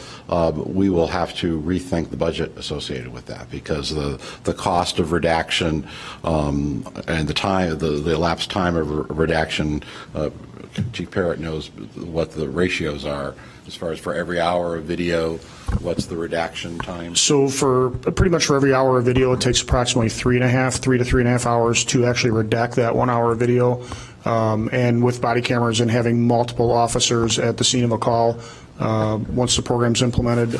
[SPEAKER 9] we will have to rethink the budget associated with that, because the cost of redaction and the time, the elapsed time of redaction, Chief Parrott knows what the ratios are as far as for every hour of video, what's the redaction time?
[SPEAKER 10] So for pretty much for every hour of video, it takes approximately 3 to 3.5 hours to actually redact that 1 hour of video. And with body cameras and having multiple officers at the scene of a call, once the program's implemented,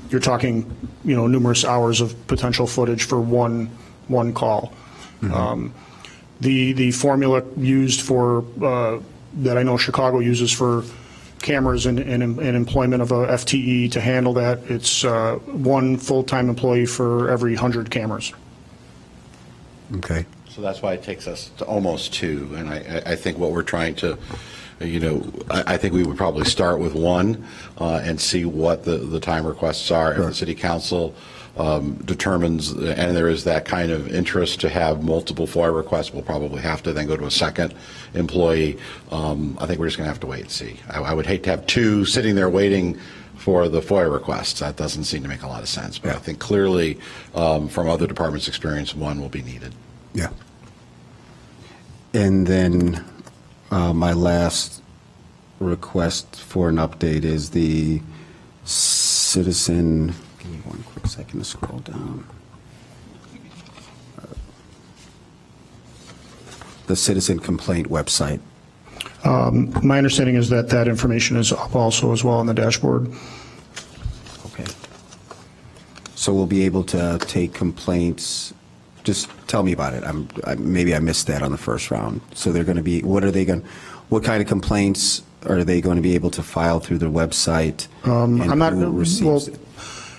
[SPEAKER 10] you're talking, numerous hours of potential footage for one call. The formula used for that I know Chicago uses for cameras and employment of a FTE to handle that, it's one full-time employee for every 100 cameras.
[SPEAKER 6] Okay.
[SPEAKER 9] So that's why it takes us to almost 2. And I think what we're trying to, I think we would probably start with 1 and see what the time requests are. If the city council determines, and there is that kind of interest to have multiple FOIA requests, we'll probably have to then go to a second employee. I think we're just going to have to wait and see. I would hate to have 2 sitting there waiting for the FOIA requests. That doesn't seem to make a lot of sense. But I think clearly from other departments' experience, 1 will be needed.
[SPEAKER 6] Yeah. And then my last request for an update is the citizen. Give me one quick second to scroll down. The citizen complaint website.
[SPEAKER 10] My understanding is that that information is up also as well on the dashboard.
[SPEAKER 6] Okay. So we'll be able to take complaints. Just tell me about it. Maybe I missed that on the first round. So they're going to be. What kind of complaints are they going to be able to file through their website?
[SPEAKER 10] I'm not.
[SPEAKER 6] Who receives it?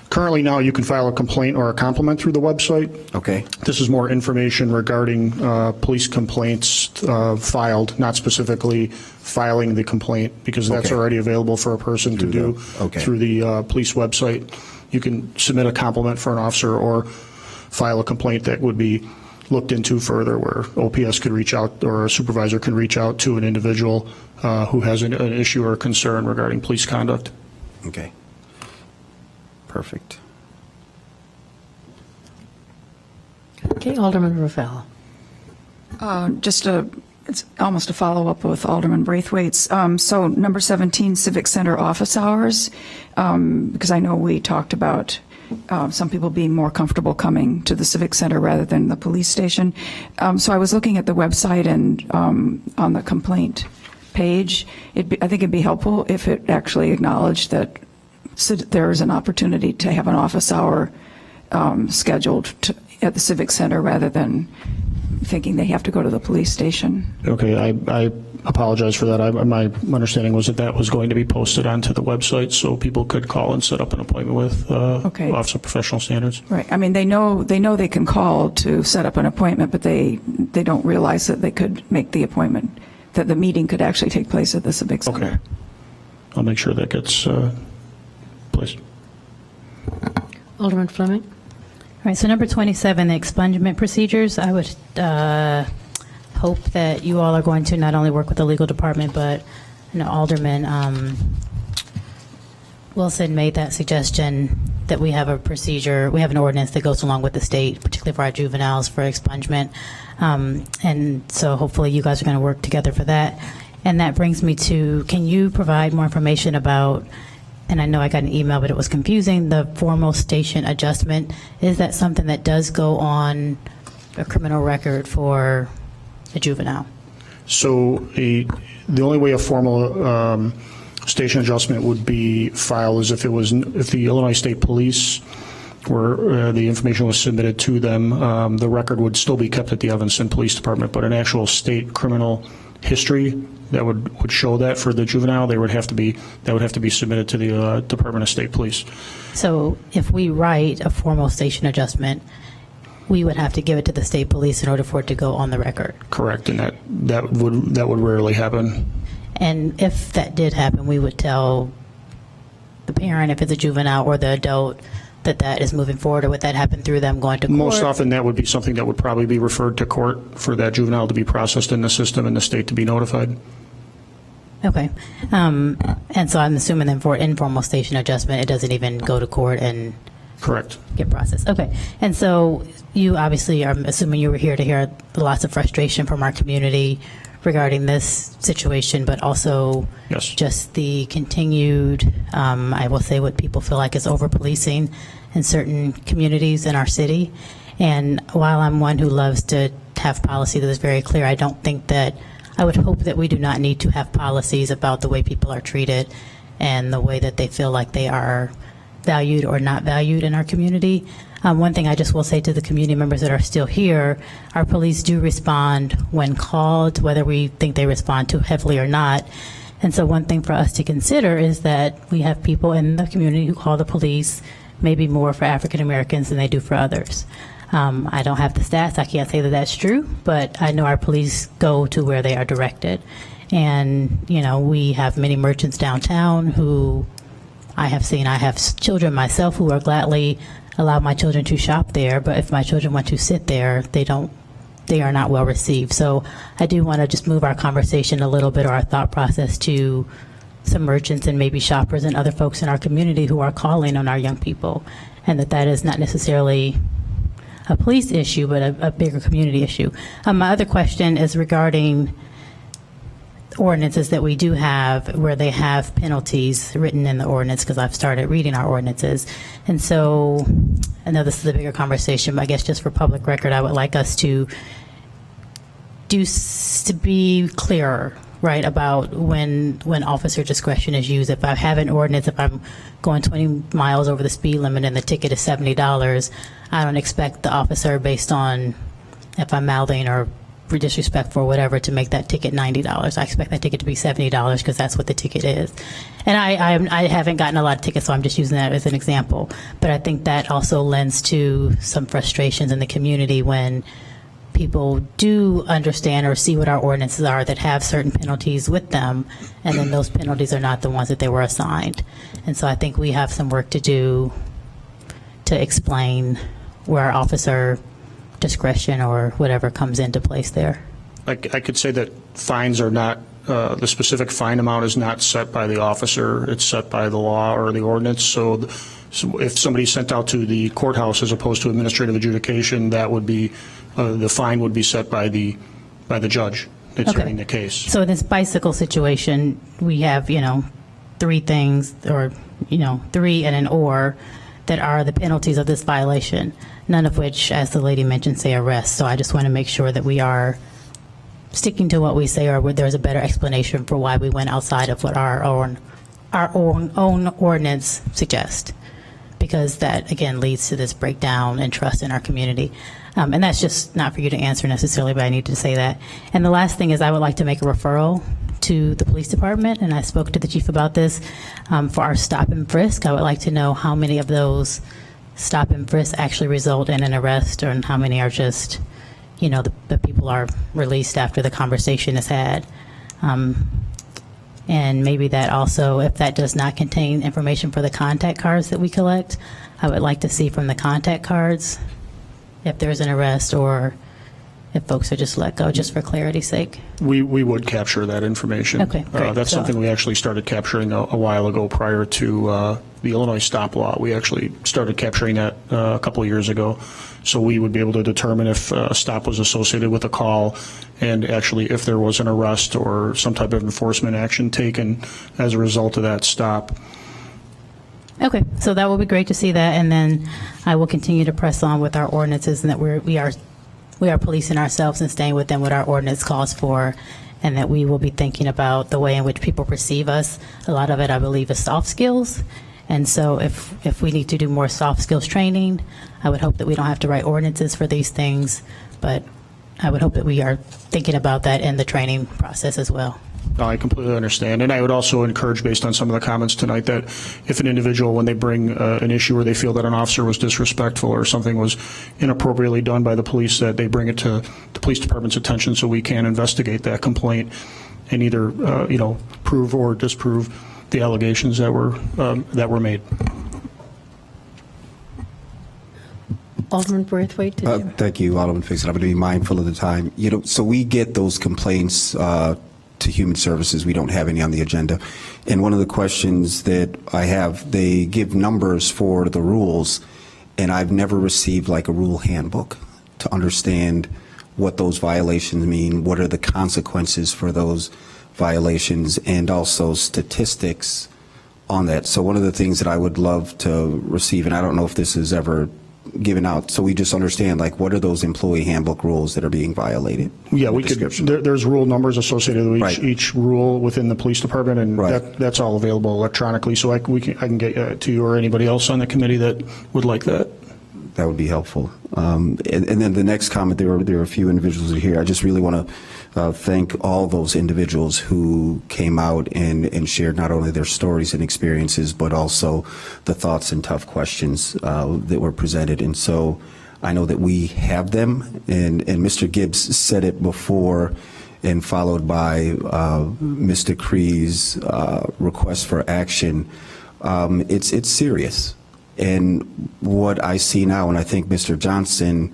[SPEAKER 10] Currently now you can file a complaint or a compliment through the website.
[SPEAKER 6] Okay.
[SPEAKER 10] This is more information regarding police complaints filed, not specifically filing the complaint, because that's
[SPEAKER 6] Okay.
[SPEAKER 10] already available for a person to do
[SPEAKER 6] okay.
[SPEAKER 10] through the police website. You can submit a compliment for an officer or file a complaint that would be looked into further, where OPS could reach out or a supervisor can reach out to an individual who has an issue or concern regarding police conduct.
[SPEAKER 6] Okay. Perfect.
[SPEAKER 1] Okay, Alderman Ravel.
[SPEAKER 11] It's almost a follow-up with Alderman Braithwaite's. So number 17, Civic Center office hours, because I know we talked about some people being more comfortable coming to the Civic Center rather than the police station. So I was looking at the website and on the complaint page, I think it'd be helpful if it actually acknowledged that there is an opportunity to have an office hour scheduled at the Civic Center rather than thinking they have to go to the police station.
[SPEAKER 10] Okay, I apologize for that. My understanding was that that was going to be posted onto the website so people could call and set up an appointment with Office of Professional Standards.
[SPEAKER 11] Right. I mean, they know they can call to set up an appointment, but they don't realize that they could make the appointment, that the meeting could actually take place at the Civic Center.
[SPEAKER 10] Okay. I'll make sure that gets placed.
[SPEAKER 1] Alderman Fleming.
[SPEAKER 2] All right, so number 27, the expungement procedures. I would hope that you all are going to not only work with the legal department, but Alderman Wilson made that suggestion that we have a procedure, we have an ordinance that goes along with the state, particularly for our juveniles, for expungement. And so hopefully you guys are going to work together for that. And that brings me to, can you provide more information about, and I know I got an email, but it was confusing, the formal station adjustment. Is that something that does go on a criminal record for a juvenile?
[SPEAKER 10] So the only way a formal station adjustment would be filed is if the Illinois State Police were the information was submitted to them. The record would still be kept at the Evanston Police Department, but an actual state criminal history that would show that for the juvenile, that would have to be submitted to the Department of State Police.
[SPEAKER 2] So if we write a formal station adjustment, we would have to give it to the state police in order for it to go on the record.
[SPEAKER 10] Correct, and that would rarely happen.
[SPEAKER 2] And if that did happen, we would tell the parent, if it's a juvenile or the adult, that is moving forward, or would that happen through them going to court?
[SPEAKER 10] Most often that would be something that would probably be referred to court for that juvenile to be processed in the system and the state to be notified.
[SPEAKER 2] Okay. And so I'm assuming then for informal station adjustment, it doesn't even go to court and
[SPEAKER 10] correct
[SPEAKER 2] get processed. Okay. And so you obviously, I'm assuming you were here to hear lots of frustration from our community regarding this situation, but also just the continued, I will say what people feel like is over-policing in certain communities in our city. And while I'm one who loves to have policy that is very clear, I don't think that, I would hope that we do not need to have policies about the way people are treated and the way that they feel like they are valued or not valued in our community. One thing I just will say to the community members that are still here, our police do respond when called, whether we think they respond too heavily or not. And so one thing for us to consider is that we have people in the community who call the police maybe more for African Americans than they do for others. I don't have the stats. I can't say that that's true, but I know our police go to where they are directed. And, you know, we have many merchants downtown who I have seen. I have children myself who are gladly allow my children to shop there, but if my children want to sit there, they are not well received. So I do want to just move our conversation a little bit, or our thought process, to some merchants and maybe shoppers and other folks in our community who are calling on our young people, and that is not necessarily a police issue, but a bigger community issue. My other question is regarding ordinances that we do have where they have penalties written in the ordinance, because I've started reading our ordinances. And so I know this is a bigger conversation, but I guess just for public record, I would like us to be clearer, right, about when officer discretion is used. If I have an ordinance, if I'm going 20 miles over the speed limit and the ticket is $70, I don't expect the officer, based on if I'm mouthing or disrespectful or whatever, to make that ticket $90. I expect that ticket to be $70 because that's what the ticket is. And I haven't gotten a lot of tickets, so I'm just using that as an example. But I think that also lends to some frustrations in the community when people do understand or see what our ordinances are that have certain penalties with them, and then those penalties are not the ones that they were assigned. And so I think we have some work to do to explain where our officer discretion or whatever comes into place there.
[SPEAKER 10] I could say that fines are not, the specific fine amount is not set by the officer, it's set by the law or the ordinance. So if somebody's sent out to the courthouse as opposed to administrative adjudication, that would be, the fine would be set by the judge that's hearing the case.
[SPEAKER 2] So in this bicycle situation, we have, three things, or, three and an or, that are the penalties of this violation, none of which, as the lady mentioned, say arrest. So I just want to make sure that we are sticking to what we say, or where there's a better explanation for why we went outside of what our own ordinance suggests, because that, again, leads to this breakdown in trust in our community. And that's just not for you to answer necessarily, but I need to say that. And the last thing is, I would like to make a referral to the police department, and I spoke to the chief about this, for our stop and frisk. I would like to know how many of those stop and frisk actually result in an arrest, and how many are just, the people are released after the conversation is had. And maybe that also, if that does not contain information for the contact cards that we collect, I would like to see from the contact cards if there's an arrest or if folks are just let go, just for clarity's sake.
[SPEAKER 10] We would capture that information.
[SPEAKER 2] Okay, great.
[SPEAKER 10] That's something we actually started capturing a while ago prior to the Illinois stop law. We actually started capturing that a couple of years ago. So we would be able to determine if a stop was associated with a call, and actually if there was an arrest or some type of enforcement action taken as a result of that stop.
[SPEAKER 2] Okay, so that will be great to see that, and then I will continue to press on with our ordinances, and that we are policing ourselves and staying within what our ordinance calls for, and that we will be thinking about the way in which people perceive us. A lot of it, I believe, is soft skills. And so if we need to do more soft skills training, I would hope that we don't have to write ordinances for these things, but I would hope that we are thinking about that in the training process as well.
[SPEAKER 10] I completely understand. And I would also encourage, based on some of the comments tonight, that if an individual, when they bring an issue where they feel that an officer was disrespectful or something was inappropriately done by the police, that they bring it to the police department's attention so we can investigate that complaint and either, prove or disprove the allegations that were made.
[SPEAKER 1] Alderman Braithwaite, did you?
[SPEAKER 6] Thank you, Alderman Fixit. I'm going to be mindful of the time. So we get those complaints to Human Services. We don't have any on the agenda. And one of the questions that I have, they give numbers for the rules, and I've never received like a rule handbook to understand what those violations mean, what are the consequences for those violations, and also statistics on that. So one of the things that I would love to receive, and I don't know if this is ever given out, so we just understand, like, what are those employee handbook rules that are being violated?
[SPEAKER 10] Yeah, we could. There's rule numbers associated with each rule within the police department, and that's all available electronically. So I can get to you or anybody else on the committee that would like that.
[SPEAKER 6] That would be helpful. And then the next comment, there are a few individuals here. I just really want to thank all those individuals who came out and shared not only their stories and experiences, but also the thoughts and tough questions that were presented. And so I know that we have them, and Mr. Gibbs said it before, and followed by Mr. Cree's request for action. It's serious. And what I see now, and I think Mr. Johnson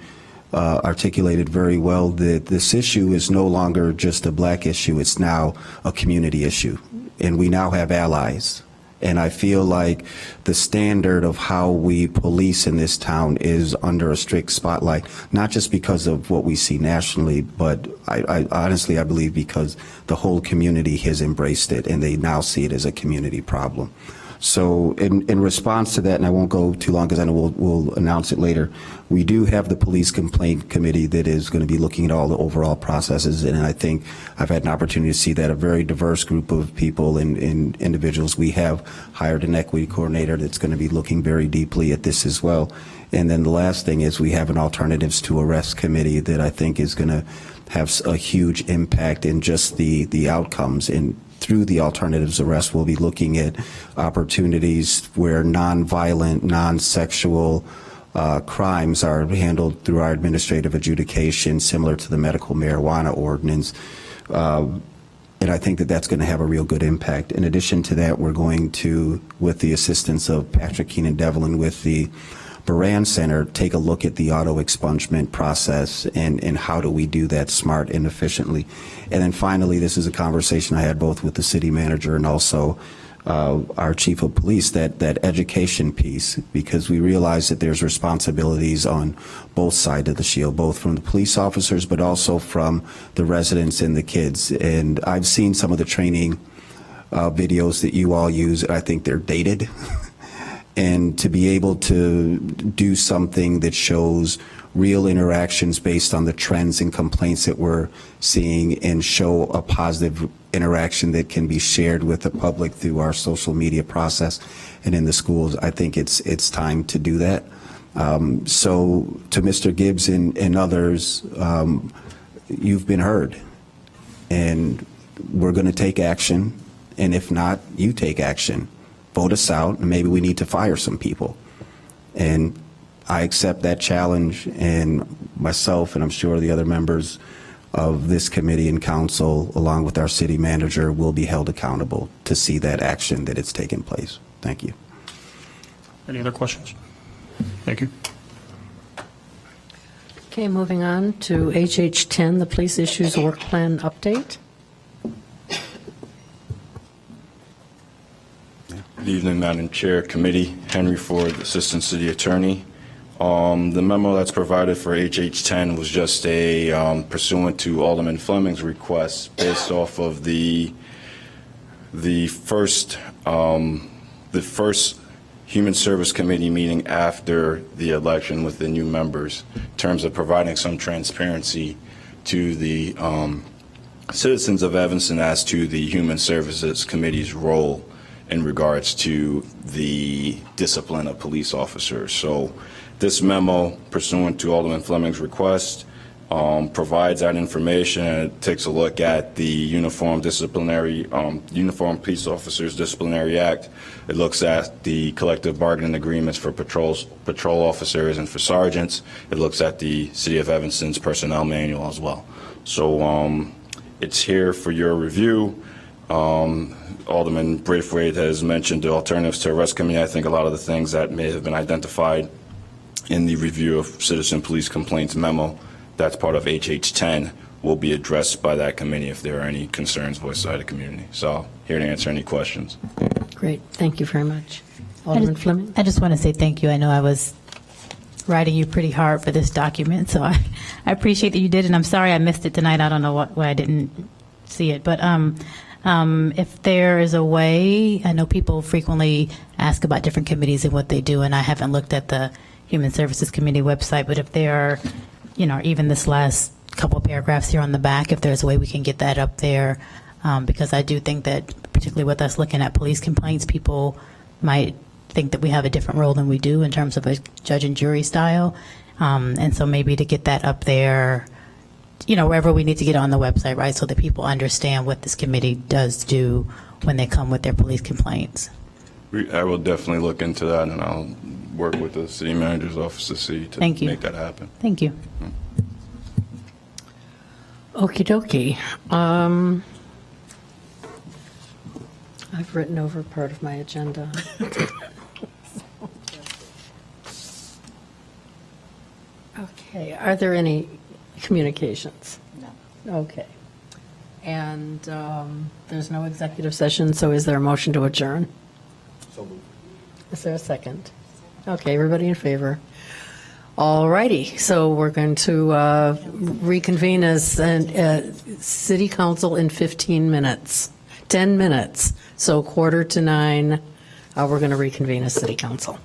[SPEAKER 6] articulated very well, that this issue is no longer just a black issue, it's now a community issue. And we now have allies. And I feel like the standard of how we police in this town is under a strict spotlight, not just because of what we see nationally, but I honestly, I believe because the whole community has embraced it and they now see it as a community problem. So in response to that, and I won't go too long because I know we'll announce it later, we do have the police complaint committee that is going to be looking at all the overall processes, and I think I've had an opportunity to see that a very diverse group of people and individuals. We have hired an equity coordinator that's going to be looking very deeply at this as well. And then the last thing is we have an alternatives to arrest committee that I think is going to have a huge impact in just the outcomes. And through the alternatives arrest, we'll be looking at opportunities where non-violent, non-sexual crimes are handled through our administrative adjudication, similar to the medical marijuana ordinance. And I think that that's going to have a real good impact. In addition to that, we're going to, with the assistance of Patrick Keenan Devlin with the Baran Center, take a look at the auto expungement process and how do we do that smart and efficiently. And then finally, this is a conversation I had both with the city manager and also our chief of police, that education piece, because we realize that there's responsibilities on both sides of the shield, both from the police officers, but also from the residents and the kids. And I've seen some of the training videos that you all use, and I think they're dated. And to be able to do something that shows real interactions based on the trends and complaints that we're seeing and show a positive interaction that can be shared with the public through our social media process and in the schools, I think it's time to do that. So to Mr. Gibbs and others, you've been heard. And we're going to take action. And if not, you take action. Vote us out, and maybe we need to fire some people. And I accept that challenge, and myself, and I'm sure the other members of this committee and council, along with our city manager, will be held accountable to see that action that it's taken place. Thank you.
[SPEAKER 10] Any other questions? Thank you.
[SPEAKER 1] Okay, moving on to HH10, the police issues work plan update.
[SPEAKER 12] Good evening, Madam Chair, Committee. Henry Ford, Assistant City Attorney. The memo that's provided for HH10 was just a pursuant to Alderman Fleming's request based off of the first Human Service Committee meeting after the election with the new members in terms of providing some transparency to the citizens of Evanston as to the Human Services Committee's role in regards to the discipline of police officers. So this memo, pursuant to Alderman Fleming's request, provides that information, and it takes a look at the Uniform Police Officers Disciplinary Act. It looks at the collective bargaining agreements for patrol officers and for sergeants. It looks at the City of Evanston's personnel manual as well. So it's here for your review. Alderman Braithwaite has mentioned the alternatives to arrest committee. I think a lot of the things that may have been identified in the review of citizen police complaints memo that's part of HH10 will be addressed by that committee if there are any concerns voiced by the community. So here to answer any questions.
[SPEAKER 1] Great, thank you very much. Alderman Fleming?
[SPEAKER 2] I just want to say thank you. I know I was writing you pretty hard for this document, so I appreciate that you did, and I'm sorry I missed it tonight. I don't know why I didn't see it, but if there is a way, I know people frequently ask about different committees and what they do, and I haven't looked at the Human Services Committee website, but if there are, even this last couple of paragraphs here on the back, if there's a way we can get that up there, because I do think that, particularly with us looking at police complaints, people might think that we have a different role than we do in terms of a judge and jury style, and so maybe to get that up there, wherever we need to get on the website, right, so that people understand what this committee does do when they come with their police complaints.
[SPEAKER 12] I will definitely look into that, and I'll work with the city manager's office to see to
[SPEAKER 2] Thank you.
[SPEAKER 12] make that happen.
[SPEAKER 2] Thank you.
[SPEAKER 1] Okie dokie. I've written over part of my agenda. Okay, are there any communications? No. Okay. And there's no executive session, so is there a motion to adjourn? Is there a second? Okay, everybody in favor? All righty, so we're going to reconvene as City Council in 15 minutes, 10 minutes. So 8:45, we're going to reconvene as City Council.